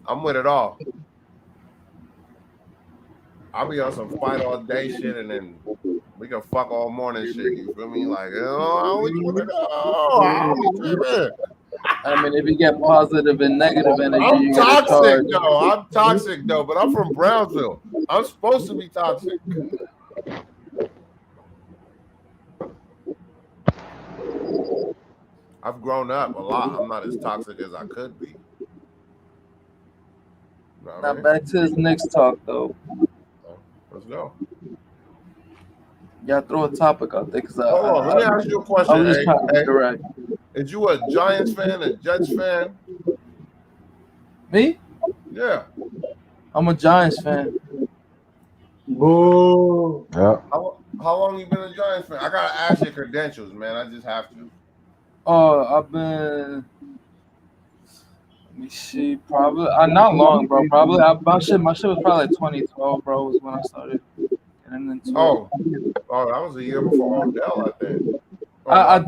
I'm with it all. I'll be on some fight all day shit, and then we can fuck all morning shit. You feel me? Like, I mean, if you get positive and negative energy, I'm toxic though, but I'm from Brownsville. I'm supposed to be toxic. I've grown up a lot. I'm not as toxic as I could be. Now back to this next talk though. Let's go. Y'all throw a topic out there because hold on. Let me ask you a question. I was just trying to be direct. Is you a Giants fan, a Jets fan? Me? Yeah. I'm a Giants fan. Whoa. Yeah. How long you been a Giants fan? I gotta ask your credentials, man. I just have to. Oh, I've been. Let me see. Probably not long, bro. Probably my shit was probably like 2012, bro. Was when I started. And then that was a year before Odell, I think. I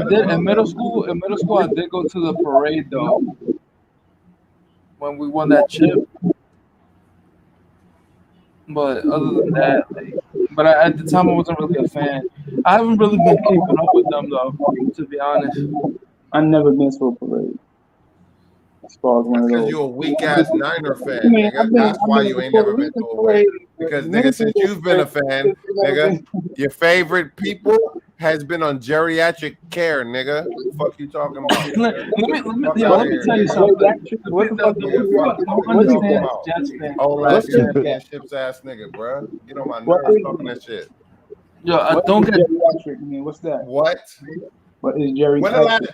did in middle school. In middle school, I did go to the parade though. When we won that chip. But other than that, but at the time I wasn't really a fan. I haven't really been keeping up with them though, to be honest. I've never been to a parade. As far as one of those. Because you're a weak ass Niner fan, nigga. That's why you ain't never been to a parade. Because nigga, since you've been a fan, nigga, your favorite people has been on geriatric care, nigga. What the fuck you talking about? Let me tell you something. What the fuck old ass championships ass nigga, bro. Get on my nerves talking that shit. Yo, I don't get geriatric. What's that? What? What is geriatric?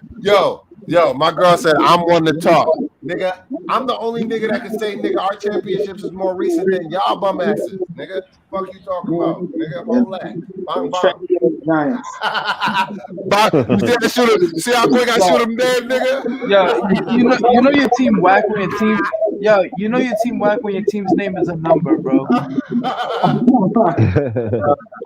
Yo, my girl said I'm one to talk. Nigga, I'm the only nigga that can say, nigga, our championships is more recent than y'all bum asses. Nigga, fuck you talking about? Nigga, hold that. Bang, bang. See how quick I shoot him dead, nigga? Yo, you know your team whack when your team. Yo, you know your team whack when your team's name is a number, bro.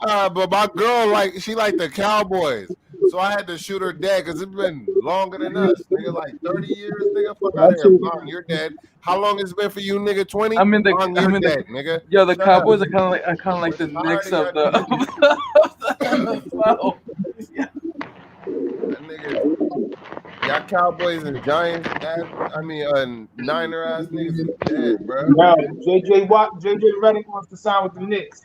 But my girl, she like the Cowboys. So I had to shoot her dead because it's been longer than us, nigga. Like 30 years, nigga. Fuck out of That's here. it. Mom, you're dead. How long it's been for you, nigga? 20? I mean, Mom, you're dead, nigga. Yo, the Shut Cowboys up. are kind of like the Tired Knicks of of the NFL. That niggas, y'all Cowboys and Giants ass, Niner ass niggas is dead, bro. No, JJ Redick wants to sign with the Knicks.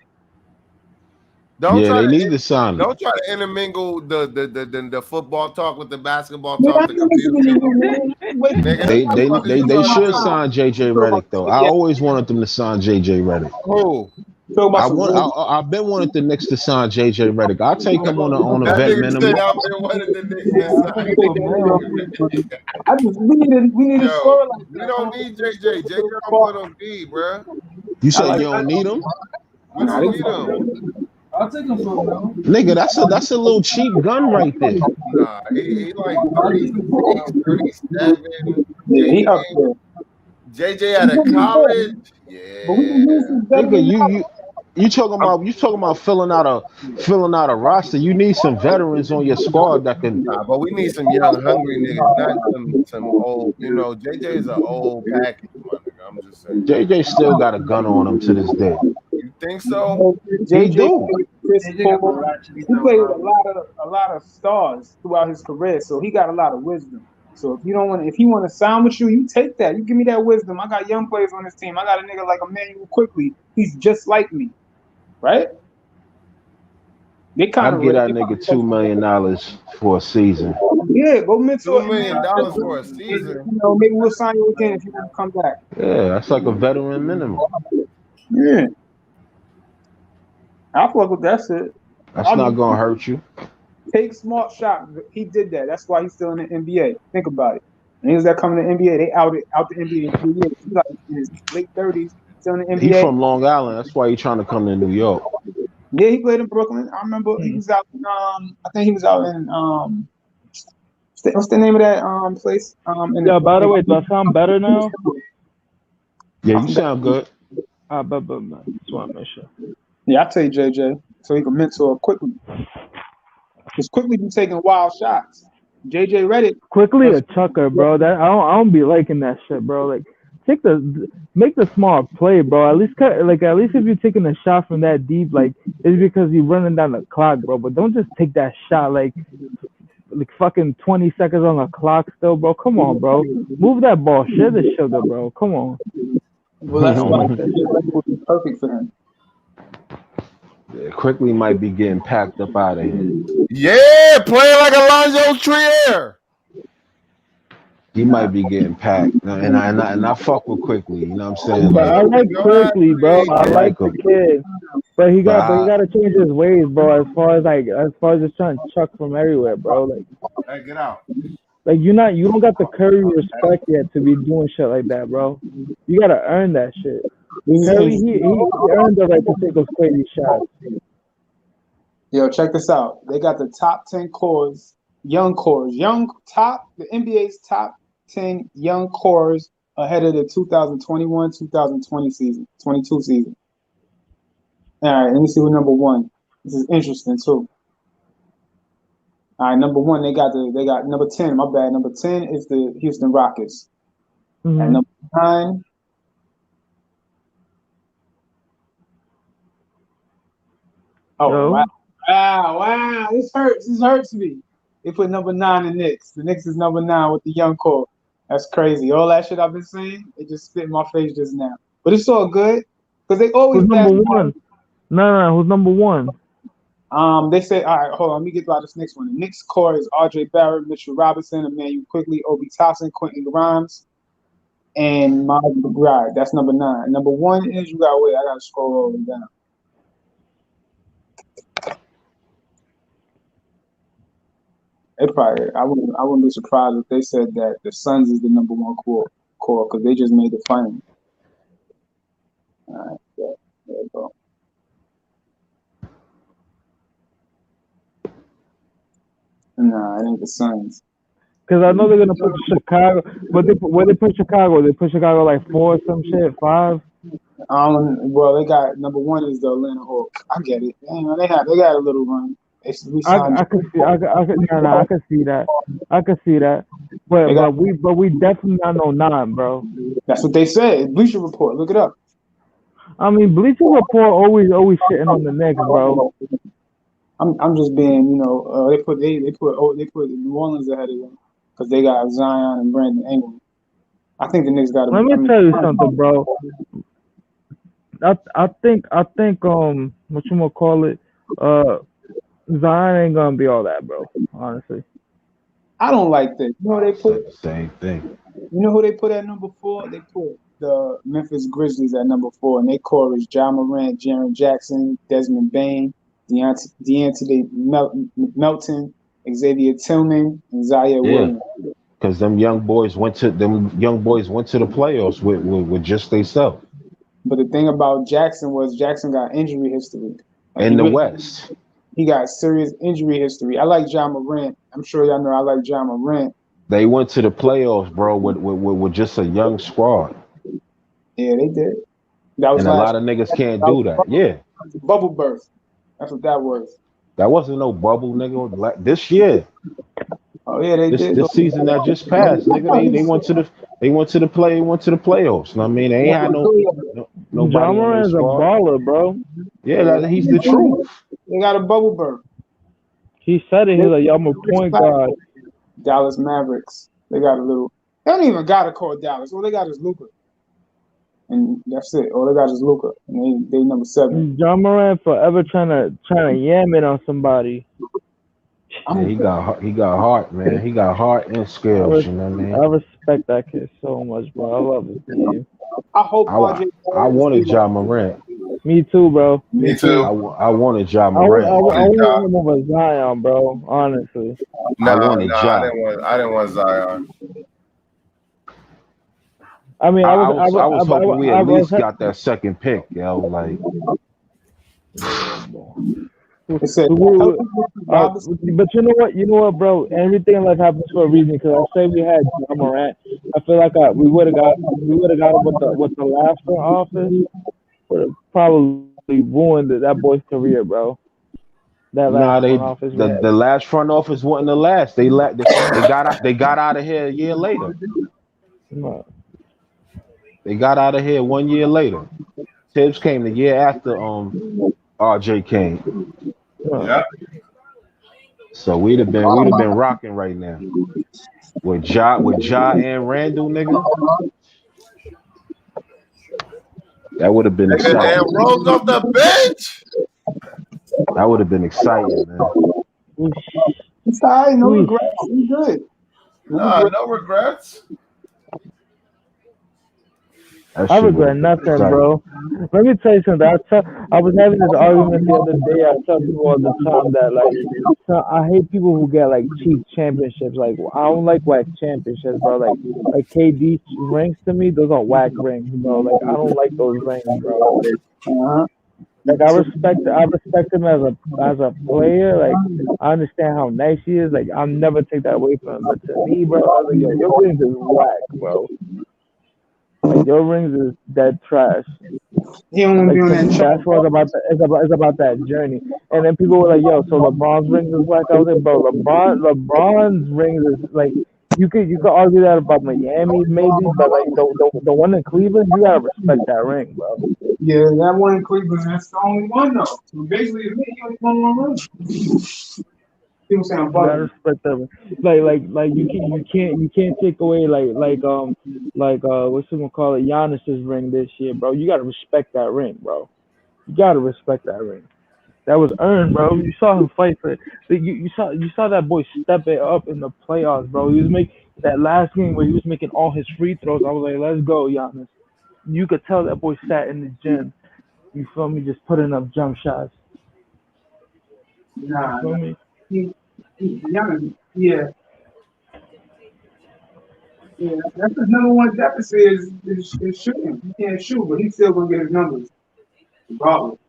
Don't try they to need to sign him. don't try to intermingle the football talk with the basketball Nigga, talk I'm to confuse listening to people. you, man. Wait, Nigga, They what the fuck is you they talking should about? sign JJ Redick though. I always wanted them to sign JJ Redick. Who? I've been wanting the Knicks to sign JJ Redick. I'll take him on a That vet nigga minimum. said I've been wanting the Knicks to sign. We need a Yo, scorer like we that. don't need JJ. JJ don't put on D, bro. You said you don't need him? We don't need him. I'll take him for now. Nigga, that's a little cheap gun right there. Nah, he like 36, 37. Yeah, he up there. JJ out of college. But we can use Yeah. his veteran. Nigga, you talking about filling out a roster. You need some veterans on your squad that can. Nah, but we need some young, hungry niggas, not some old. You know, JJ is an old package, my nigga. I'm just saying. JJ still got a gun on him to this day. You think so? He do. Chris Paul, he played with a lot of stars throughout his career, so he got a lot of wisdom. So if he want to sign with you, you take that. You give me that wisdom. I got young players on this team. I got a nigga like Emmanuel Quickly. He's just like me, right? They kind I'd get that nigga $2 million for a season. Yeah, go mentor. $2 million for a season. You know, maybe we'll sign you again if you want to come back. Yeah, that's like a veteran minimum. Yeah, I fuck with that shit. That's not gonna hurt you. Take smart shot. He did that. That's why he's still in the NBA. Think about it. Niggas that come in the NBA, they out the NBA in 3 years. He's like in his late 30s, still in the NBA. He from Long Island. That's why he's trying to come to New York. Yeah, he played in Brooklyn. I remember he was out in, I think he was out in what's the name of that place? Yeah, by the way, do I sound better now? Yeah, you sound good. But just want to make sure. Yeah, I tell you, JJ, so he can mentor quickly. Because quickly be taking wild shots. JJ Redick Quickly a chucker, bro. That I don't be liking that shit, bro. Like make the smart play, bro. At least if you're taking a shot from that deep, like it's because you're running down the clock, bro. But don't just take that shot like fucking 20 seconds on the clock still, bro. Come on, bro. Move that ball. Share the sugar, bro. Come on. Well, that's why Redick would be perfect for him. Yeah, Quickly might be getting packed up out of here. Yeah, playing like Alonzo Trier. He might be getting packed, and I fuck with Quickly. You know what I'm saying? But I like Quickly, bro. I like the kid, but he got to change his ways, bro. As far as just trying to chuck from everywhere, bro. Like, hey, get out. Like you don't got the Curry respect yet to be doing shit like that, bro. You gotta earn that shit. Curry, he earned the right to take those crazy shots. Yo, check this out. They got the top 10 young cores, the NBA's top 10 young cores ahead of the 2021-2020 season, 22 season. All right, let me see who number one. This is interesting too. All right, number one, they got number 10. My bad. Number 10 is the Houston Rockets. Mm-hmm. And number 9. Oh, wow. This hurts me. They put number 9 in Knicks. The Knicks is number 9 with the young core. That's crazy. All that shit I've been saying, it just spit in my face just now. But it's all good because they always. Who's number one? No. Who's number one? They say, all right, hold on. Let me get by this next one. The Knicks core is R.J. Barrett, Mitchell Robinson, Emmanuel Quickly, Obi Toppin, Quentin Grimes, and Miles McBride. That's number 9. Number 1 is you got wait. I gotta scroll all the way down. I wouldn't be surprised if they said that the Suns is the number 1 core because they just made the final. All right, there you go. Nah, it ain't the Suns. Because I know they're gonna put Chicago, but where they put Chicago? They put Chicago like 4 or some shit, 5. Well, they got number 1 is the Atlanta Hawks. I get it. Damn, they got a little run. We signed. I could see I could see that. I could see that. They got, But we definitely not no nine, bro. that's what they said. Bleacher Report. Look it up. I mean, Bleacher Report always shitting on the Knicks, bro. I'm just being, they put New Orleans ahead of them because they got Zion and Brandon Ingram. I think the Knicks got to. Let me tell you something, bro. I think what you gonna call it? Zion ain't gonna be all that, bro. Honestly. I don't like that. You know they put same thing. You know who they put at number 4? They put the Memphis Grizzlies at number 4, and they core is Ja Morant, Jaren Jackson, Desmond Bain, De'Anthony Melton, Xavier Tillman, and Zaire Williams. Because them young boys went to the playoffs with just themselves. But the thing about Jackson was Jackson got injury history. In the West. He got serious injury history. I like Ja Morant. I'm sure y'all know I like Ja Morant. They went to the playoffs, bro, with just a young squad. Yeah, they did. That was and a lot of niggas can't do that. Yeah. Bubble burst. That's what that was. That wasn't no bubble, nigga. This year. Oh yeah, they did. This season that just passed, nigga. They went to the playoffs. I mean, they ain't had nobody. Ja Morant's a baller, bro. Yeah, he's the truth. They got a bubble burst. He said it. He's like, "I'm a point guard." Dallas Mavericks. They got a little. They don't even got to call Dallas. All they got is Luka, and that's it. All they got is Luka, and they number 7. Ja Morant forever trying to yam it on somebody. Yeah, he got heart, man. He got heart and skills. You know what I mean? I respect that kid so much, bro. I love his game. I hope I wanted Ja Morant. Me too, bro. Me too. I wanted Ja Morant. I wanted him over Zion, bro. Honestly. I didn't want Zion. I mean, I was hoping we at least got that second pick, yo. Like. But you know what, bro? Everything in life happens for a reason. Because I say we had Ja Morant, I feel like we would have got him with the last front office. Would have probably ruined that boy's career, bro. The last front office wasn't the last. They got out of here a year later. No. They got out of here 1 year later. Tibbs came the year after RJ came. Yeah. So we'd have been rocking right now. With Ja and Randall, nigga. That would have been exciting. And Rose off the bench. That would have been exciting, man. It's all right, no regrets. We good. No regrets. I regret nothing, bro. Let me tell you something. I was having this argument the other day. I tell people all the time that I hate people who get like cheap championships. Like I don't like whack championships, bro. Like KD rings to me, those are whack rings, bro. Like I don't like those rings, bro. Like I respect him as a player. Like I understand how nice he is. Like I'll never take that away from him. But to me, bro, I was like, yo, your rings is whack, bro. Like your rings is dead trash. He don't be on that. That's what it's about that journey. And then people were like, "Yo, so LeBron's rings is whack." I was like, "Bro, LeBron's rings is like you could argue that about Miami maybe, but like the one in Cleveland, you gotta respect that ring, bro." Yeah, that one in Cleveland, that's the only one though. So basically, it's me. He only one ring. People say I'm bugging. Respect that. Like you can't take away what's someone call it Giannis's ring this year, bro. You gotta respect that ring, bro. You gotta respect that ring. That was earned, bro. You saw him fight for it. You saw that boy step it up in the playoffs, bro. He was making that last game where he was making all his free throws. I was like, let's go, Giannis. You could tell that boy sat in the gym. You feel me? Just putting up jump shots. Nah, you feel me? Yeah. Yeah, that's his number one deficit is shooting. He can't shoot, but he's still gonna get his numbers. Regardless.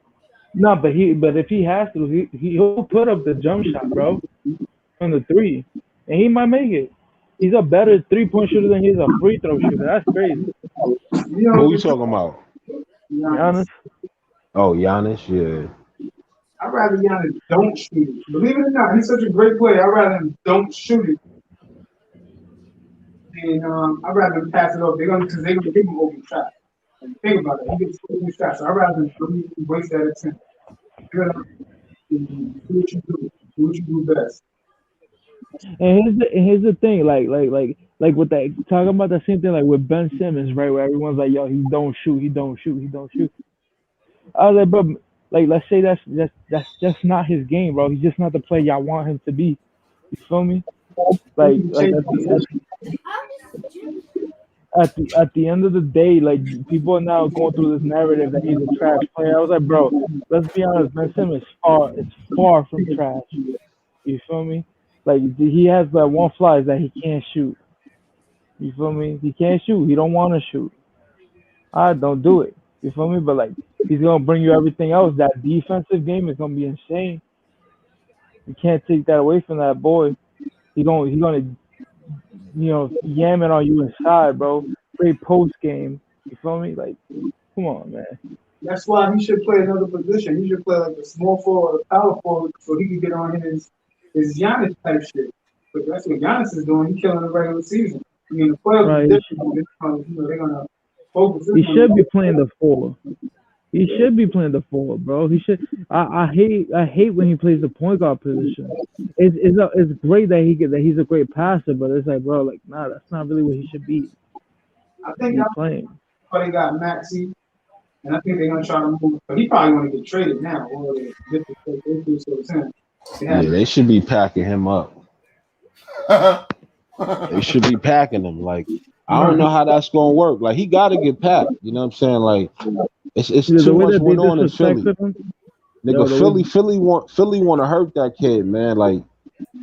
No, but if he has to, he'll put up the jump shot, bro, on the 3, and he might make it. He's a better 3-point shooter than he's a free throw shooter. That's crazy. Who you talking about? Giannis. Oh, Giannis, yeah. I'd rather Giannis don't shoot it. Believe it or not, he's such a great player. I'd rather him don't shoot it. And I'd rather him pass it off. They're gonna give him open shots. And think about it. He gets open shots. So I'd rather him don't waste that attempt. You're gonna do what you do. Do what you do best. And here's the thing, like with that talking about the same thing like with Ben Simmons, right? Where everyone's like, yo, he don't shoot, he don't shoot, he don't shoot. I was like, bro, like let's say that's just not his game, bro. He's just not the player y'all want him to be. You feel me? Like at the end of the day, like people are now going through this narrative that he's a trash player. I was like, bro, let's be honest, Ben Simmons is far from trash. You feel me? Like he has that one flaw is that he can't shoot. You feel me? He can't shoot. He don't want to shoot. I don't do it. You feel me? But like he's gonna bring you everything else. That defensive game is gonna be insane. You can't take that away from that boy. He's gonna yam it on you inside, bro. Great post game. You feel me? Like, come on, man. That's why he should play another position. He should play like a small forward or a power forward so he can get on his Giannis type shit. But that's what Giannis is doing. He's killing the regular season. I mean, the playoffs Right. are different. They're gonna focus. He should be playing the four. He should be playing the four, bro. He should. I hate when he plays the point guard position. It's great that he's a great passer, but it's like, bro, like, nah, that's not really what he should be. I think He's playing. they got Maxey, and I think they're gonna try to move. But he probably want to get traded now, or they do so soon. Yeah, they should be packing him up. They should be packing him. Like, I don't know how that's gonna work. Like, he got to get packed. You know what I'm saying? Like, it's The too way much that they going on in Philly. disrespected him. Nigga, Yo, the Philly want to hurt that kid, man. Like,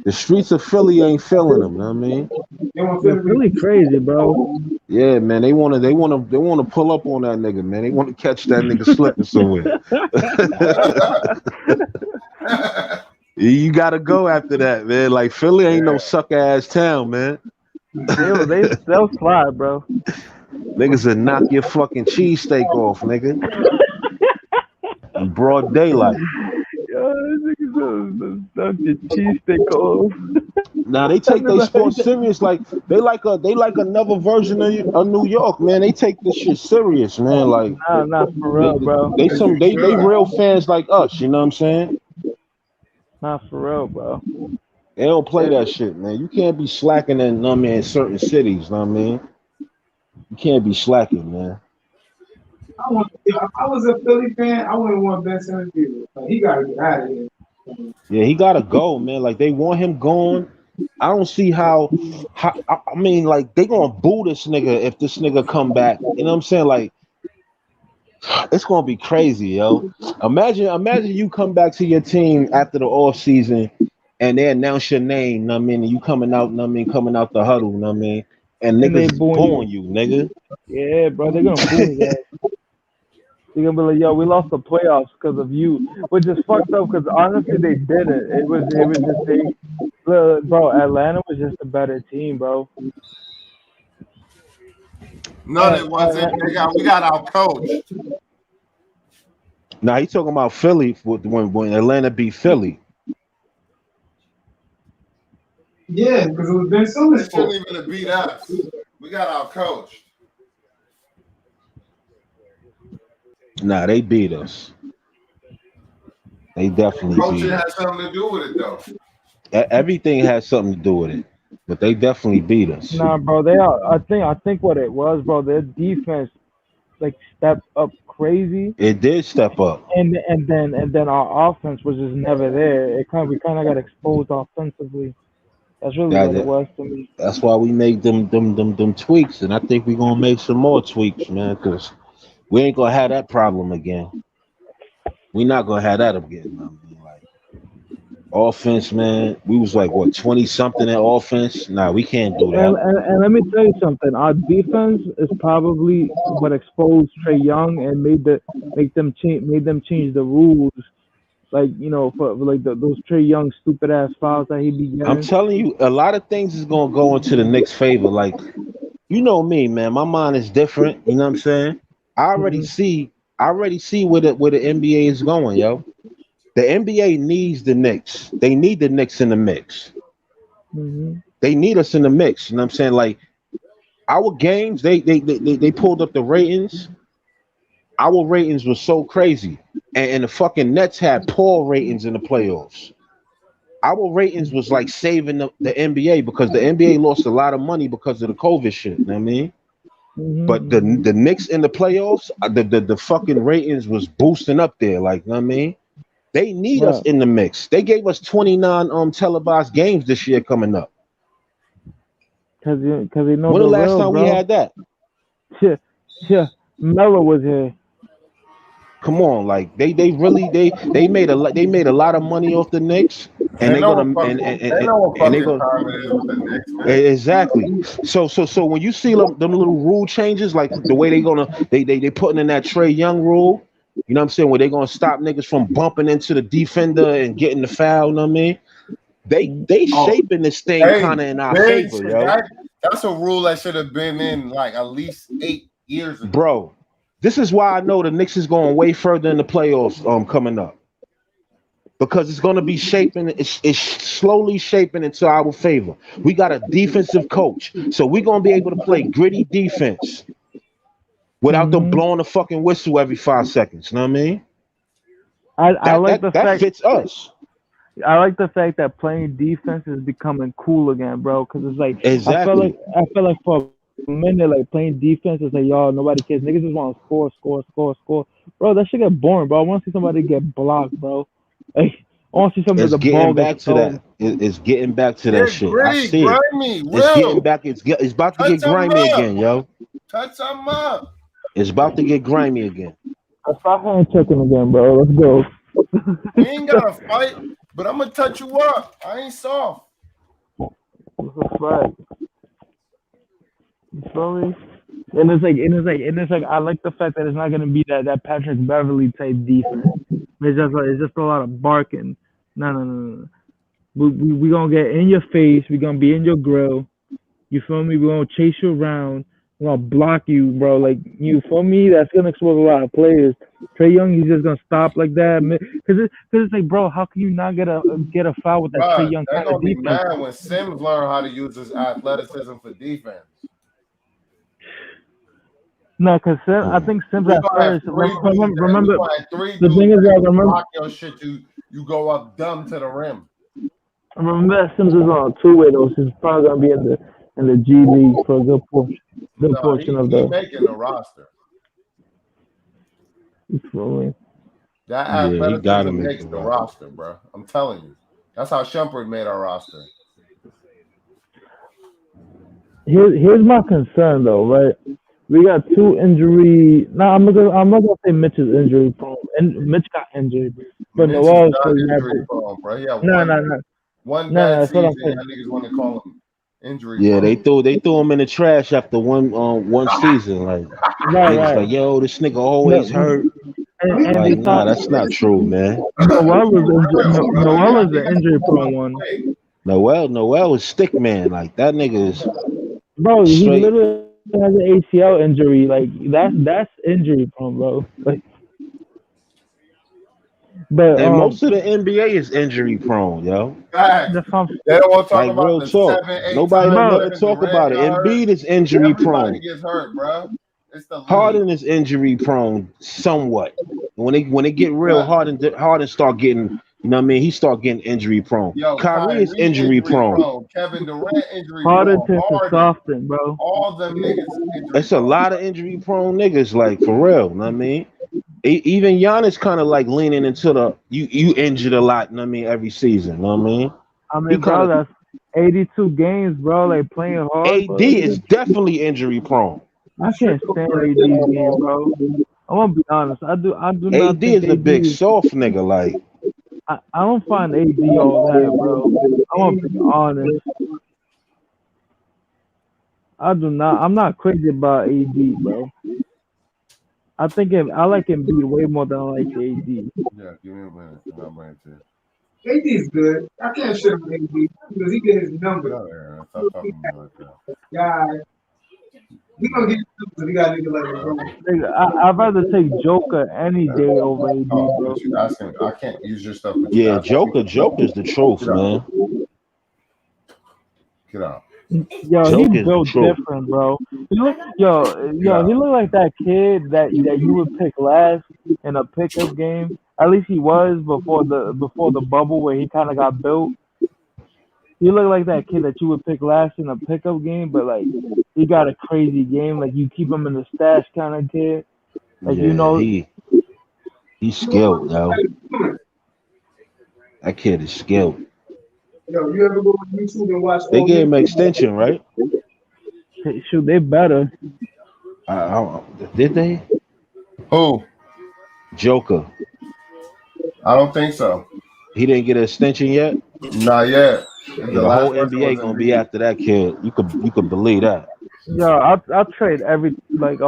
the streets of Philly ain't feeling him. Know what I mean? They want They're really crazy, bro. Yeah, man. They wanna pull up on that nigga, man. They want to catch that nigga slipping somewhere. You gotta go after that, man. Like, Philly ain't no suck ass town, man. They'll slide, bro. Niggas will knock your fucking cheesesteak off, nigga. In broad daylight. Yo, this nigga's stuck the cheesesteak off. Now they take their sports serious. Like they like another version of New York, man. They take this shit serious, man. Like, Nah, for real, bro. They real fans like us. You know what I'm saying? Not for real, bro. They don't play that shit, man. You can't be slacking in certain cities. Know what I mean? You can't be slacking, man. If I was a Philly fan, I wouldn't want Ben Simmons either. Like, he gotta get out of here. Yeah, he gotta go, man. Like, they want him gone. I don't see how I mean, like, they gonna boo this nigga if this nigga come back. You know what I'm saying? Like, it's gonna be crazy, yo. Imagine you come back to your team after the off season and they announce your name, know what I mean, and you coming out, know what I mean, coming out the huddle, know what I mean, and niggas booing you, nigga. Yeah, bro, they're gonna boo his ass. They're gonna be like, yo, we lost the playoffs because of you, which is fucked up. Because honestly, they didn't. It was just bro. Atlanta was just a better team, bro. No, it wasn't. We got our coach. Now he talking about Philly when Atlanta beat Philly. Yeah, because it was Ben They Simmons' fault. shouldn't even have beat us. We got our coach. Nah, they beat us. They definitely Coaching beat us. has something to do with it, though. Everything has something to do with it, but they definitely beat us. Nah, bro, they are. I think what it was, bro, their defense like stepped up crazy, It did step up. and then our offense was just never there. We kind of got exposed offensively. That's really what it was to me. That's why we made them tweaks, and I think we're gonna make some more tweaks, man, because we ain't gonna have that problem again. We not gonna have that again, man. Like, offense, man. We was like, what, 20 something in offense? Nah, we can't do that. And let me tell you something. Our defense is probably what exposed Trae Young and made them change the rules. Like, for like those Trae Young stupid ass fouls that he be getting. I'm telling you, a lot of things is gonna go into the Knicks' favor. Like, you know me, man. My mind is different. You know what I'm saying? I already see where the NBA is going, yo. The NBA needs the Knicks. They need the Knicks in the mix. Mm-hmm. They need us in the mix. You know what I'm saying? Like our games, they pulled up the ratings. Our ratings were so crazy, and the fucking Nets had poor ratings in the playoffs. Our ratings was like saving the NBA because the NBA lost a lot of money because of the COVID shit. You know what I mean? But the Mm-hmm. the Knicks in the playoffs, the fucking ratings was boosting up there. Like, you know what I mean? They need us Right. in the mix. They gave us 29 televised games this year coming up. Cause you know When the the last real, time we bro. had that? Yeah, yeah. Melo was here. Come on, like they made a lot of money off the Knicks, and They they're know gonna what fucking they know what and they're fucking gonna time it is with the Knicks, man. exactly. So when you see them little rule changes, like the way they putting in that Trey Young rule, you know what I'm saying, where they gonna stop niggas from bumping into the defender and getting the foul. You know what I mean? They Oh, shaping this thing hey, kind of in our big favor, shit. yo, That's a rule that should have been in like at least 8 years ago. bro. This is why I know the Knicks is going way further in the playoffs coming up. Because it's going to be shaping, it's slowly shaping into our favor. We got a defensive coach, so we're going to be able to play gritty defense without them Mm-hmm. blowing the fucking whistle every 5 seconds. You know what I mean? I That like that the that fact. fits us I like the fact that playing defense is becoming cool again, bro. Because it's like exactly. I feel like for a minute, like playing defense is like y'all nobody cares. Niggas just want to score, score, score, score. Bro, that shit get boring, bro. I want to see somebody get blocked, bro. Like I want to see somebody It's the getting ball get back to stolen. that. It's getting back to that Get shit. I gritty, see it. grimy, It's getting Will. back. It's about to Touch get some grimy up. again, yo. Touch some up. It's about to get grimy again. I start hand checking again, bro. Let's go. We ain't gotta fight, but I'm gonna touch you up. I ain't soft. That's a fact. You feel me? And it's like I like the fact that it's not gonna be that Patrick Beverly type defense. It's just a lot of barking. No, no, no, no. No. We gonna get in your face. We gonna be in your grill. You feel me? We gonna chase you around. We gonna block you, bro. Like you feel me? That's gonna expose a lot of players. Trey Young, he's just gonna stop like that. Cause it's like, bro, how can you not get a foul with that Trey Bruh, Young they're kind of gonna be defense? mad when Sims learn how to use his athleticism for defense. No, cause I think Sims We at gonna have first. three dudes. We Remember, gonna have three the dudes thing is, that like, remember, block your shit. You go up dumb to the rim. remember that Sims is on a two-way though. So he's probably gonna be in the G League for a good No, portion of he the. making the roster. You feel me? That Yeah, he gotta athleticism make makes the the right. roster, bro. I'm telling you. That's how Shumpert made our roster. Here's my concern though, right? We got two injury. No, I'm not gonna say Mitch is injury prone, and Mitch got injured, but Mitch is Noel, for not injury example, prone, bro. He had no, one no, no, one no, no. bad That's what I'm season. saying. Y'all niggas want to call him injury Yeah, prone. they threw him in the trash after one season. Like Right, niggas right. like, yo, this nigga always No, hurt. and Like, they nah, thought that's not true, man. Noel is Real, bro. Noel Y'all is the niggas injury moving prone one. away. Noel is stick man. Like that nigga is Bro, he straight. literally has an ACL injury. Like that's injury prone, bro. Like, but And most of the NBA is injury prone, yo. Facts. that's how, They don't want to talk Like about real the talk. 7, 8 Nobody times bro. never Kevin talk Durant about it. got hurt. Embiid is injury Everybody prone. gets hurt, bro. It's the league. Harden is injury prone somewhat. When they get real, But Harden start getting, you know what I mean? He start getting injury prone. yo, Kyrie is Kyrie injury injury prone. prone. Kevin Durant injury Harden prone. tends to Harden. soften, bro. All them niggas injury It's a prone. lot of injury prone niggas, like for real. You know what I mean? Even Giannis kind of like leaning into the you injured a lot, you know what I mean, every season. You know what I mean? I He mean, kind bro, of that's 82 games, bro. Like playing hard, AD bro. is definitely injury prone. I can't stand AD's game, bro. I'm gonna be honest. I do not AD think is a big AD. soft nigga. Like I don't find AD all that, bro. I'm gonna be honest. I do not. I'm not crazy about AD, bro. I like Embiid way more than I like AD. Yeah, give me a minute. I'll bring it to you. AD's good. I can't shit on AD because he get his Get numbers. out of here. Stop talking to me like that. Yeah, We gonna get because we got niggas like LeBron. Nigga, I'd rather take Joker any day over AD, Oh, bro. what you asking? I can't use your stuff. What you Yeah, asking? Joker's the truth, man. Get out. Yo, he Joker's the built truth. different, bro. He looked like that kid that you would pick last in a pickup game. At least he was before the bubble where he kind of got built. He looked like that kid that you would pick last in a pickup game, but like he got a crazy game. Like you keep him in the stash kind of kid. Like Yeah, he's skilled, yo. That kid is skilled. Yo, you ever go on YouTube and watch They all gave him these? extension, right? shoot, they better. Did they? Who? Joker. I don't think so. He didn't get an extension yet. Not yet. Yeah, the whole person NBA was gonna Embiid. be after that kid. You could believe that. Yo, I'll trade a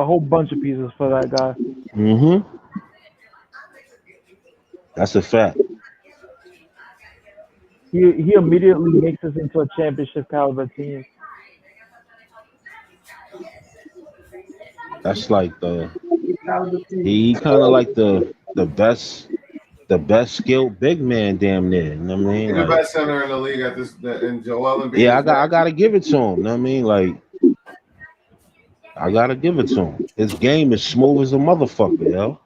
whole bunch of pieces for that guy. Mm-hmm. That's a fact. He immediately makes us into a championship caliber team. That's like he kind of like the best skilled big man, damn near. You know what I mean? He's the Like, best center in the league at this. And Joel Embiid. yeah, I gotta give it to him. You know what I mean? Like, I gotta give it to him. His game is smooth as a motherfucker, yo.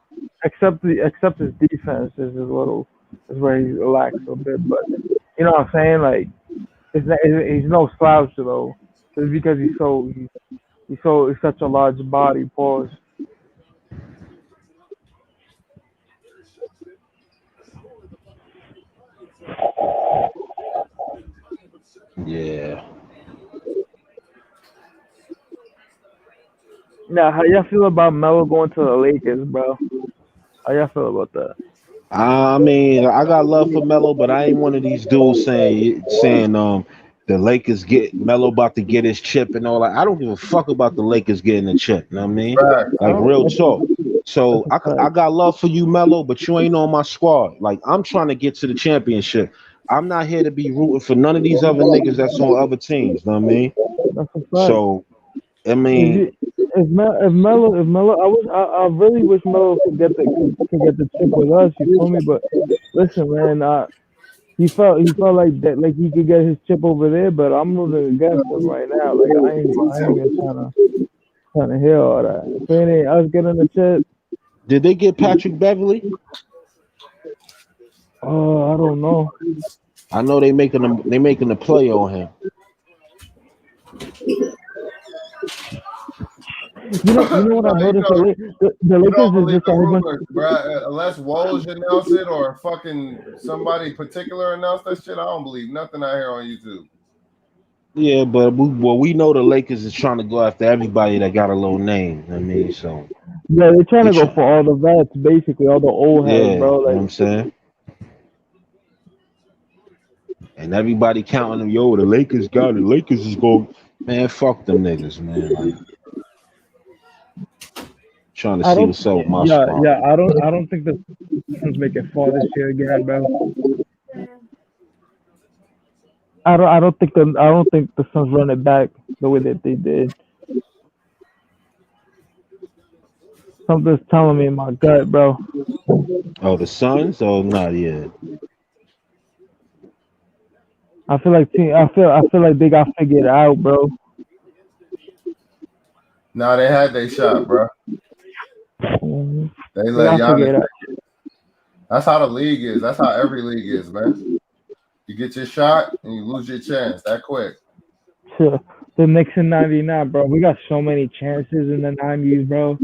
Except his defense is where he lacks a bit. But you know what I'm saying? Like he's no slouch though. It's because he's such a large body. Pause. Yeah. Now, how y'all feel about Melo going to the Lakers, bro? How y'all feel about that? I mean, I got love for Melo, but I ain't one of these dudes saying the Lakers get Melo about to get his chip and all that. I don't give a fuck about the Lakers getting the chip. You know what I mean? Fact. Like real talk. So I got love for you, Melo, but you ain't on my squad. Like I'm trying to get to the championship. I'm not here to be rooting for none of these other niggas that's on other teams. You know what I mean? That's a fact. So I mean, if Melo, I really wish Melo could get the chip with us. You feel me? But listen, man, he felt like that, like he could get his chip over there. But I'm rooting against him right now. Like I ain't even trying to hear all that. If it ain't us getting the chip, did they get Patrick Beverly? oh, I don't know. I know they making a play on him. You know what I noticed? The Lakers is just a whole bunch. Unless Woj announce it or fucking somebody particular announce that shit, I don't believe nothing I hear on YouTube. Yeah, but we know the Lakers is trying to go after everybody that got a little name. I mean, so yeah, they're trying to go for all the vets, basically all the old heads, yeah, bro. Like, you know what I'm saying. And everybody counting them, yo, the Lakers got it. Lakers is going, man, fuck them niggas, man. Like, trying to see what's up with my spot. Yeah, I don't think the Suns make it far this year again, bro. I don't think the Suns run it back the way that they did. Something's telling me in my gut, bro. Oh, the Suns? Oh, not yet. I feel like they got figured out, bro. Nah, they had their shot, bro. Mm-hmm. They let Giannis. That's how the league is. That's how every league is, man. You get your shot and you lose your chance that quick. The Knicks in '99, bro. We got so many chances in the '90s, bro.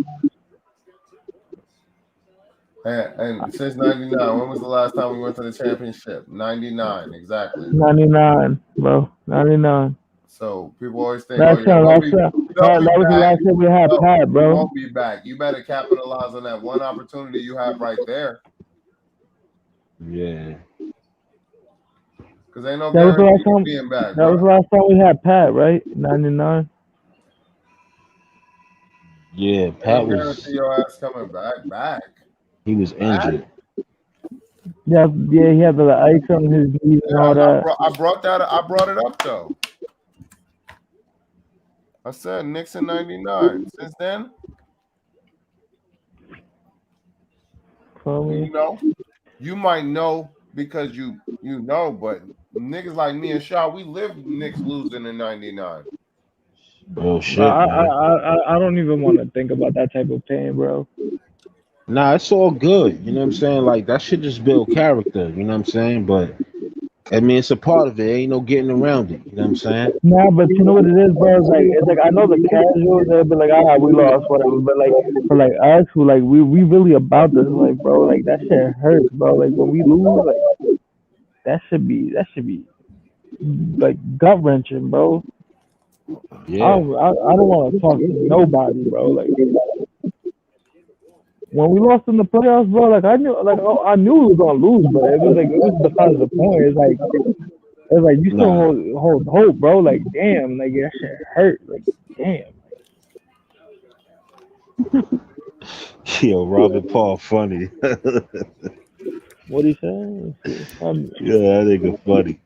And since '99, when was the last time we went to the championship? '99, exactly. '99, bro. '99. So people always think, that was the last time we had Pat, bro. You won't be back. You better capitalize on that one opportunity you have right there. Yeah. Because ain't no guarantee of being back. That was the last time we had Pat, right? '99. Yeah, Pat was. Guarantee your ass coming back. He was injured. Yeah, he had the ice on his knees and all that. I brought it up though. I said Knicks in '99. Since then, Feel me? you know, you might know because you know, but niggas like me and Shaw, we lived Knicks losing in '99. Oh Bro, shit, man. I don't even want to think about that type of pain, bro. Nah, it's all good. You know what I'm saying? Like that shit just build character. You know what I'm saying? But I mean, it's a part of it. Ain't no getting around it. You know what I'm saying? Nah, but you know what it is, bro? It's like I know the casuals they'll be like, we lost, whatever. But like for like us who like we really about this, like bro, like that shit hurts, bro. Like when we lose, like that should be like gut wrenching, bro. Yeah. I don't want to talk to nobody, bro. Like when we lost in the playoffs, bro, like I knew we was gonna lose, but it was besides the point. It's like you still Nah. hold hope, bro. Like damn, like that shit hurt. Like damn. Yo, Robert Paul, funny. Yeah, What he say? that nigga funny.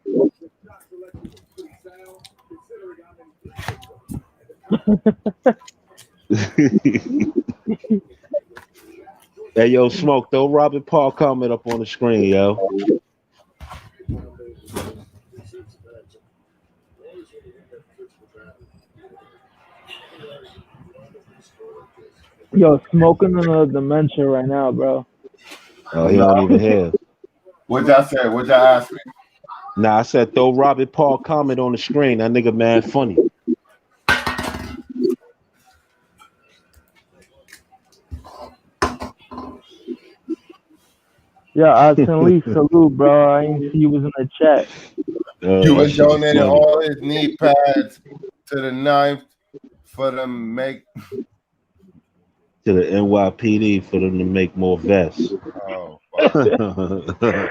Hey, yo, Smoke, throw Robert Paul comment up on the screen, yo. Yo, smoking in a dementia right now, bro. Oh, he don't even hear. What y'all say? What y'all ask me? Nah, I said throw Robert Paul comment on the screen. That nigga mad funny. Yeah, Lee, salute, bro. I ain't see you was in the chat. You That was shit was donating funny. all his knee pads to the ninth for them make. To the NYPD for them to make more vests. Oh, fuck.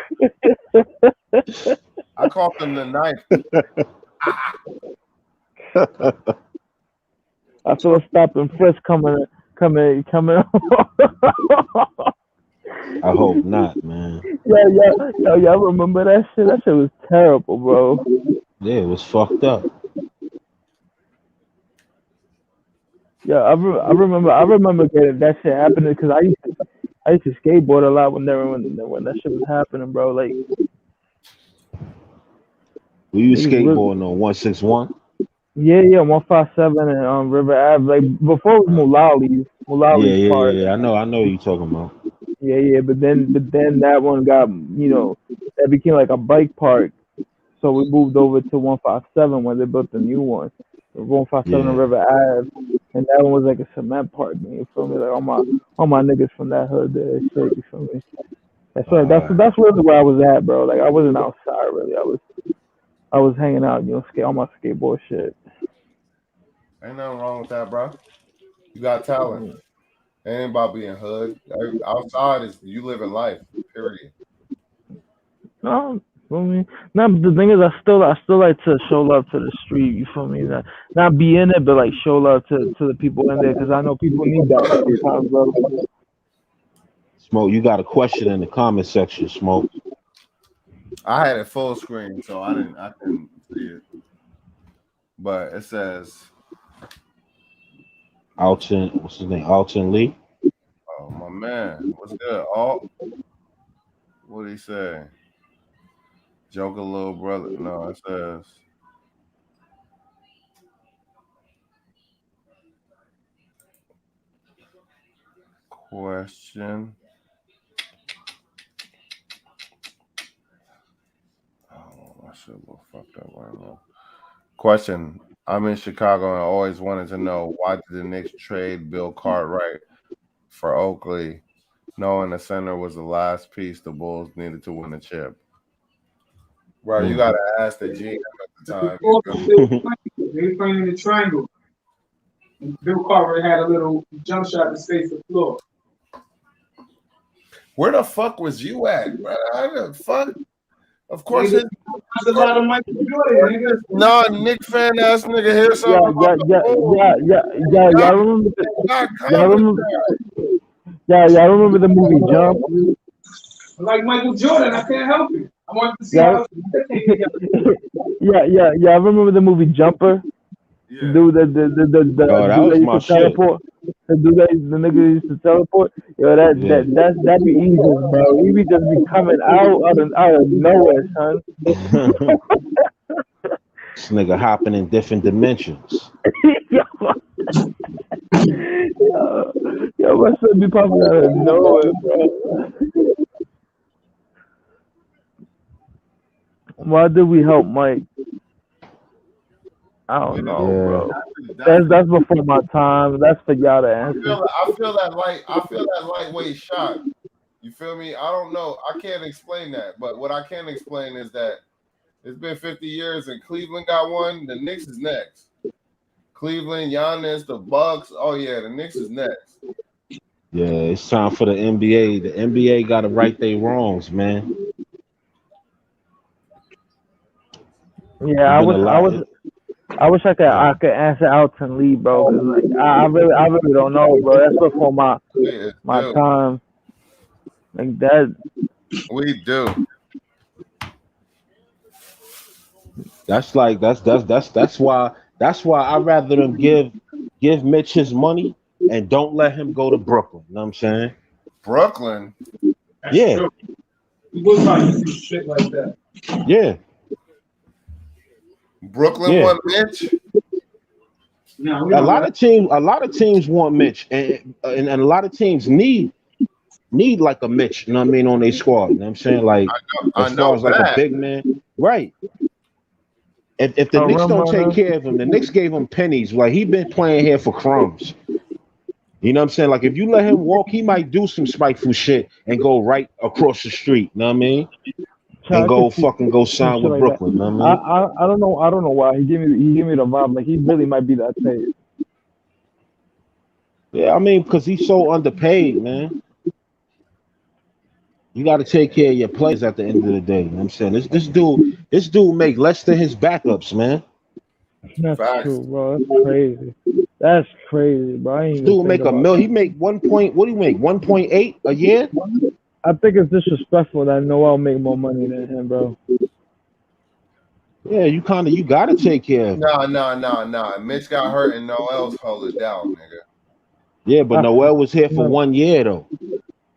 I called them the ninth. I feel a stop and frisk coming. I hope not, man. Yeah. Remember that shit? That shit was terrible, bro. Yeah, it was fucked up. Yeah, I remember getting that shit happening because I used to skateboard a lot when that shit was happening, bro. Like Were you niggas really, skateboarding on 161? yeah, 157 and River Ave. Like before it was Mulali's part. Yeah. I know what you talking about. Yeah. But then that one got that became like a bike park. So we moved over to 157 when they built the new one. 157 on Yeah. River Ave, and that one was like a cement park. Man, you feel me? Like all my niggas from that hood there, shit. You feel me? That's really where I was at, bro. Like I wasn't outside really. I was hanging out, on my skateboard shit. Ain't nothing wrong with that, bro. You got talent. It ain't about being hood. Outside is you living life. Period. No, feel me? Now the thing is, I still like to show love to the street. You feel me? Not be in it, but like show love to the people in there because I know people need that sometimes, bro. Smoke, you got a question in the comment section, Smoke. I had it full screen, so I couldn't see it. But it says Alton, what's his name? Alton Lee. oh my man, what's good? Oh, what did he say? Joker little brother. No, it says question. Oh, I should have fucked up right now. Question. I'm in Chicago and I always wanted to know why did the Knicks trade Bill Cartwright for Oakley, knowing the center was the last piece the Bulls needed to win the chip? Bro, you gotta ask the GM at the time. They were playing in the triangle. And Bill Carver had a little jump shot to save the floor. Where the fuck was you at, bro? How the fuck? Of course, That's a lot of Michael Jordan, nigga. non-Nick fan ass nigga hear something about the Bulls. Y'all remember the movie Jump? Like Michael Jordan, I can't help it. I want to see how yeah. Remember the movie Jumper? The dude that Oh, that dude was that used my to shit. teleport. The dude that the nigga used to teleport. Yo, Yeah. that be easy, bro. He be just be coming out of nowhere, son. This nigga hopping in different dimensions. yo, yo, my son be popping out of nowhere, bro. Why did we help Mike? I don't know, Yeah. bro. That's before my time. That's for y'all to I answer. feel that lightweight shot. You feel me? I don't know. I can't explain that, but what I can explain is that it's been 50 years and Cleveland got one. The Knicks is next. Cleveland, Giannis, the Bucks. Oh yeah, the Knicks is next. Yeah, it's time for the NBA. The NBA got to right their wrongs, man. Yeah, It's been a lot. I wish I could answer Alton Lee, bro. Cause like I really don't know, bro. That's before my time. Like that. We do. That's why I'd rather them give Mitch his money and don't let him go to Brooklyn. You know what I'm saying? Brooklyn. Yeah. People trying to do shit like that. Yeah. Brooklyn won Mitch. No, A lot of teams want Mitch, and a lot of teams need like a Mitch. You know what I mean, on their squad. You know what I'm saying? Like I as far know as like that. a big man, right? If the Knicks don't take care of him, the Knicks gave him pennies. Like he been playing here for crumbs. You know what I'm saying? Like if you let him walk, he might do some spiteful shit and go right across the street. You know what I mean? And go sign with like Brooklyn. You know what I mean? I don't know. I don't know why he gave me the vibe like he really might be that type. Yeah, I mean, because he's so underpaid, man. You got to take care of your players at the end of the day. You know what I'm saying? This dude make less than his backups, man. That's Facts. true, bro. That's crazy. That's crazy, bro. I ain't This even dude make think a about mil. that. He make 1 point. What do you make? 1.8 a year? I think it's disrespectful that Noel make more money than him, bro. Yeah, you got to take care of him. Nah. Mitch got hurt and Noel's hold it down, nigga. Yeah, but Noel was here for 1 year though.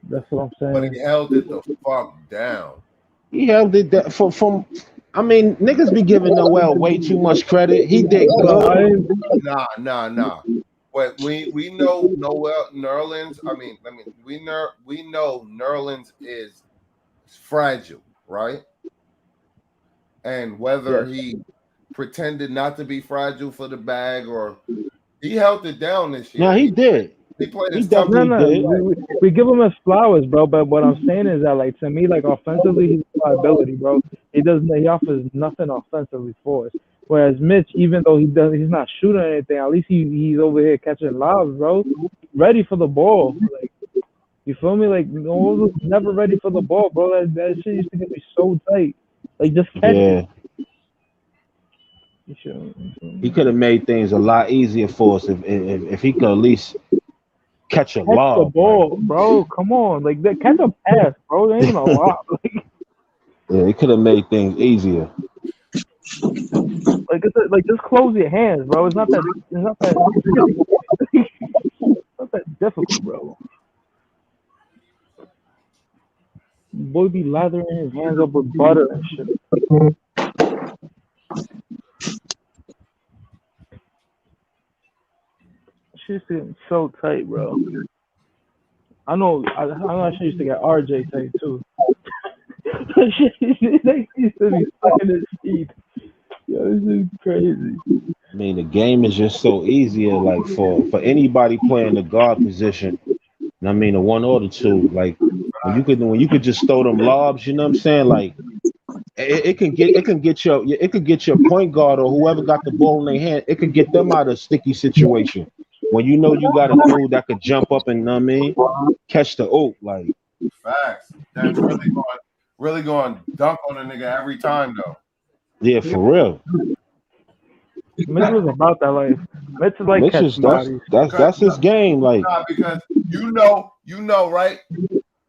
That's what I'm saying. But he held it the fuck down. He held it that from. I mean, niggas be giving Noel way too much credit. He did good. Nah. But we know Noel Nerlens. We know Nerlens is fragile, right? And whether he pretended not to be fragile for the bag or he held it down this year. No, he did. He played He his tough. definitely did. We give him his flowers, bro. But what I'm saying is that, like, to me, like, offensively, he's a liability, bro. He offers nothing offensively for us. Whereas Mitch, even though he's not shooting anything, at least he's over here catching lobs, bro. Ready for the ball, like, you feel me? Like, Noel was never ready for the ball, bro. That shit used to get me so tight. Like, just catch it. He could have made things a lot easier for us if he could at least catch a lob. The ball, bro. Come on, like that. Catch a pass, bro. There ain't even a lob. Yeah, he could have made things easier. Like just close your hands, bro. It's not that difficult, bro. Boy be lathering his hands up with butter and shit. Shit's getting so tight, bro. I know she used to get RJ tight too. They used to be sucking his teeth. Yo, this is crazy. I mean, the game is just so easier, like for anybody playing the guard position. I mean, the one or the two, like when you could just throw them lobs, you know what I'm saying? Like it can get your point guard or whoever got the ball in their hand. It could get them out of a sticky situation. When you know you got a dude that could jump up and, you know what I mean, catch the oak, like facts. That's really going to dunk on a nigga every time though. Yeah, for real. Mitch was about that life. Mitch is like catching bodies. That's his game, like because you know, right?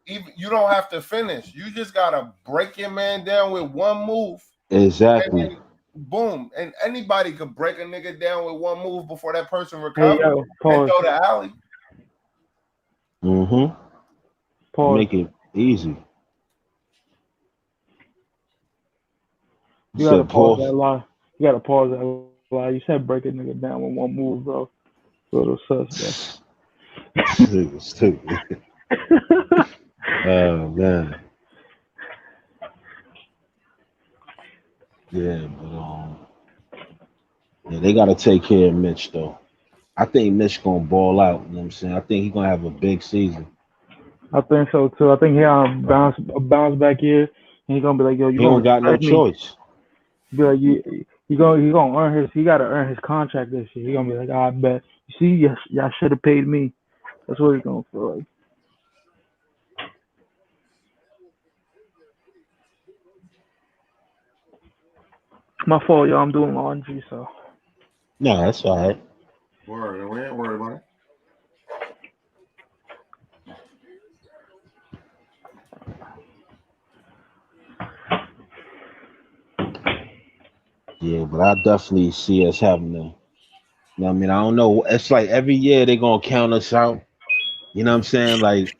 Even you don't have to finish. You just gotta break your man down with one move. Exactly. boom, and anybody could break a nigga down with one move before that person Hey, recovers yo, and pause. throw the alley. Mm-hmm. Pause. Make it easy. You gotta Said pause that pause. lie. You gotta pause that lie. You said break a nigga down with one move, bro. Little sus, Stupid. bro. Oh man. Yeah, but yeah, they gotta take care of Mitch though. I think Mitch gonna ball out. You know what I'm saying? I think he's gonna have a big season. I think so too. I think he bounce back here, and he gonna be like, yo, you He gonna don't got no respect me? choice. Be like, you gonna earn his. He gotta earn his contract this year. He gonna be like, I bet. You see, yes, y'all should have paid me. That's what he's gonna feel like. My fault, y'all. I'm doing laundry, so. No, that's all right. Word, we ain't worried about it. Yeah, but I definitely see us having to. You know what I mean? I don't know. It's like every year they gonna count us out. You know what I'm saying? Like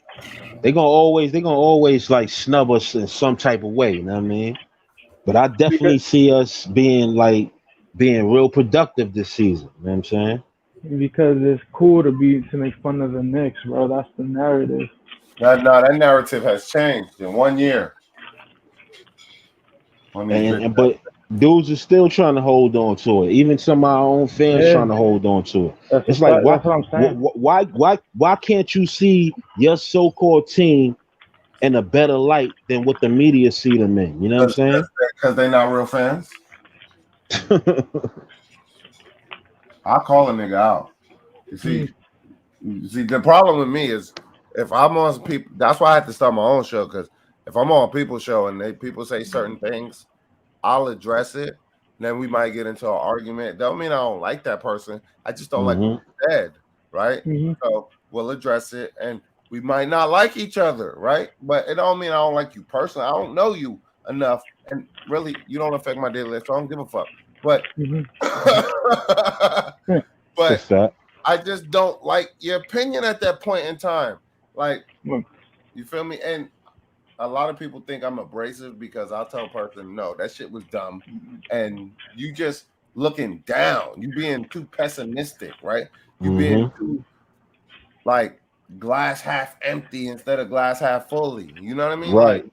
they gonna always like snub us in some type of way. You know what I mean? But I Because definitely see us being real productive this season. You know what I'm saying? because it's cool to make fun of the Knicks, bro. That's the narrative. That narrative has changed in 1 year on these bitches. But dudes are still trying to hold on to it. Even some of our own fans Yeah, trying to hold on to it. that's a It's like fact. That's what I'm saying. why can't you see your so-called team in a better light than what the media see them in? You know what I'm Because they're not real fans. saying? I call a nigga out. Mm. You see, the problem with me is if I'm on people. That's why I had to start my own show because if I'm on people's show and people say certain things, I'll address it. Then we might get into an argument. Don't mean I don't like that person. I just don't like what Hmm. they said, right? Hmm. So we'll address it, and we might not like each other, right? But it don't mean I don't like you personally. I don't know you enough, and really, you don't affect my daily life. So I don't give a fuck. But Hmm. It's a but fact. I just don't like your opinion at that point in time. Like, Look, you feel me? And a lot of people think I'm abrasive because I'll tell a person, no, that shit was dumb. And you just looking down. You being too pessimistic, right? You being Hmm. too like glass half empty instead of glass half fully. You know what I mean? Right.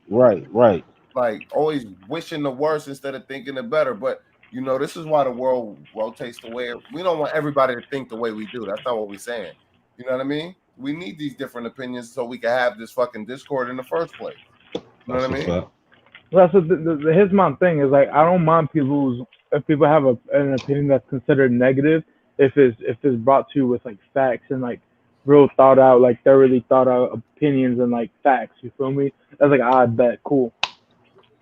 Like always wishing the worst instead of thinking the better. But you know, this is why the world rotates the way we don't want everybody to think the way we do. That's not what we're saying. You know what I mean? We need these different opinions so we can have this fucking discord in the first place. You know That's what I a mean? fact. that's what here's my thing is like I don't mind if people have an opinion that's considered negative if it's brought to you with like facts and like real thought out like thoroughly thought out opinions and like facts. You feel me? That's like I bet cool.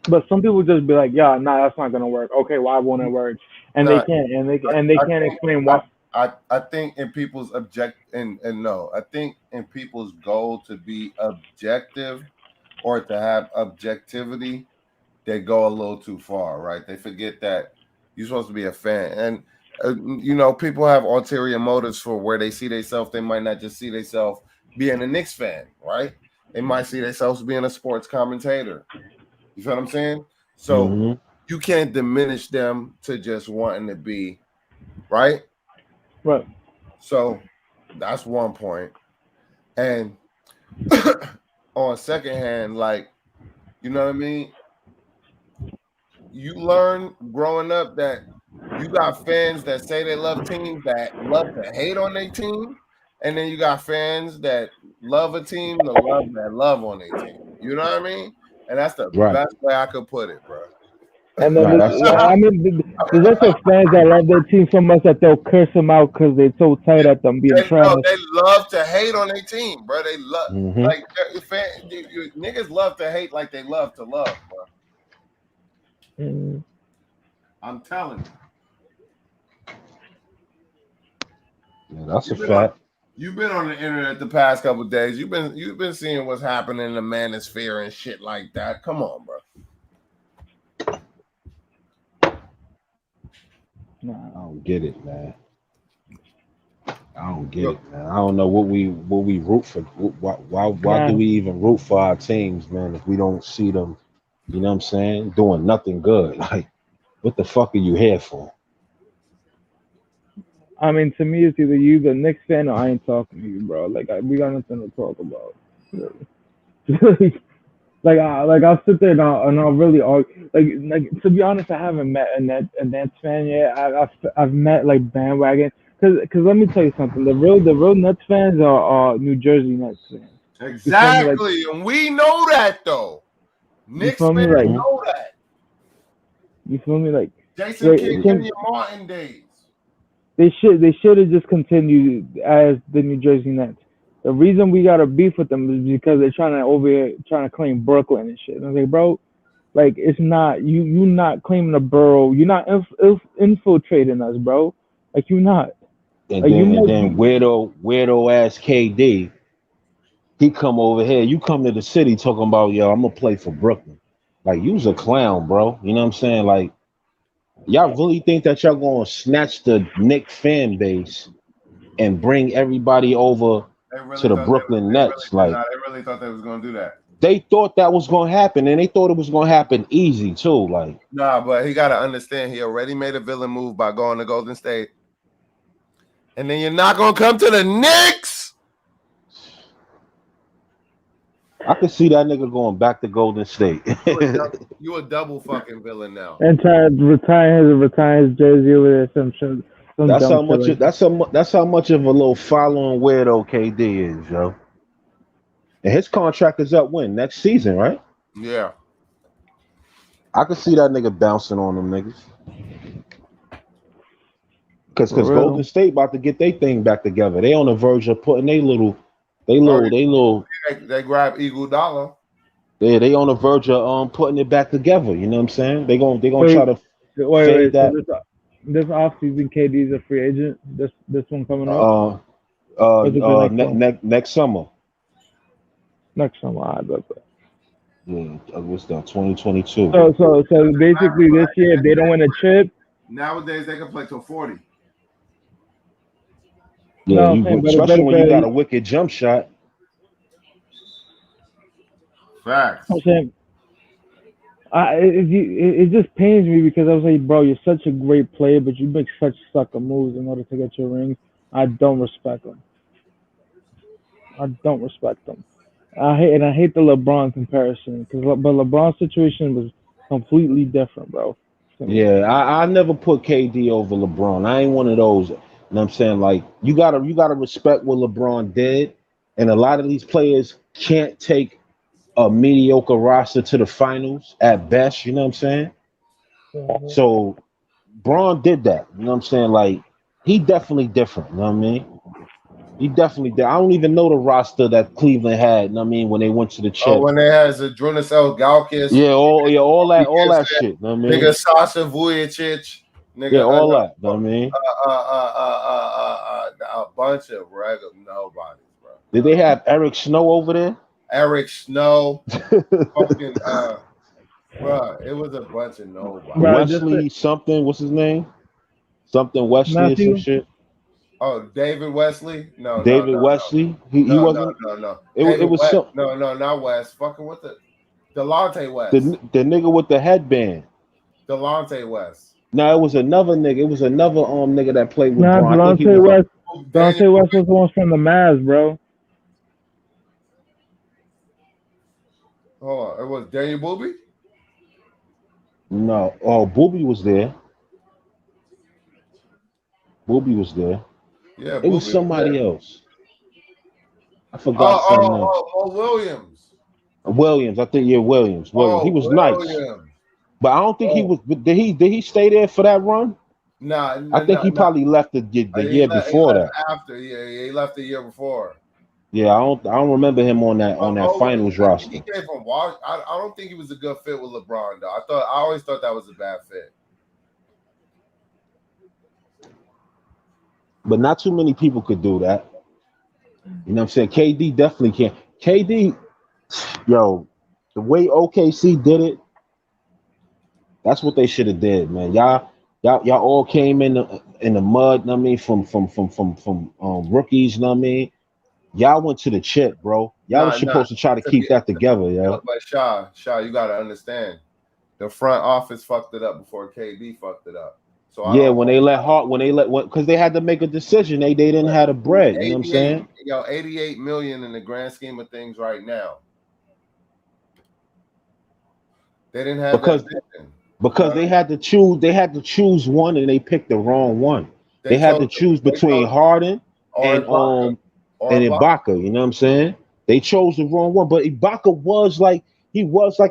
But some people just be like, yeah, nah, that's not gonna work. Okay, why won't it work? And they No, can't, I, and they I can't think explain why. I think in people's I think in people's goal to be objective or to have objectivity, they go a little too far, right? They forget that you're supposed to be a fan, and you know, people have ulterior motives for where they see themselves. They might not just see themselves being a Knicks fan, right? They might see themselves being a sports commentator. You feel what I'm saying? So Hmm. you can't diminish them to just wanting to be right. Right. So that's one point. And on second hand, like, you know what I mean? You learn growing up that you got fans that say they love teams that love to hate on their team, and then you got fans that love a team to love that love on their team. You know what I mean? And that's the Right. best way I could put it, bro. And then Right. That's I mean, there's also fans that love their team so much that they'll curse them out because they're so tight at them being They know trash. they love to hate on their team, bro. They love hmm like niggas love to hate like they love to love, bro. Mm. I'm telling you. Yeah, that's a You've been on fact. you've been on the internet the past couple of days. You've been seeing what's happening in the manosphere and shit like that. Come on, bro. Nah. I don't get it, man. I don't get it, man. I don't know what we root for. Why do Man, we even root for our teams, man, if we don't see them, you know what I'm saying, doing nothing good? Like, what the fuck are you here for? I mean, to me, it's either you, the Knicks fan, or I ain't talking to you, bro. Like, we got nothing to talk about. Like I'll sit there and I'll really argue. Like to be honest, I haven't met a Nets fan yet. I've met like bandwagon. Cause let me tell you something. The real Nets fans are New Jersey Nets fans. Exactly, and we know that though. You Knicks feel me? fans Like know that. you feel me? Like Jason Kidd, Kenny Martin days. they should have just continued as the New Jersey Nets. The reason we got a beef with them is because they're trying to claim Brooklyn and shit. And I was like, bro, like it's not you not claiming the borough. You're not infiltrating us, bro. Like you not. And Like then weirdo ass KD, he come over here. You come to the city talking about, yo, I'm gonna play for Brooklyn. Like, you's a clown, bro. You know what I'm saying? Like, y'all really think that y'all gonna snatch the Knicks fan base and bring everybody over to the Brooklyn Nets? They Like, really thought they was gonna do that. they thought that was gonna happen, and they thought it was gonna happen easy too. Like, Nah, but he gotta understand he already made a villain move by going to Golden State. And then you're not gonna come to the Knicks. I could see that nigga going back to Golden State. You a double fucking villain now. and trying to retire his jersey over there. That's how much. That's how much of a little following weirdo KD is, yo. And his contract is up when next season, right? Yeah. I could see that nigga bouncing on them niggas. Cause Golden State about to get their thing back together. They on the verge of putting they grab Iguodala. Yeah, they on the verge of putting it back together. You know what I'm saying? They gonna try to wait. that. So this offseason, KD's a free agent. This one coming up. Next summer. Next summer, I bet that. Yeah, what's that? 2022. So basically, this year, if they don't win a chip, nowadays they can play till 40. Yeah, especially when you got a wicked jump shot. Facts. I'm saying, it just pains me because I was like, bro, you're such a great player, but you make such sucker moves in order to get your rings. I don't respect them. I hate the LeBron comparison but LeBron's situation was completely different, bro. Yeah, I never put KD over LeBron. I ain't one of those. You know what I'm saying? Like, you gotta respect what LeBron did, and a lot of these players can't take a mediocre roster to the finals at best. You know what I'm saying? Mm-hmm. So, Braun did that. You know what I'm saying? Like, he definitely different. You know what I mean? He definitely did. I don't even know the roster that Cleveland had. You know what I mean? When they went to the chip. Oh, when they had Zadrunas Elgauskas. Yeah, all that shit. You know what I mean? Nigga Sasha Vujicic. Nigga, yeah, all that. You know what I mean? A bunch of regular nobodies, bro. Did they have Eric Snow over there? Eric Snow. Fucking, bro, it was a bunch of nobodies. Wesley something. What's his name? Something Wesley or some shit. Oh, David Wesley? No, David Wesley. He wasn't. No. It was some. No, not West. Fucking what the Delonte West. The nigga with the headband. Delonte West. No, it was another nigga. It was another nigga that played with Braun. Delonte West. Delonte West was the one from the Mavs, bro. Hold on, it was Daniel Booby? No. Oh, Booby was there. Yeah, it was somebody else. I forgot something. Williams. I think Williams. He was nice. But I don't think he was. Did he stay there for that run? Nah, I think he probably left the year before that. After, he left the year before. Yeah, I don't remember him on that finals roster. He came from Washington. I don't think he was a good fit with LeBron though. I always thought that was a bad fit. But not too many people could do that. You know what I'm saying? KD definitely can. KD, yo, the way OKC did it, that's what they should have did, man. Y'all Y'all all came in the mud. Know what I mean, from rookies. Know what I mean, y'all went to the chip, bro. Y'all was Nah. supposed to try to To keep be, that together, yo. but Shaw, you gotta understand. The front office fucked it up before KD fucked it up. So I Yeah, don't when know. they let Hart, because they had to make a decision. They didn't have the bread. You know what I'm 88, saying? 88 million in the grand scheme of things right now. They didn't have Because that vision. because they had to choose. They had to choose one, and they picked the wrong one. They They had to chose choose between Harden or and Ibaka or Ibaka. Ibaka. You know what I'm saying? They chose the wrong one. But Ibaka was like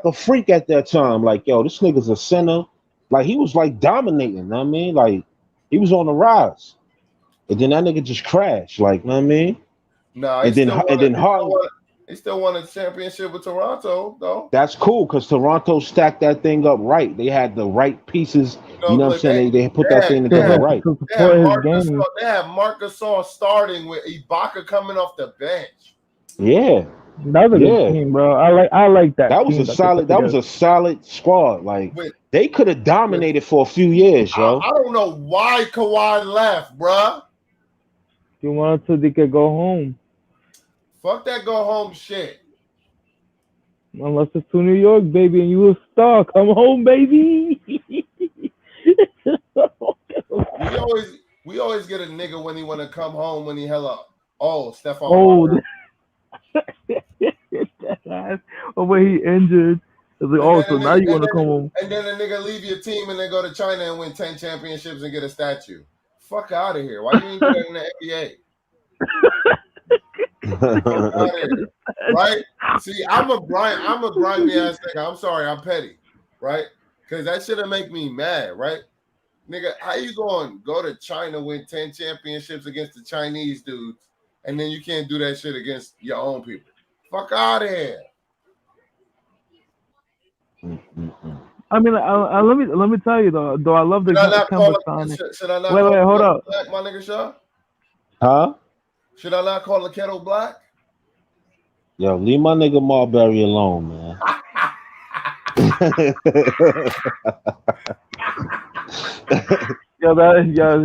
a freak at that time. Like, yo, this nigga's a center. Like he was like dominating. You know what I mean? Like he was on the rise. And then that nigga just crashed. Like, you know what I mean? No, And then Harden. he still won a championship with Toronto, though. That's cool because Toronto stacked that thing up right. They had the right pieces. You know what I'm Look, saying? They put that thing together right. To support his game. They have Marcus Gasol starting with Ibaka coming off the bench. Yeah. That was a good team, bro. I like that. That was team that was a solid squad. Like they could have dominated for a few years, yo. I don't know why Kawhi left, bruh. You wanted so they could go home. Fuck that go home shit. Unless it's to New York, baby, and you a star. Come home, baby. we always get a nigga when he want to come home when he hella Stephon. Old. Or when he injured. It's like, so now you want to come home. And then a nigga leave your team and then go to China and win 10 championships and get a statue. Fuck out of here. Why you ain't do that in the NBA? Right? See, I'm a grimy ass nigga. I'm sorry, I'm petty, right? Because that shit'll make me mad, right? Nigga, how you going to go to China, win 10 championships against the Chinese dudes, and then you can't do that shit against your own people? Fuck out of here. I mean, let me tell you though I love the Kemba signing. Should I not wait, hold up, black, my nigga Shaw? Huh? Should I not call the kettle black? Yo, leave my nigga Marbury alone, man.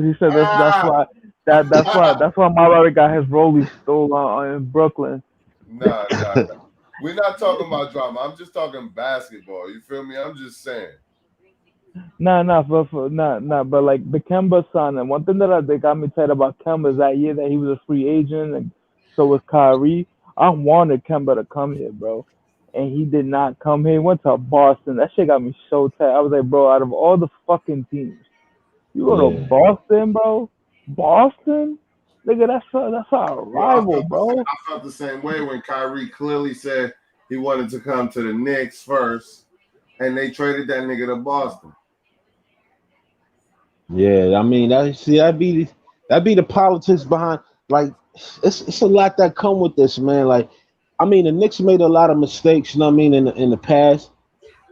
He said that's why Marbury got his rollie stolen in Brooklyn. Nah. We're not talking about drama. I'm just talking basketball. You feel me? I'm just saying. But like the Kemba signing, one thing that got me tight about Kemba is that year that he was a free agent, and so was Kyrie. I wanted Kemba to come here, bro, and he did not come here. He went to Boston. That shit got me so tight. I was like, bro, out of all the fucking teams, you go to Boston, bro. Boston, nigga, that's our rival, bro. I felt the same way when Kyrie clearly said he wanted to come to the Knicks first, and they traded that nigga to Boston. Yeah, I mean that'd be the politics behind. Like it's a lot that come with this, man. Like I mean the Knicks made a lot of mistakes, you know what I mean, in the past,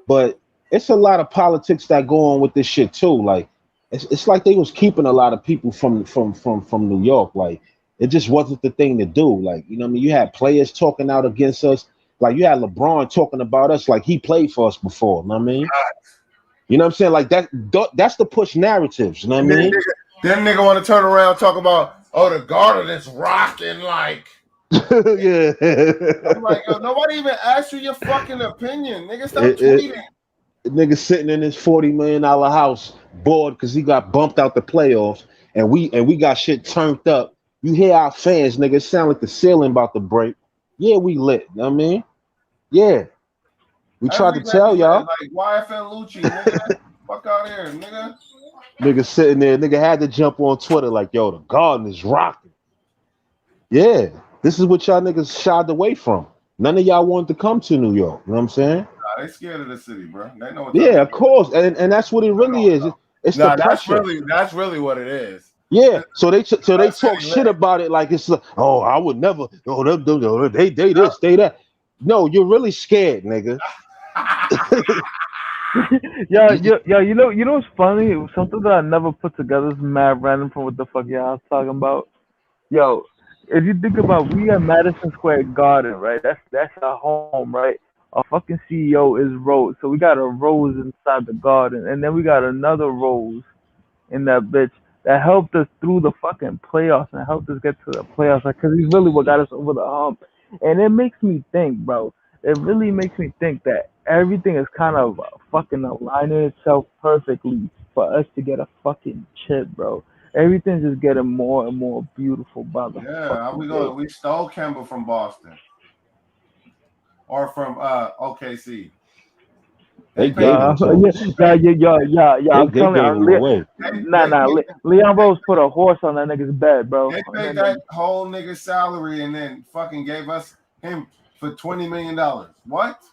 but it's a lot of politics that go on with this shit too. Like it's like they was keeping a lot of people from New York. Like it just wasn't the thing to do. Like, you know what I mean? You had players talking out against us. Like you had LeBron talking about us like he played for us before. You know what I mean? You know what I'm saying? Like that's the push narratives. You know what I mean? Then nigga want to turn around and talk about, the Garden is rocking like. Yeah. I'm like, yo, nobody even asked you your fucking opinion. Nigga, stop tweeting. Nigga sitting in his $40 million house bored because he got bumped out the playoffs and we got shit turned up. You hear our fans, nigga, it sound like the ceiling about to break. Yeah, we lit. You know what I mean? Yeah. We tried to tell y'all. Like YFN Lucci, nigga. Fuck out here, nigga. Nigga sitting there, nigga had to jump on Twitter like, yo, the Garden is rocking. Yeah. This is what y'all niggas shied away from. None of y'all wanted to come to New York. You know what I'm saying? Nah, they scared of the city, bro. They know what. Yeah, of course. And that's what it really is. It's the pressure. That's really what it is. Yeah, so they talk shit about it like it's like, I would never. They this, they that. No, you're really scared, nigga. You know what's funny? It was something that I never put together. It's mad random from what the fuck y'all was talking about. Yo, if you think about, we at Madison Square Garden, right? That's our home, right? Our fucking CEO is Rose, so we got a Rose inside the Garden, and then we got another Rose in that bitch that helped us through the fucking playoffs and helped us get to the playoffs. Like, cause he's really what got us over the hump. And it makes me think, bro. It really makes me think that everything is kind of fucking aligning itself perfectly for us to get a fucking chip, bro. Everything's just getting more and more beautiful by the Yeah, how fucking we day. going? We stole Kemba from Boston or from OKC. They paid gave him. him to us. Yeah. I'm They telling gave him you, away. Leon Rose put a horse on that nigga's bed, bro. They paid that whole nigga salary and then fucking gave us him for $20 million. What?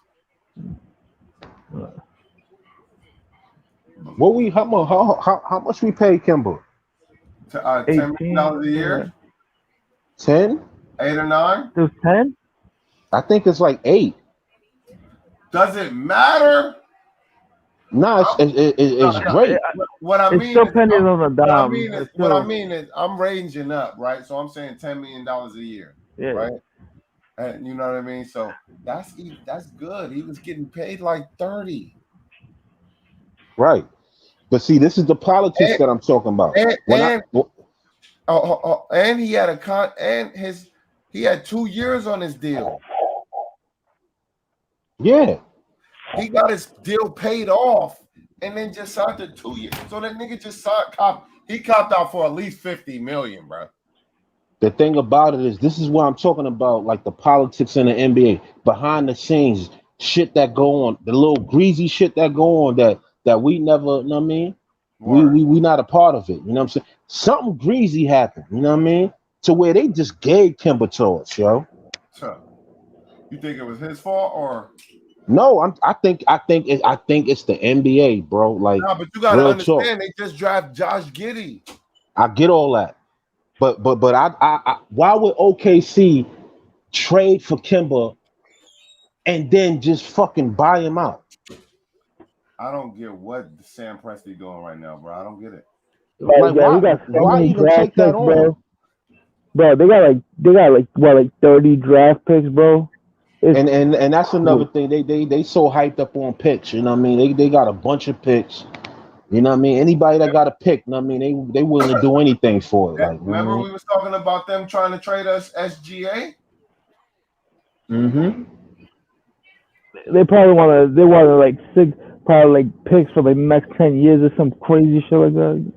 What we how much we paid Kimba? $10 million a year? 10? 8 or 9? It was 10? I think it's like 8. Does it matter? No, it's great. What I It's mean still is, pennies on the what I dime. mean is, what I mean is, I'm ranging up, right? So I'm saying $10 million a year, Yeah. right? And you know what I mean. So that's good. He was getting paid like 30. Right. But see, this is the politics that I'm talking about. And he had he had 2 years on his deal. Yeah. He got his deal paid off and then just signed to 2 years. So that nigga just copped out for at least $50 million, bro. The thing about it is, this is what I'm talking about, like the politics in the NBA, behind the scenes, shit that go on, the little greasy shit that go on that we never, you know what I mean? We not a part of it, you know what I'm saying? Something greasy happened, you know what I mean? To where they just gave Kemba to us, yo. So, you think it was his fault or? No, I think it's the NBA, bro. Like, no, but you gotta understand, talk. they just draft Josh Giddey. I get all that. But I why would OKC trade for Kemba and then just fucking buy him out? I don't get what Sam Presti doing right now, bro. I don't get it. Like, yeah, we got so why many even draft take that picks, on? Bro, they got like 30 draft picks, bro. And that's another thing. They so hyped up on picks, you know what I mean? They got a bunch of picks. You know what I mean? Anybody that got a pick, you know what I mean? They willing to do anything for it. Like, remember we was talking about them trying to trade us SGA? Mm-hmm. They want like 6 probably like picks for like the next 10 years or some crazy shit like that.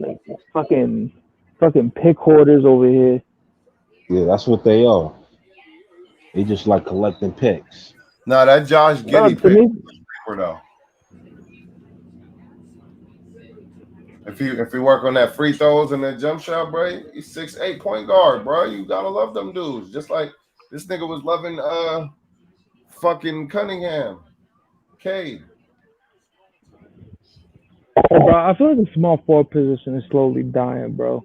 Like fucking pick hoarders over here. Yeah, that's what they are. They just like collecting picks. No, that Josh Giddey pick though. If you work on that free throws and that jump shot, bro, he's 6'8" point guard, bro. You gotta love them dudes. Just like this nigga was loving fucking Cunningham. Cade. Bro, I feel like the small forward position is slowly dying, bro.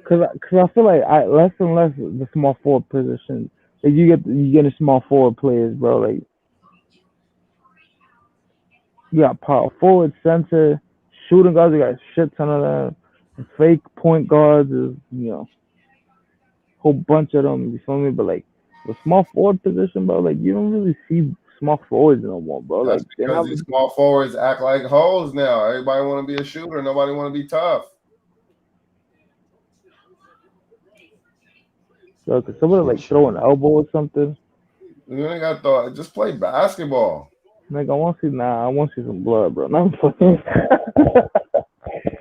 Cause I feel like less and less the small forward position. Like you get a small forward players, bro. Like you got power forward, center, shooting guards. You got a shit ton of them. And fake point guards is whole bunch of them. You feel me? But like the small forward position, bro. Like you don't really see small forwards no more, bro. That's like because these small forwards act like hoes now. Everybody want to be a shooter. Nobody want to be tough. So could somebody like throw an elbow or something? You ain't got to just play basketball. Like I want to see some blood, bro. Not fucking.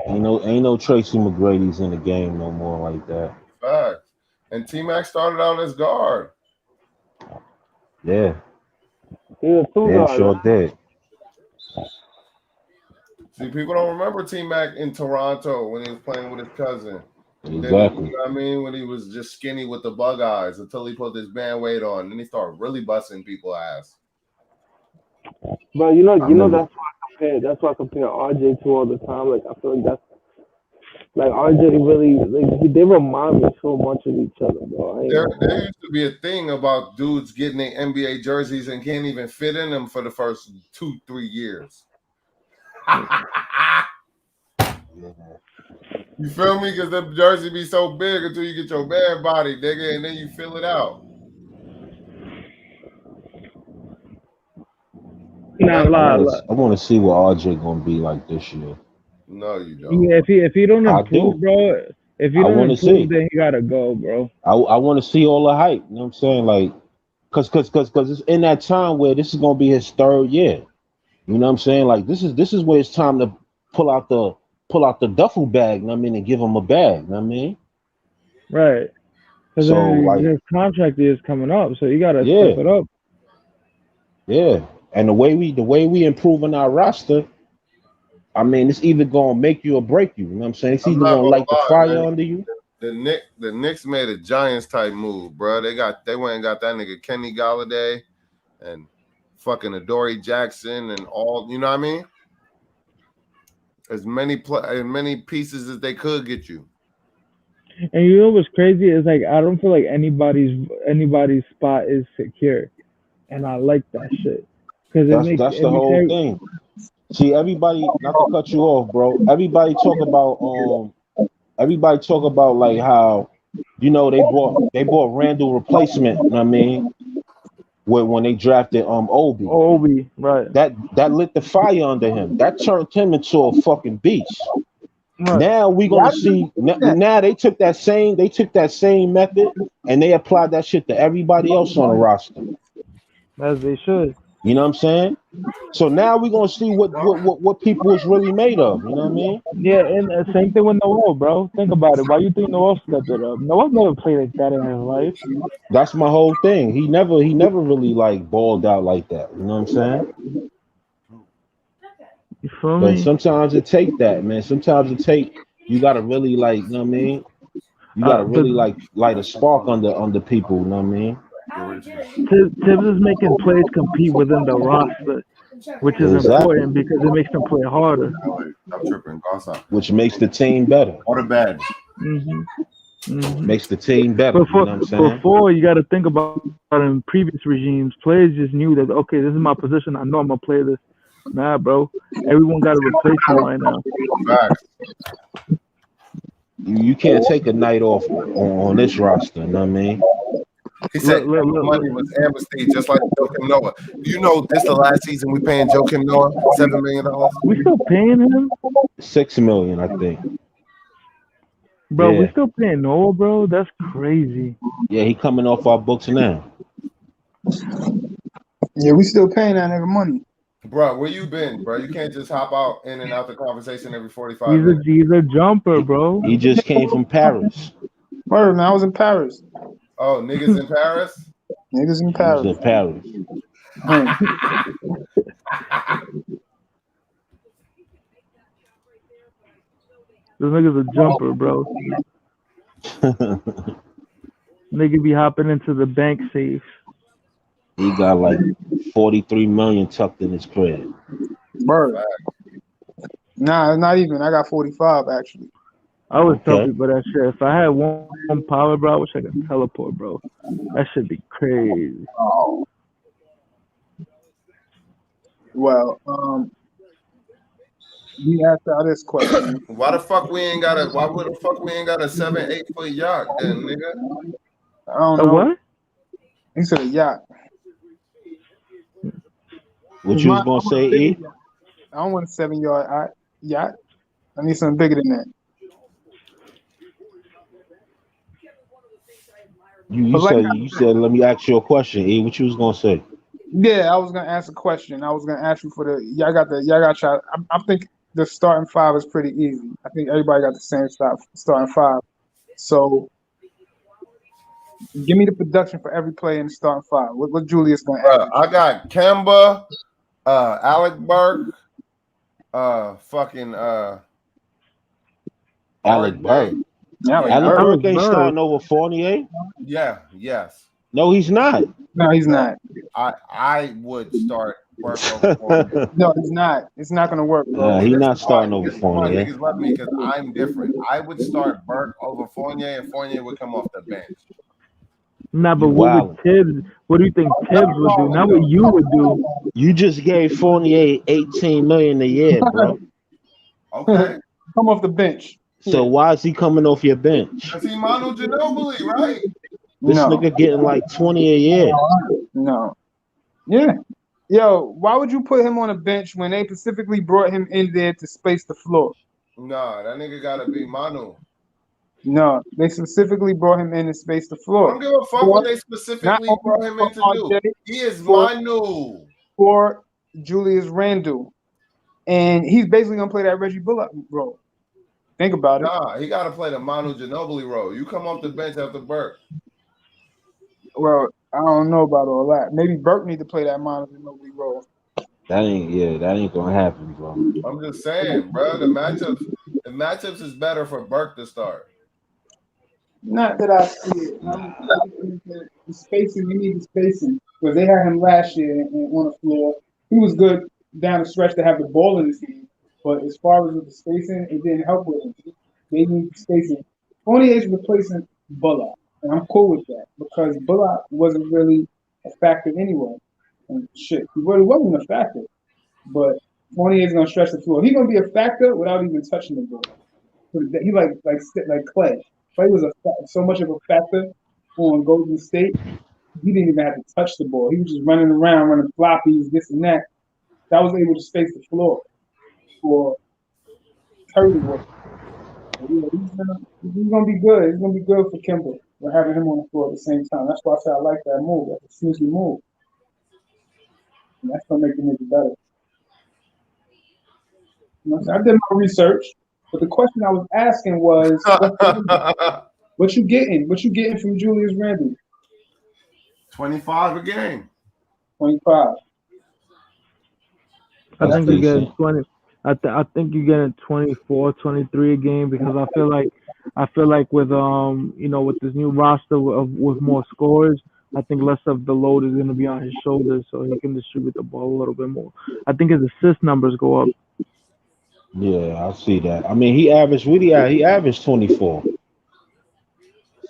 Ain't no Tracy McGrady's in the game no more like that. Fact. And T-Mac started out as guard. Yeah. Yeah, sure did. See, people don't remember T-Mac in Toronto when he was playing with his cousin. Exactly. Then, you know what I mean? When he was just skinny with the bug eyes until he put this band weight on. Then he started really busting people's ass. But that's why I compare RJ to all the time. Like I feel like that's like RJ really they remind me so much of each other, bro. There used to be a thing about dudes getting their NBA jerseys and can't even fit in them for the first 2-3 years. You feel me? Because the jersey be so big until you get your bad body, nigga, and then you fill it out. Nah, lie. I want to see what RJ gonna be like this year. No, you don't. Yeah, if he don't I do. improve, bro. If he I don't want to see. improve, then he gotta go, bro. I want to see all the hype. You know what I'm saying? Like, cause it's in that time where this is gonna be his third year. You know what I'm saying? Like, this is where it's time to pull out the duffel bag. You know what I mean, and give him a bag. You know what I mean? Right. Because So like, his contract is coming up, so you gotta yeah, step it up. yeah. And the way we improving our roster, I mean, it's either gonna make you or break you. You know what I'm saying? It's I'm either not gonna gonna light the lie, fire man. under you. The Knicks made a Giants type move, bro. They went and got that nigga Kenny Galladay and fucking Adoree Jackson and all. You know what I mean? As many pieces as they could get you. And you know what's crazy is like I don't feel like anybody's spot is secure, and I like that shit because That's the whole thing. See, everybody, not to cut you off, bro. Everybody talk about like how, you know, they bought Randall replacement. You know what I mean? When they drafted Obi, right? That lit the fire under him. That turned him into a fucking beast. Right. Now we gonna see. Now they took that same method and they applied that shit to everybody else on the roster. As they should. You know what I'm saying? So now we're gonna see what people is really made of. You know what I mean? Yeah, and the same thing with Noel, bro. Think about it. Why you think Noel stepped it up? Noel never played like that in his life. That's my whole thing. He never really like balled out like that. You know what I'm saying? You feel But me? sometimes it take that, man. Sometimes it take you gotta really like, you know what I mean? You gotta really like light a spark under people, you know what I mean? Tibbs is making players compete within the roster, which is important because it makes them play harder. I'm tripping. Which makes the team better. Or the bad. Makes the team better. You know what I'm saying? Before, you got to think about in previous regimes, players just knew that, okay, this is my position. I know I'm going to play this. Nah, bro. Everyone got a replacement right now. You can't take a night off on this roster. You know what I mean? He said money was amnesty, just like Joakim Noah. Do you know this the last season we paying Joakim Noah $7 million? We still paying him? $6 million, I think. Bro, we still paying Noah, bro? That's crazy. Yeah, he coming off our books now. Yeah, we still paying that nigga money. Bro, where you been, bro? You can't just hop out in and out the conversation every 45 minutes. He's a jumper, bro. He just came from Paris. Word, man, I was in Paris. Oh, niggas in Paris? Niggas in Paris. He was in Paris. This nigga's a jumper, bro. Nigga be hopping into the bank safe. He got like 43 million tucked in his crib. Word. Nah, not even. I got 45 actually. I always tell people that shit. If I had one power, bro, I wish I could teleport, bro. That should be crazy. Oh. Well, we asked out this question. Why the fuck we ain't got a 7-8 foot yacht then, nigga? I don't know. What? He said a yacht. What you was gonna say, E? I don't want a 7-yard yacht. I need something bigger than that. You said let me ask you a question, E. What you was gonna say? Yeah, I was gonna ask a question. I was gonna ask you for y'all got shot. I think the starting five is pretty easy. I think everybody got the same starting five. So give me the production for every player in the starting five. What Julius gonna add? I got Kemba, Alec Burke, Alec Burke. Alec Burke ain't starting over Fournier. Yeah, yes. No, he's not. No, he's not. I would start Burke over Fournier. No, he's not. It's not gonna work, bro. He's not starting over Fournier. Niggas love me because I'm different. I would start Burke over Fournier, and Fournier would come off the bench. Nah, but what do you think Tibbs would do? Not what you would do. You just gave Fournier $18 million a year, bro. Okay. Come off the bench. So why is he coming off your bench? Because he Manu Ginobili, right? This nigga getting like 20 a year. No. Yeah. Yo, why would you put him on a bench when they specifically brought him in there to space the floor? Nah, that nigga gotta be Manu. No, they specifically brought him in to space the I floor. don't give a fuck what they Not specifically only brought him for in to do. RJ, He is for Manu. for Julius Randle, and he's basically gonna play that Reggie Bullock role. Think about it. Nah, he gotta play the Manu Ginobili role. You come off the bench after Burke. Well, I don't know about all that. Maybe Burke need to play that Manu Ginobili role. That ain't gonna happen, bro. I'm just saying, bro. The matchups is better for Burke to start. Not that I see it. The spacing, you need the spacing. Because they had him last year on the floor. He was good down the stretch to have the ball in his hand. But as far as with the spacing, it didn't help with him. They need the spacing. Fournier's replacing Bullock. And I'm cool with that. Because Bullock wasn't really a factor anyway. And shit, he really wasn't a factor. But Fournier's going to stretch the floor. He's going to be a factor without even touching the ball. He like Clay. Clay was so much of a factor on Golden State. He didn't even have to touch the ball. He was just running around, running floppies, this and that. That was able to space the floor for Curry work. Yeah, he's gonna be good. He's gonna be good for Kimber. We're having him on the floor at the same time. That's why I say I like that move. That's a sneaky move. And that's gonna make the nigga better. You know, I did my research, but the question I was asking was, what you getting? What you getting from Julius Randle? 25 a game. 25. I think you're getting 20. I think you're getting 24, 23 a game because I feel like with with this new roster with more scores, I think less of the load is going to be on his shoulders, so he can distribute the ball a little bit more. I think his assist numbers go up. Yeah, I see that. I mean, he averaged 24,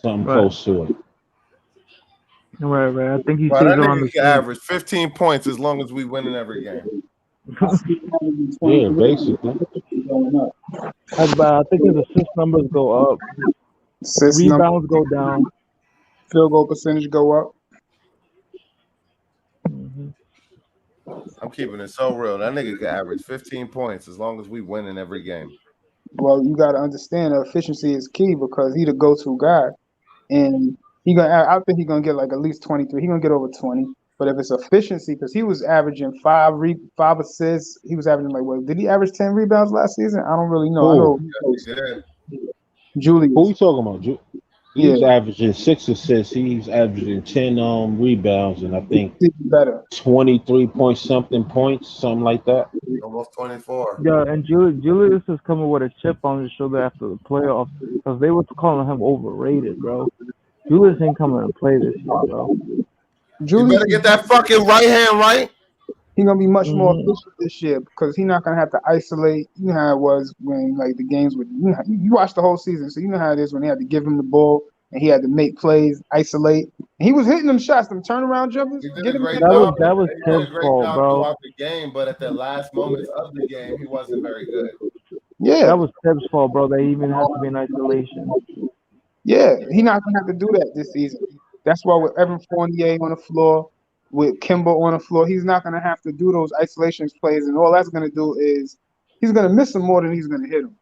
something close to it. Right. I think he Well, stays that around the nigga can same. average 15 points as long as we win in every game. Yeah, basically. But I think his assist numbers go up. Rebounds go down. Field goal percentage go up. I'm keeping it so real. That nigga can average 15 points as long as we win in every game. Well, you got to understand that efficiency is key because he the go-to guy, and I think he's gonna get like at least 23. He's gonna get over 20. But if it's efficiency, because he was averaging five assists, he was averaging like what? Did he average 10 rebounds last season? I don't really know. I know Julius. Who you talking about? He's averaging 6 assists. He's averaging 10 rebounds, and I think better 23 point something points, something like that. Almost 24. Yeah, and Julius is coming with a chip on his shoulder after the playoffs because they were calling him overrated, bro. Julius ain't coming to play this year, bro. You better get that fucking right hand right. He's gonna be much more efficient this year because he's not gonna have to isolate. You know how it was when like the games would. You watched the whole season, so you know how it is when they had to give him the ball and he had to make plays, isolate. And he was hitting them shots, them turnaround jumpers. He did a great job. That was his fault, bro. Throughout the game, but at the last moments of the game, he wasn't very good. Yeah, that was Tibbs' fault, bro. They even had to be in isolation. Yeah, he's not gonna have to do that this season. That's why with Evan Fournier on the floor, with Kimber on the floor, he's not gonna have to do those isolations plays, and all that's gonna do is he's gonna miss them more than he's gonna hit them,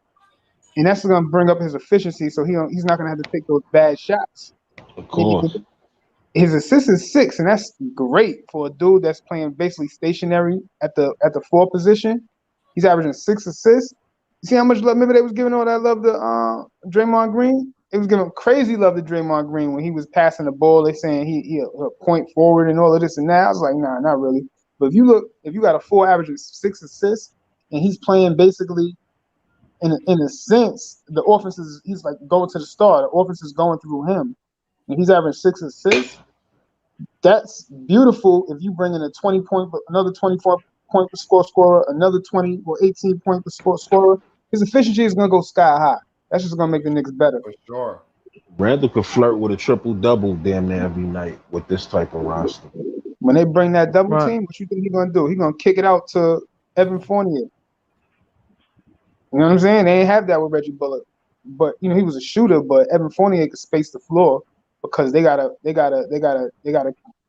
and that's gonna bring up his efficiency. So he's not gonna have to take those bad shots. Of course. His assist is 6, and that's great for a dude that's playing basically stationary at the 4 position. He's averaging 6 assists. You see how much love? Remember they was giving all that love to Draymond Green. It was giving crazy love to Draymond Green when he was passing the ball. They saying he point forward and all of this and that. I was like, nah, not really. But if you got a 4 averaging 6 assists, and he's playing basically in a sense, the offense he's like going to the star. The offense is going through him, and he's averaging 6 assists. That's beautiful. If you bring in a 20-point, another 24-point per scorer, another 20 or 18-point per scorer, his efficiency is gonna go sky high. That's just gonna make the Knicks better. For sure. Randall could flirt with a triple-double damn near every night with this type of roster. When they bring that double team, what you think he's gonna do? He's gonna kick it out to Evan Fournier. You know what I'm saying? They ain't have that with Reggie Bullock, but he was a shooter. But Evan Fournier could space the floor because they gotta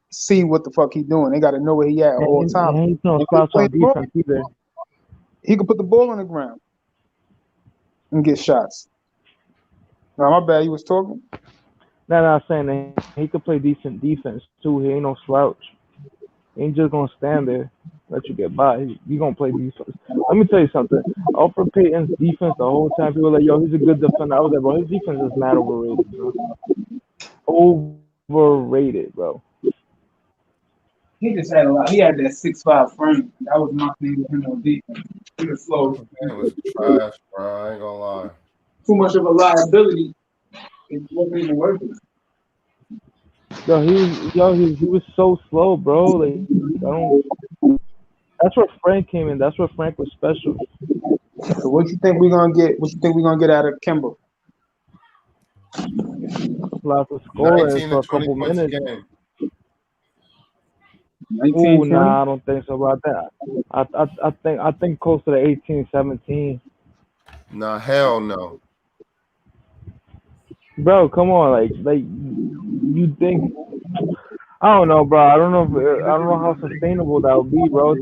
see what the fuck he doing. They got to know where he at all the time. And he's no slouch on defense either. He could put the ball on the ground and get shots. Now, my bad. You was talking. No, I'm saying that he could play decent defense too. He ain't no slouch. He ain't just gonna stand there, let you get by. He gonna play defense. Let me tell you something. Alfred Payton's defense the whole time, people were like, yo, he's a good defender. I was like, bro, his defense is mad overrated, bro. Overrated, bro. He just had a lot. He had that 6'5" frame. That was my thing with him on defense. He was slow. It was trash, bro. I ain't gonna lie. Too much of a liability. It wasn't even worth it. He was so slow, bro. Like, that's where Frank came in. That's where Frank was special. So what you think we're gonna get? What you think we're gonna get out of Kemba? Lots of scoring 19 for a to 20 couple points minutes. a game. 19, Ooh, nah, I don't think so about that. I think close to the 18, 17. Nah, hell no. Bro, come on, like you think? I don't know, bro. I don't know how sustainable that would be, bro, to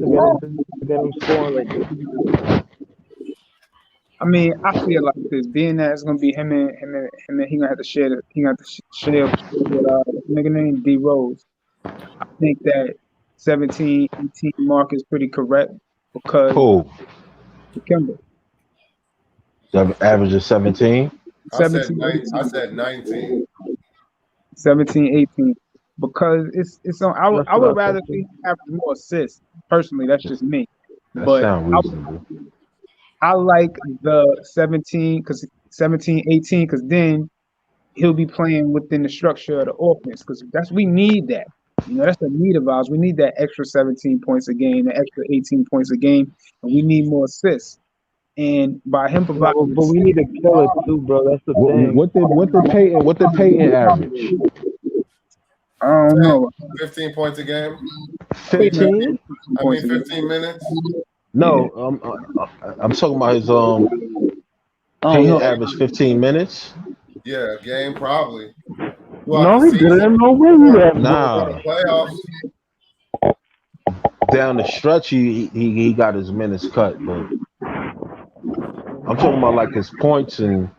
get him scoring like this. I mean, I feel like this. Being that it's gonna be him and he gonna have to share. He gonna have to share with nigga named D Rose. I think that 17, 18 mark is pretty correct because Cool. Kemba. Average of 17. I said 17, 19. 17, 18. Because it's on. I would rather see him have more assists. Personally, that's just me. That But sounds reasonable. I like the 17, 18, because then he'll be playing within the structure of the offense. Because we need that. You know, that's the need of ours. We need that extra 17 points a game, the extra 18 points a game, and we need more assists. And by him providing, but we need to kill it too, bro. That's the thing. What did Payton average? I don't know. 15 points a game. 15? I mean, 15 minutes. No, I'm talking about his Payton average 15 minutes. Yeah, a game probably. No, he didn't. No way he didn't. Nah. Playoffs. Down the stretch, he got his minutes cut, but I'm talking about like his points, and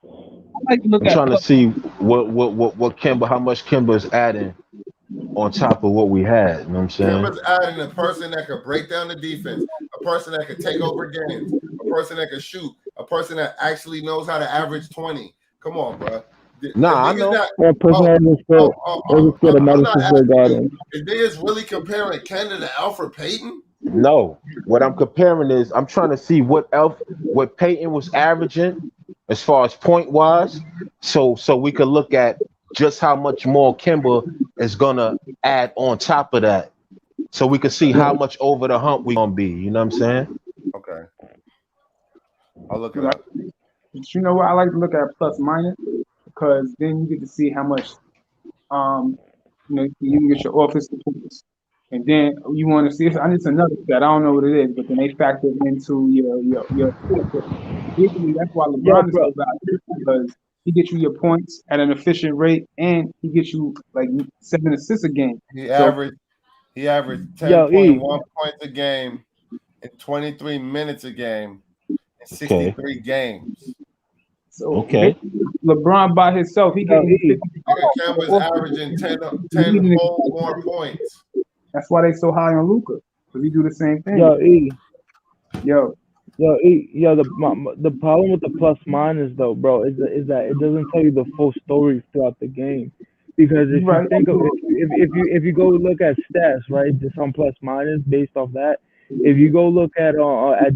I like to look I'm at trying to see what Kemba, how much Kemba is adding on top of what we had. You know what I'm saying? Kemba's adding a person that could break down the defense, a person that could take over games, a person that could shoot, a person that actually knows how to average 20. Come on, bro. Nah, I know. That person that just get a Madison Square Garden. Is niggas really comparing Kemba to Alfred Payton? No. What I'm comparing is I'm trying to see what Payton was averaging as far as point wise, so we could look at just how much more Kemba is gonna add on top of that, so we can see how much over the hump we gonna be. You know what I'm saying? Okay. I'll look it up. But you know what? I like to look at plus minus because then you get to see how much you can get your offensive points. And then you want to see it's another stat. I don't know what it is, but then they factor into your usually that's why LeBron is so valuable because he gets you your points at an efficient rate and he gets you like 7 assists a game. He averaged 10.1 points a game in 23 minutes a game in 63 games. So LeBron by himself, he gets Kemba's averaging 10 whole more points. That's why they so high on Luka, because he do the same thing. The problem with the plus minus though, bro, is that it doesn't tell you the full story throughout the game. Because if you think of if you go look at stats, right, just on plus minus based off that, if you go look at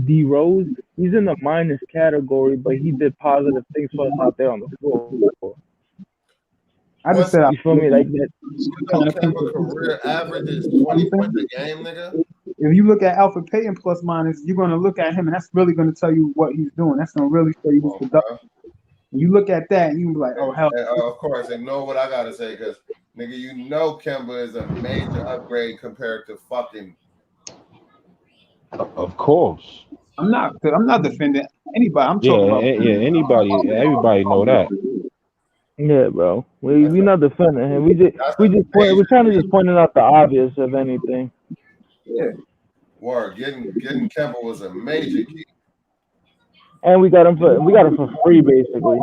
D Rose, he's in the minus category, but he did positive things for us out there on the floor. I just said, you feel me? Like that. Kemba career average is 20 points a game, nigga. If you look at Alfred Payton plus minus, you're gonna look at him, and that's really gonna tell you what he's doing. That's gonna really show you his production. When you look at that, and you can be like, "Oh hell!" Of course, ignore what I gotta say, because nigga, you know Kemba is a major upgrade compared to fucking. Of course. I'm not defending anybody. I'm talking about anybody, everybody know that. Yeah, bro. We not defending him. That's a We're major trying to key. just pointing out the obvious, if anything. Yeah. Word, getting Kemba was a major key. And we got him for free, basically.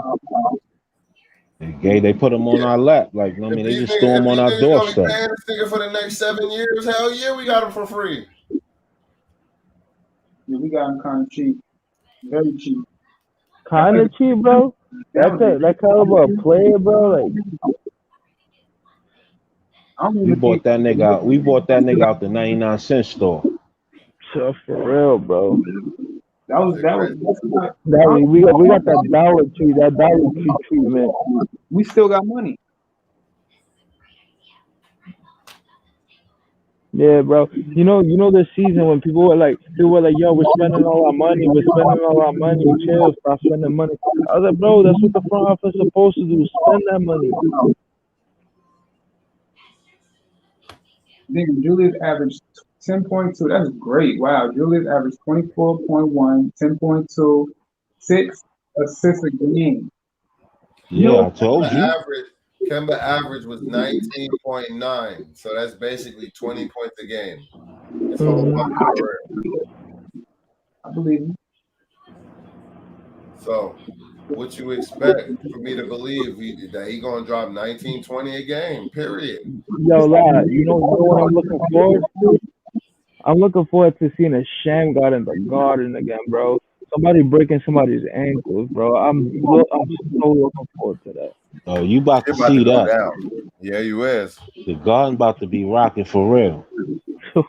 They put him on our lap. Like, I mean, they just threw him If on these our niggas gonna be doorstep. paying this nigga for the next 7 years, hell yeah, we got him for free. Yeah, we got him kind of cheap. Very cheap. Kind of cheap, bro. That caliber of player, bro. Like, I don't We even bought think that nigga out. We bought that nigga out the 99-cent store. so for real, bro. that's not, We got that Dollar Tree treatment. we still got money. Yeah, bro. You know this season when people were like, yo, we're spending all our money, chill, stop spending money. I was like, bro, that's what the front office is supposed to do, spend that money. Nigga, Julius averaged 10.2. That's great. Wow. Julius averaged 24.1, 10.2, 6 assists a game. Yeah, I told you. Kemba average was 19.9, so that's basically 20 points a game. It's all fucking career. I believe him. So, what you expect for me to believe that he gonna drop 19, 20 a game? Period. Yo, lad, you know what I'm looking forward to? I'm looking forward to seeing a Sham God in the Garden again, bro. Somebody breaking somebody's ankles, bro. I'm so looking forward to that. Oh, you about to You're about to see go that. down. Yeah, you is. The garden about to be rocking for real. That shit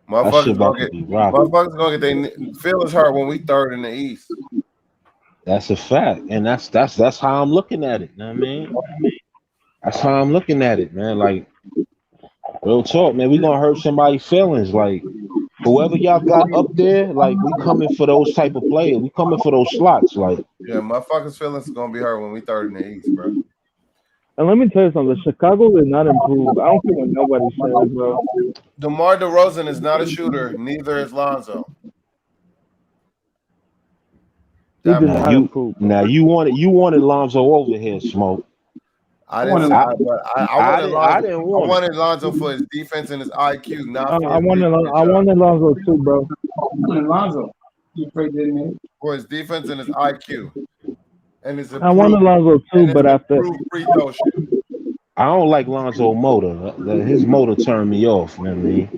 Motherfuckers about gonna to get be rocking. their feelings hurt when we third in the East. That's a fact. And that's how I'm looking at it. You know what I mean? That's how I'm looking at it, man. Like, real talk, man. We gonna hurt somebody's feelings. Like, whoever y'all got up there, like, we coming for those type of players. We coming for those slots. Like, Yeah, motherfuckers' feelings gonna be hurt when we third in the East, bro. And let me tell you something. Chicago did not improve. I don't care what nobody says, bro. DeMar DeRozan is not a shooter. Neither is Lonzo. He did now not improve. you wanted Lonzo over here, Smoke. I didn't say that, but I didn't I want it. wanted Lonzo for his defense and his IQ, not for I his wanted Lonzo too, bro. Lonzo. You afraid they didn't hit? for his defense and his IQ and his I wanted Lonzo too, but after free throw shoot. I don't like Lonzo motor. His motor turned me off, man.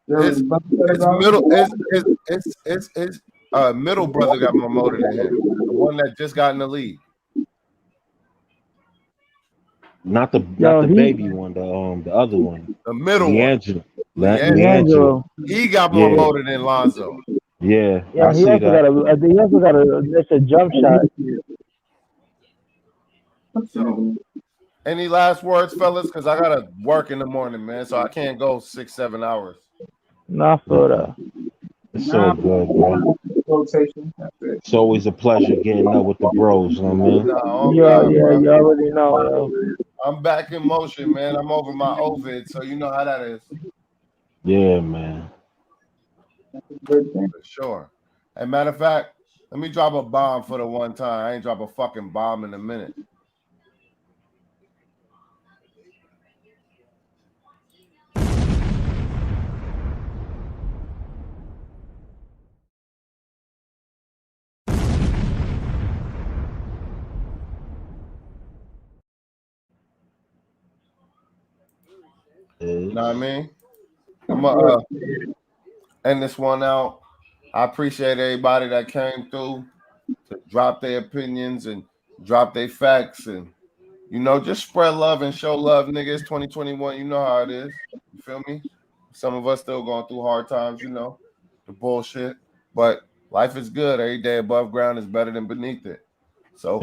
His middle brother got more motor than him. The one that just got in the league. Not the baby one, the other one. The middle Leandro. one. Leandro. He got more motor than Lonzo. Yeah, Yeah, he also got a jump shot. So, any last words, fellas? Because I gotta work in the morning, man. So I can't go 6-7 hours. Not for that. It's so good, bro. Rotation. That's it. It's always a pleasure getting up with the bros, you know what I mean? You already know, yo. I'm back in motion, man. I'm over my Ovid, so you know how that is. Yeah, man. For sure. And matter of fact, let me drop a bomb for the one time. I ain't drop a fucking bomb in a minute. You know what I mean? I'm gonna end this one out. I appreciate everybody that came through to drop their opinions and drop their facts and just spread love and show love, niggas. 2021, you know how it is. You feel me? Some of us still going through hard times, the bullshit. But life is good. Every day above ground is better than beneath it. So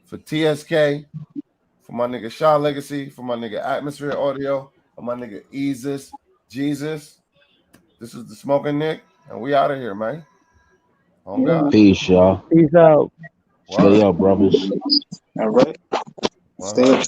for TSK, for my nigga Shaw Legacy, for my nigga Atmosphere Audio, for my nigga Jesus, this is the Smoking Nick, and we out of here, man. Oh God. Peace, y'all. Peace out. Stay up, brothers. All right. Stay up.